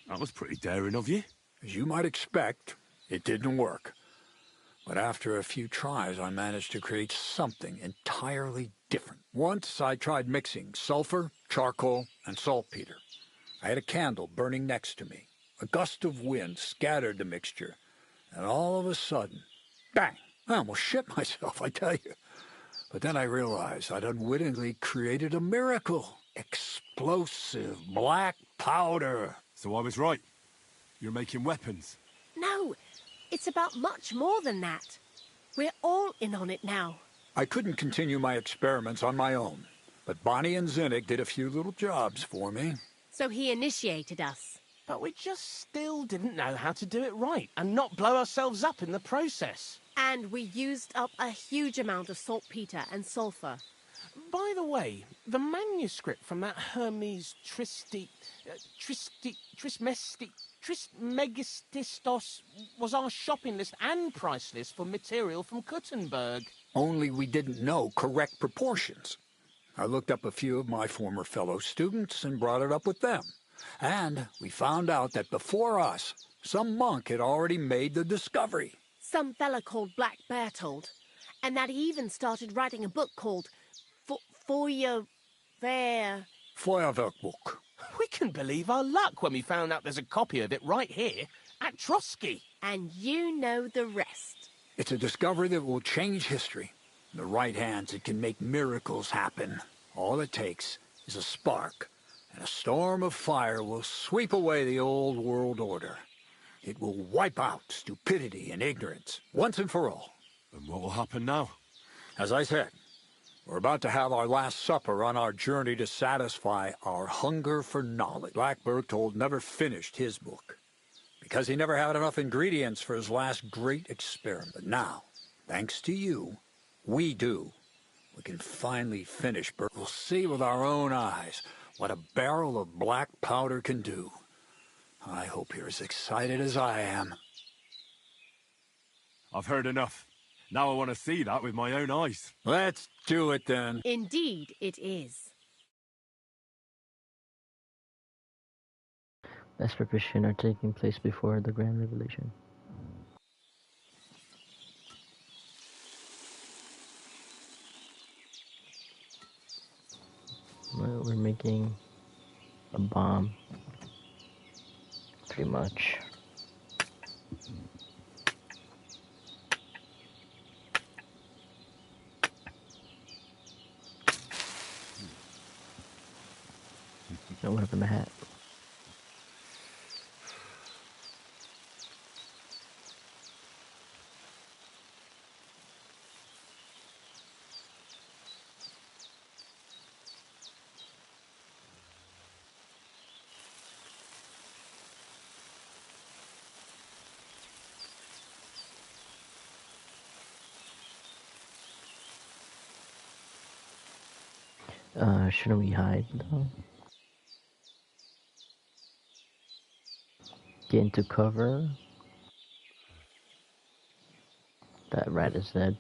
That was pretty daring of you. As you might expect, it didn't work. But after a few tries, I managed to create something entirely different. Once I tried mixing sulfur, charcoal, and saltpeter. I had a candle burning next to me. A gust of wind scattered the mixture, and all of a sudden, bang! I almost shit myself, I tell you. But then I realized I'd unwittingly created a miracle. Explosive black powder. So I was right. You're making weapons. No, it's about much more than that. We're all in on it now. I couldn't continue my experiments on my own, but Bonnie and Zinnik did a few little jobs for me. So he initiated us. But we just still didn't know how to do it right and not blow ourselves up in the process. And we used up a huge amount of saltpeter and sulfur. By the way, the manuscript from that Hermes Trismegistos was our shopping list and price list for material from Kuttenberg. Only we didn't know correct proportions. I looked up a few of my former fellow students and brought it up with them. And we found out that before us, some monk had already made the discovery. Some fella called Black Bertold. And that he even started writing a book called Feuerwerkbuch. We couldn't believe our luck when we found out there's a copy of it right here at Trotsky. And you know the rest. It's a discovery that will change history. In the right hands, it can make miracles happen. All it takes is a spark, and a storm of fire will sweep away the old world order. It will wipe out stupidity and ignorance, once and for all. And what will happen now? As I said, we're about to have our last supper on our journey to satisfy our hunger for knowledge. Black Bertold never finished his book, because he never had enough ingredients for his last great experiment. But now, thanks to you, we do. We can finally finish. We'll see with our own eyes what a barrel of black powder can do. I hope you're as excited as I am. I've heard enough. Now I want to see that with my own eyes. Let's do it then. Indeed it is. Last preparation are taking place before the grand revelation. Well, we're making a bomb, pretty much. Oh, what happened to hat? Shouldn't we hide though? Get into cover. That rat is dead.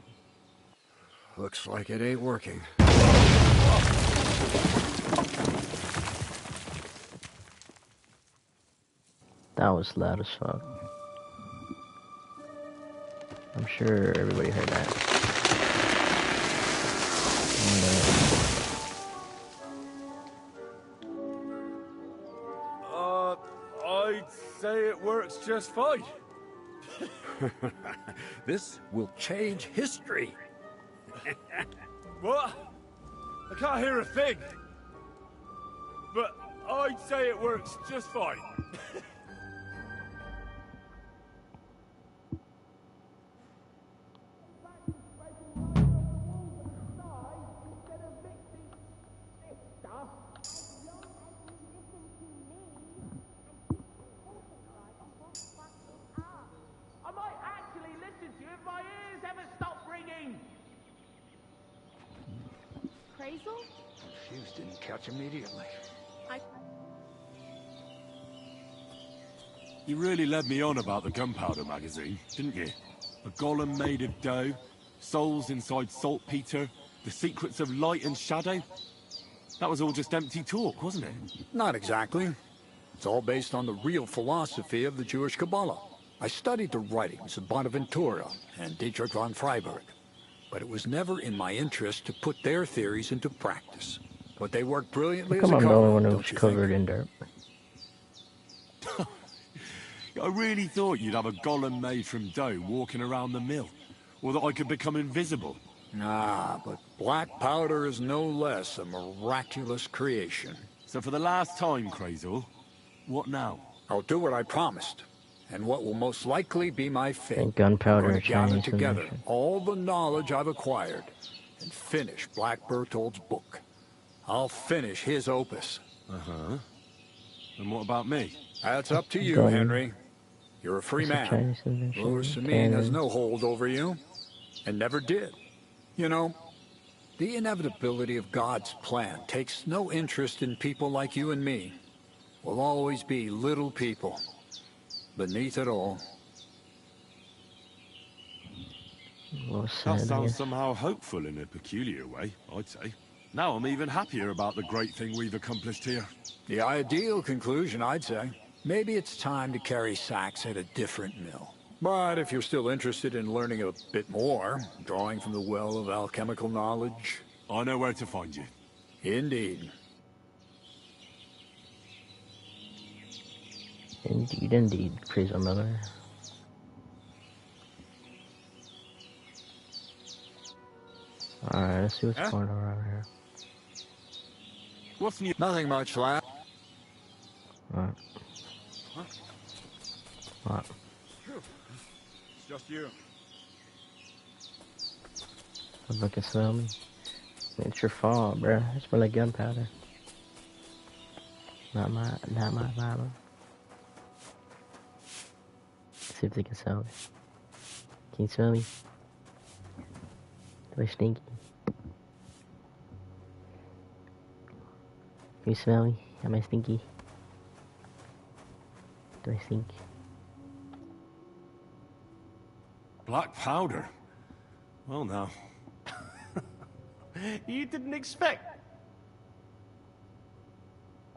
Looks like it ain't working. That was loud as fuck. I'm sure everybody heard that. I'd say it works just fine. This will change history. What? I can't hear a thing. But I'd say it works just fine. I might actually listen to you if my ears ever stop ringing. Crazel? Fuse didn't catch immediately. You really led me on about the gunpowder magazine, didn't you? A golem made of dough, souls inside saltpeter, the secrets of light and shadow. That was all just empty talk, wasn't it? Not exactly. It's all based on the real philosophy of the Jewish Kabbalah. I studied the writings of Bonaventura and Dietrich von Freiberg, but it was never in my interest to put their theories into practice. But they worked brilliantly as a I'm the couple, only one who's don't you covered think? in dirt. I really thought you'd have a golem made from dough walking around the mill, or that I could become invisible. Ah, but black powder is no less a miraculous creation. So for the last time, Crazel, what now? I'll do what I promised, and what will most likely be my fate. And gunpowder I'm and going to gather Chinese together invention. all the knowledge I've acquired and finish Black Berthold's book. I'll finish his opus. Uh-huh. And what about me? That's up to you, Gun. Henry. You're a free What's a man. Chinese invention? Lord Samin has Cannon. no hold over you, and never did. You know, the inevitability of God's plan takes no interest in people like you and me. We'll always be little people, beneath it all. Well That said, sounds yes. somehow hopeful in a peculiar way, I'd say. Now I'm even happier about the great thing we've accomplished here. The ideal conclusion, I'd say. Maybe it's time to carry sacks at a different mill. But if you're still interested in learning a bit more, drawing from the well of alchemical knowledge... I know where to find you. Indeed. Indeed, indeed, Crazel Miller. Alright, let's see what's going on around here. What's new? Nothing much, lad. Alright. Alright. It's just you. Look and smell me. It's your fault, bruh. It smells like gunpowder. Not my mama. See if they can smell me. Can you smell me? Do I stinky? Can you smell me? Am I stinky? Do I stink? Black powder? Well, now. You didn't expect...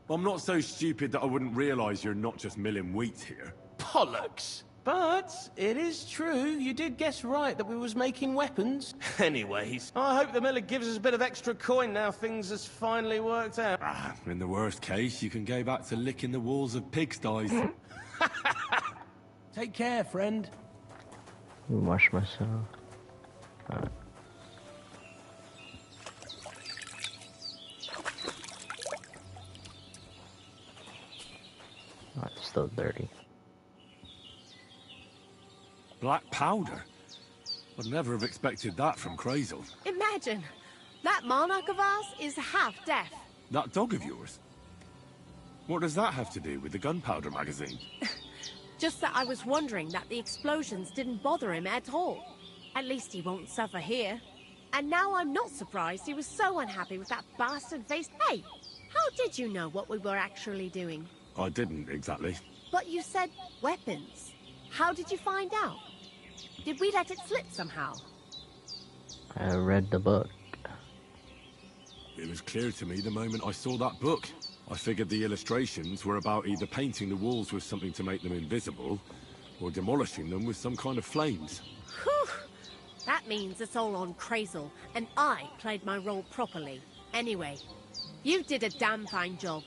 I'm not so stupid that I wouldn't realize you're not just milling wheat here. Bollocks! But it is true, you did guess right that we was making weapons. Anyways, I hope the miller gives us a bit of extra coin now things has finally worked out. Ah, in the worst case, you can go back to licking the walls of pigsties. Take care, friend. Wash myself. Alright. Oh, it's still dirty. Black powder? I'd never have expected that from Crazel. Imagine, that monarch of ours is half deaf. That dog of yours? What does that have to do with the gunpowder magazine? Just that I was wondering that the explosions didn't bother him at all. At least he won't suffer here. And now I'm not surprised he was so unhappy with that bastard face. Hey, how did you know what we were actually doing? I didn't, exactly. But you said weapons. How did you find out? Did we let it slip somehow? I read the book. It was clear to me the moment I saw that book. I figured the illustrations were about either painting the walls with something to make them invisible, or demolishing them with some kind of flames. Whew! That means it's all on Crazel, and I played my role properly. Anyway, you did a damn fine job.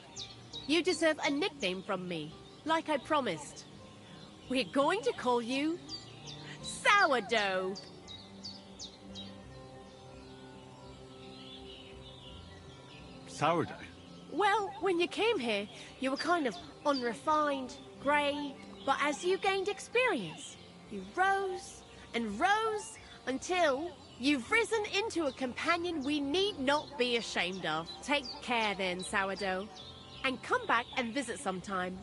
You deserve a nickname from me, like I promised. We're going to call you Sourdough. Sourdough? Well, when you came here, you were kind of unrefined, grey, but as you gained experience, you rose and rose until you've risen into a companion we need not be ashamed of. Take care then, Sourdough, and come back and visit sometime.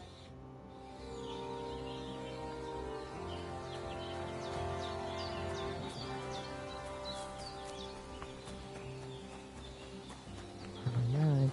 Alright.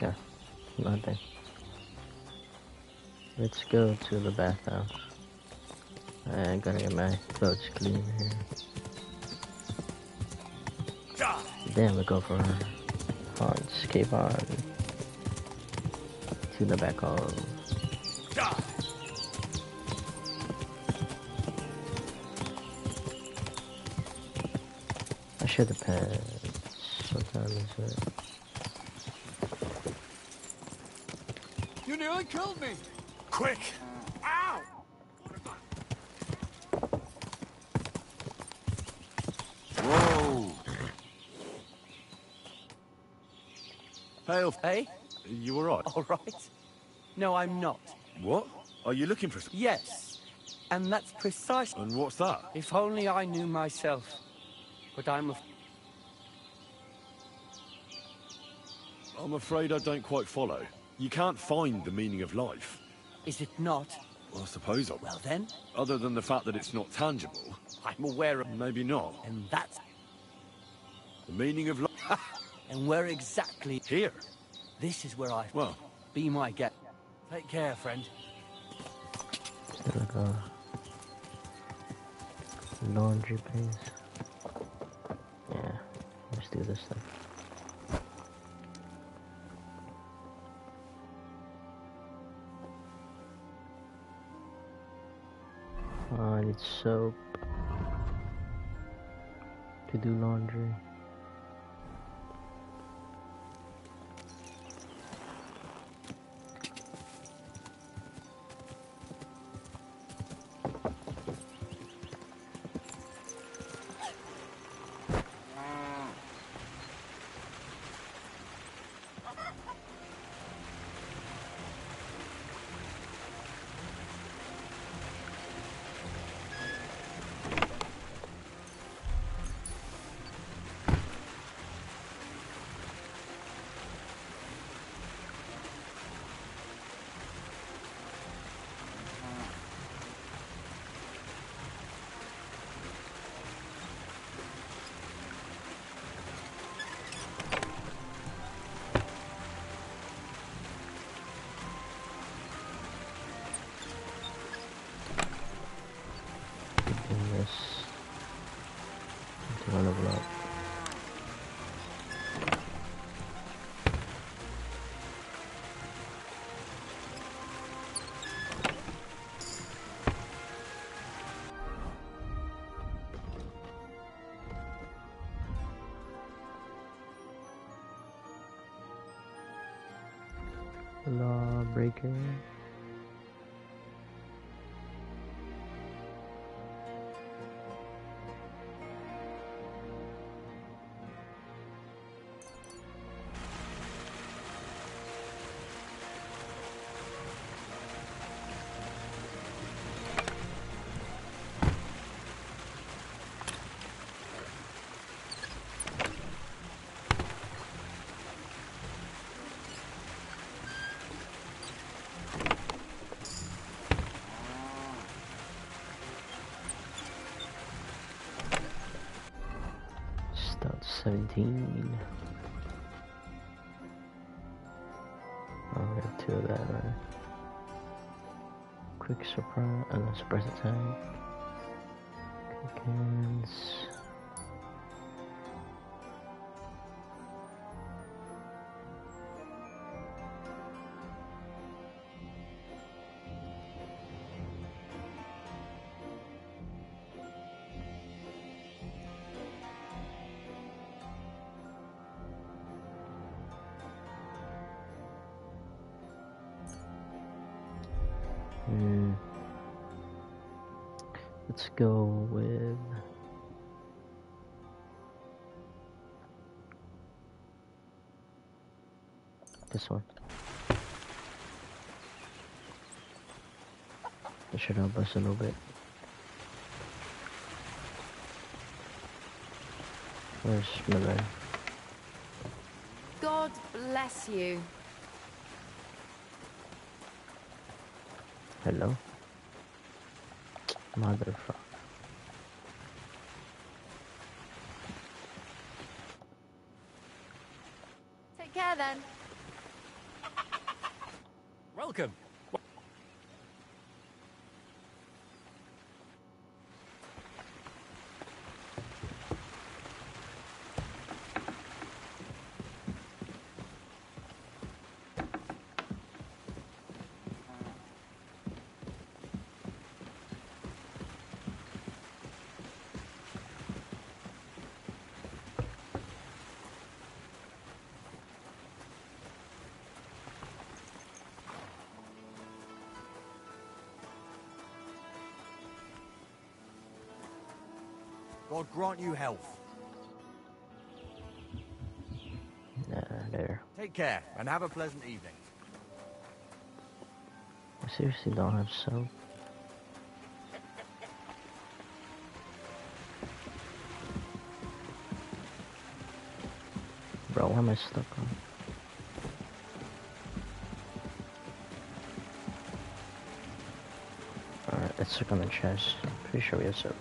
Okay, nothing. Let's go to the bathhouse. I gotta get my boats clean here. Then we go for haunts, cave on to the back hall. I should have passed. What time is it? You nearly killed me! Quick! Ow! Whoa! Hey, Hey? you alright? All right. No, I'm not. What? Are you looking for something? Yes. And that's precisely... And what's that? If only I knew myself. But I'm afraid I don't quite follow. You can't find the meaning of life. Is it not? Well, I suppose I... Well then? Other than the fact that it's not tangible. I'm aware of... Maybe not. And that's... The meaning of life... And where exactly... Here. This is where I... Well... Be my guest. Take care, friend. Still go. Laundry, please. Yeah, let's do this stuff. I need soap to do laundry. Lawbreaker. Stout 17. Oh, we have 2 of that, right? Quick surprise, surprise attack. Quickens. Let's go with this one. That should help us a little bit. Where's Miller? God bless you. Hello? Motherfucker. Take care then. Welcome. God grant you health. There. Take care, and have a pleasant evening. I seriously don't have soap. Bro, what am I stuck on? Alright, let's check on the chest. Pretty sure we have soap.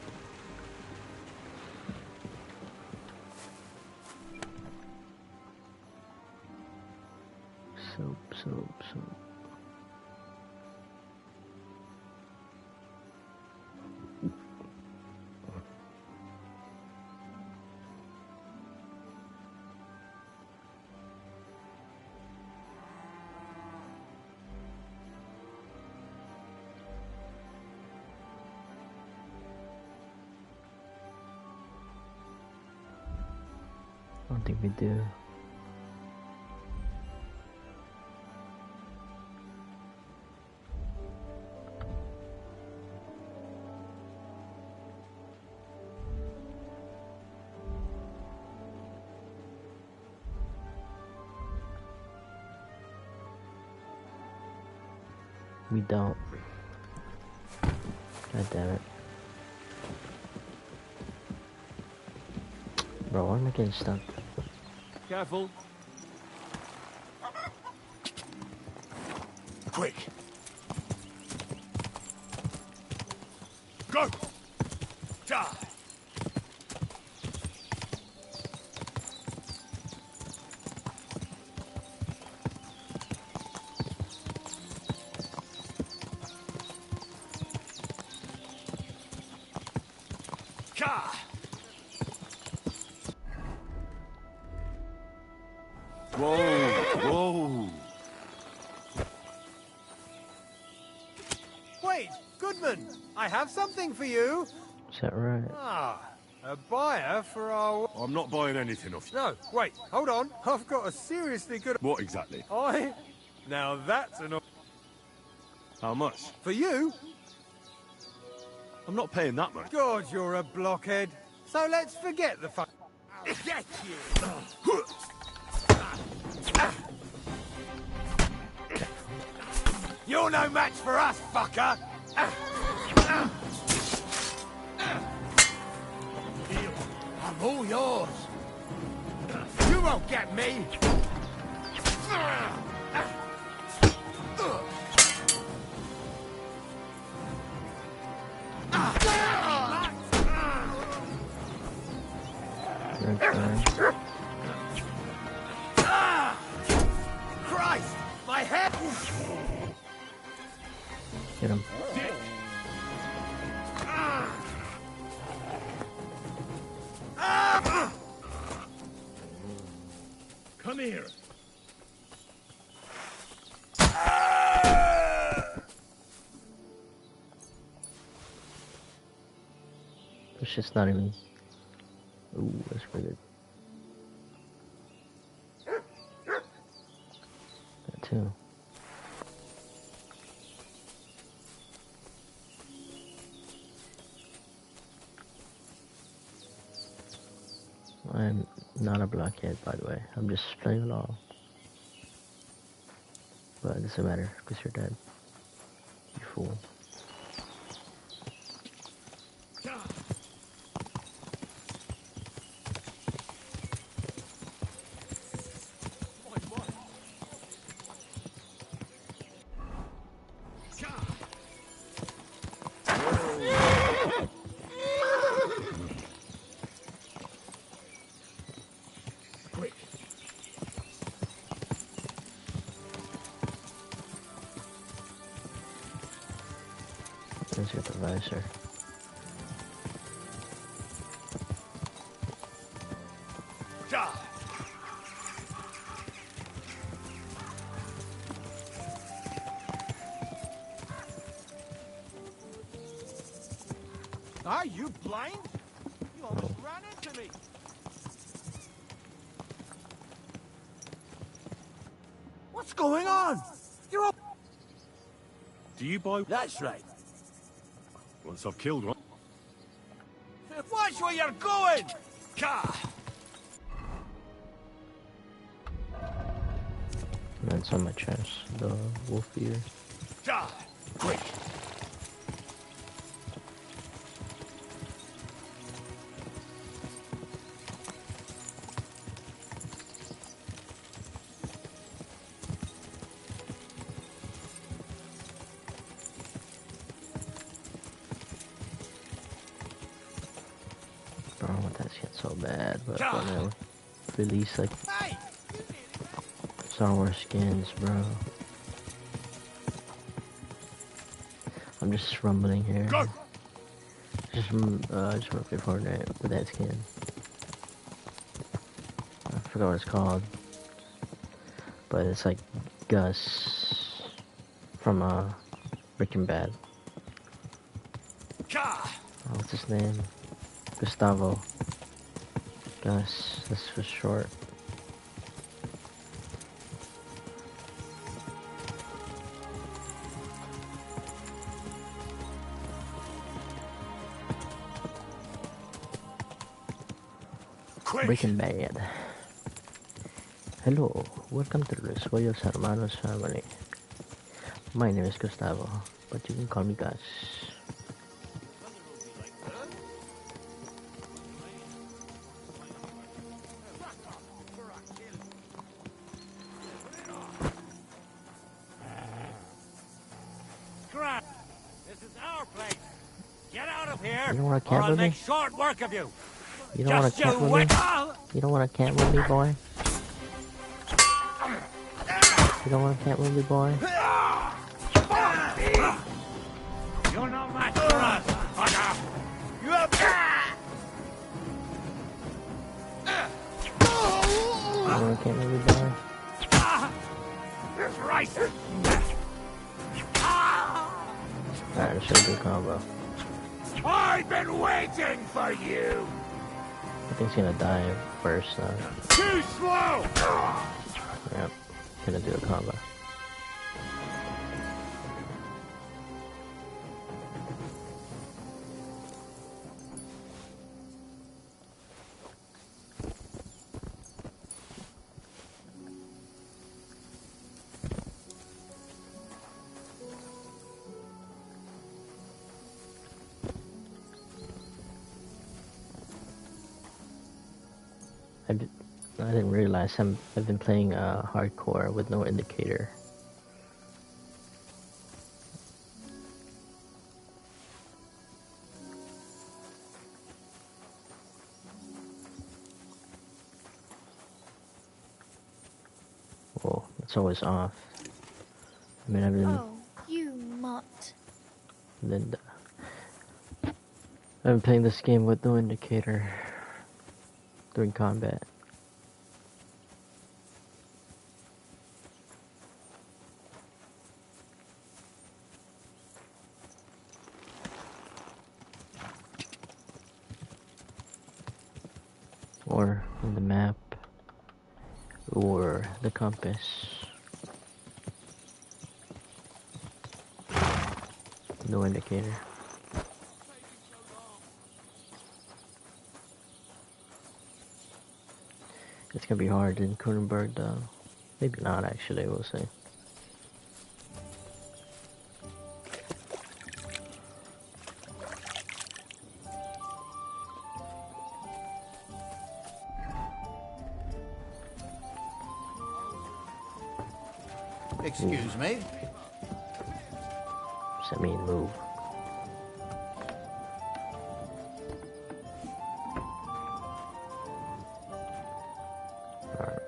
Soap. I don't think we do. We don't. God damn it. Bro, why am I getting stuck? Careful. Quick. Go! Die! Ka! Whoa! Wait, Goodman, I have something for you. Is that right? Ah, a buyer for our... I'm not buying anything off you. No, wait, hold on. I've got a seriously good... What exactly? Now that's an... How much? For you? I'm not paying that much. God, you're a blockhead. So let's forget the fuck... Get you! You're no match for us, fucker! I'm all yours. You won't get me! Christ! My head! Get him. Come here. It's just not even. Ooh, that's pretty good. That too. I'm not a blockhead, by the way. I'm just playing along. But it doesn't matter, because you're dead. You fool. Let's get the visor. Are you blind? You almost ran into me. What's going on? You're all... Do you buy... That's right. Once I've killed one... Watch where you're going! And that's on my chest, the wolf ear. Quick! Bro, that shit's so bad, but whatever. Release like Star Wars skins, bro. I'm just rumbling here. Just working Fortnite with that skin. I forgot what it's called, but it's like Gus from Breaking Bad. Oh, what's his name? Gustavo. Gus, that's for short. Breaking Bad. Hello, welcome to the Sueños Hermanos family. My name is Gustavo, but you can call me Gus. This is our place. Get out of here, You don't want to or camp I'll with make me? short work of you. You don't want to camp with me? You don't want to camp with me, boy? You don't want to camp with me, boy? You're no match for us, fucker. You have... You want to camp with me, boy? Christ! Alright, let's show you a combo. I've been waiting for you. I think he's gonna die first, though. Too slow. Yep, gonna do a combo. I didn't realize I've been playing hardcore with no indicator. It's always off. I mean, I've been... Oh, you mutt. Linda. I've been playing this game with no indicator during combat. Or in the map, or the compass. No indicator. It's gonna be hard in Kronenberg though. Maybe not actually, we'll see. Excuse me? Does that mean move? Alright.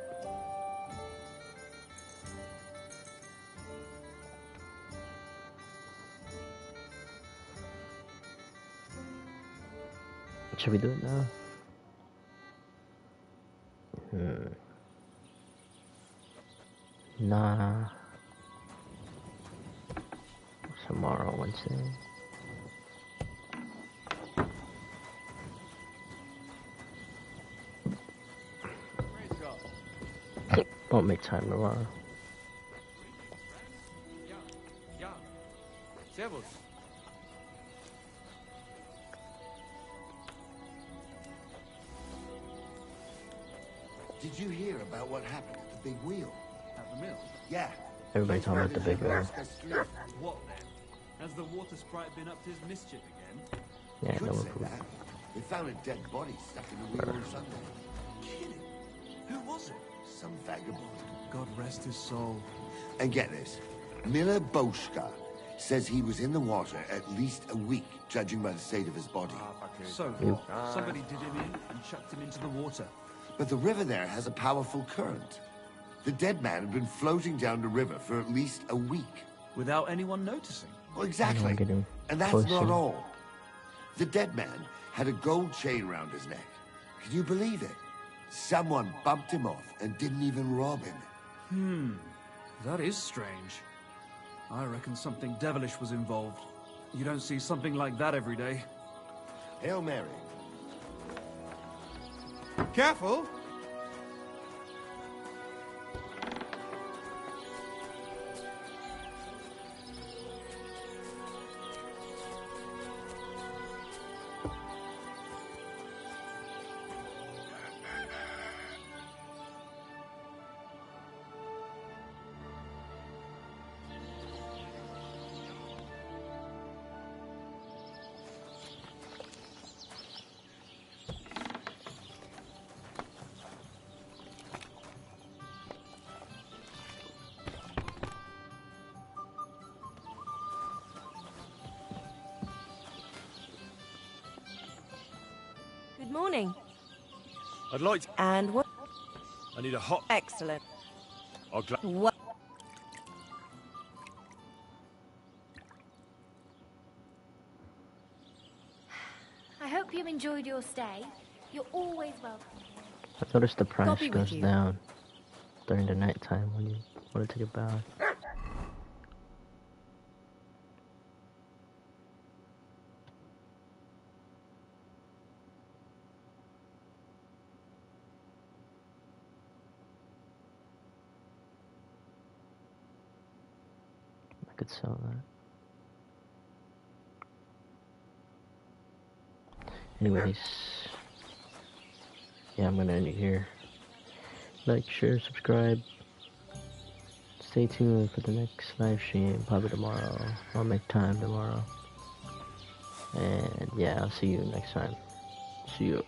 Should we do it now? Nah. Tomorrow, Wednesday. Won't make time tomorrow. Servus. Did you hear about what happened at the big wheel? At the mill? Yeah. Everybody talking about the big wheel. What then? Has the water sprite been up to his mischief again? Yeah, Could no say one. that. They found a dead body stuck in the wheel on Sunday. Kidding. Who was it? Some vagabond. God rest his soul. And get this. Miller Boschka says he was in the water at least a week, judging by the state of his body. So, somebody did him in and chucked him into the water. But the river there has a powerful current. The dead man had been floating down the river for at least a week. Without anyone noticing? Well, exactly. And that's not all. The dead man had a gold chain round his neck. Can you believe it? Someone bumped him off and didn't even rob him. That is strange. I reckon something devilish was involved. You don't see something like that every day. Hail Mary. Careful! Good morning. I'd like to... And what? I need a hot... Excellent. I'll What? I hope you enjoyed your stay. You're always welcome here. I noticed the price Copy with goes you. down during the nighttime when you want to take a bath. I could sell that. Anyways, yeah, I'm gonna end it here. Like, share, subscribe. Stay tuned for the next live stream, probably tomorrow. I'll make time tomorrow. And yeah, I'll see you next time. See you.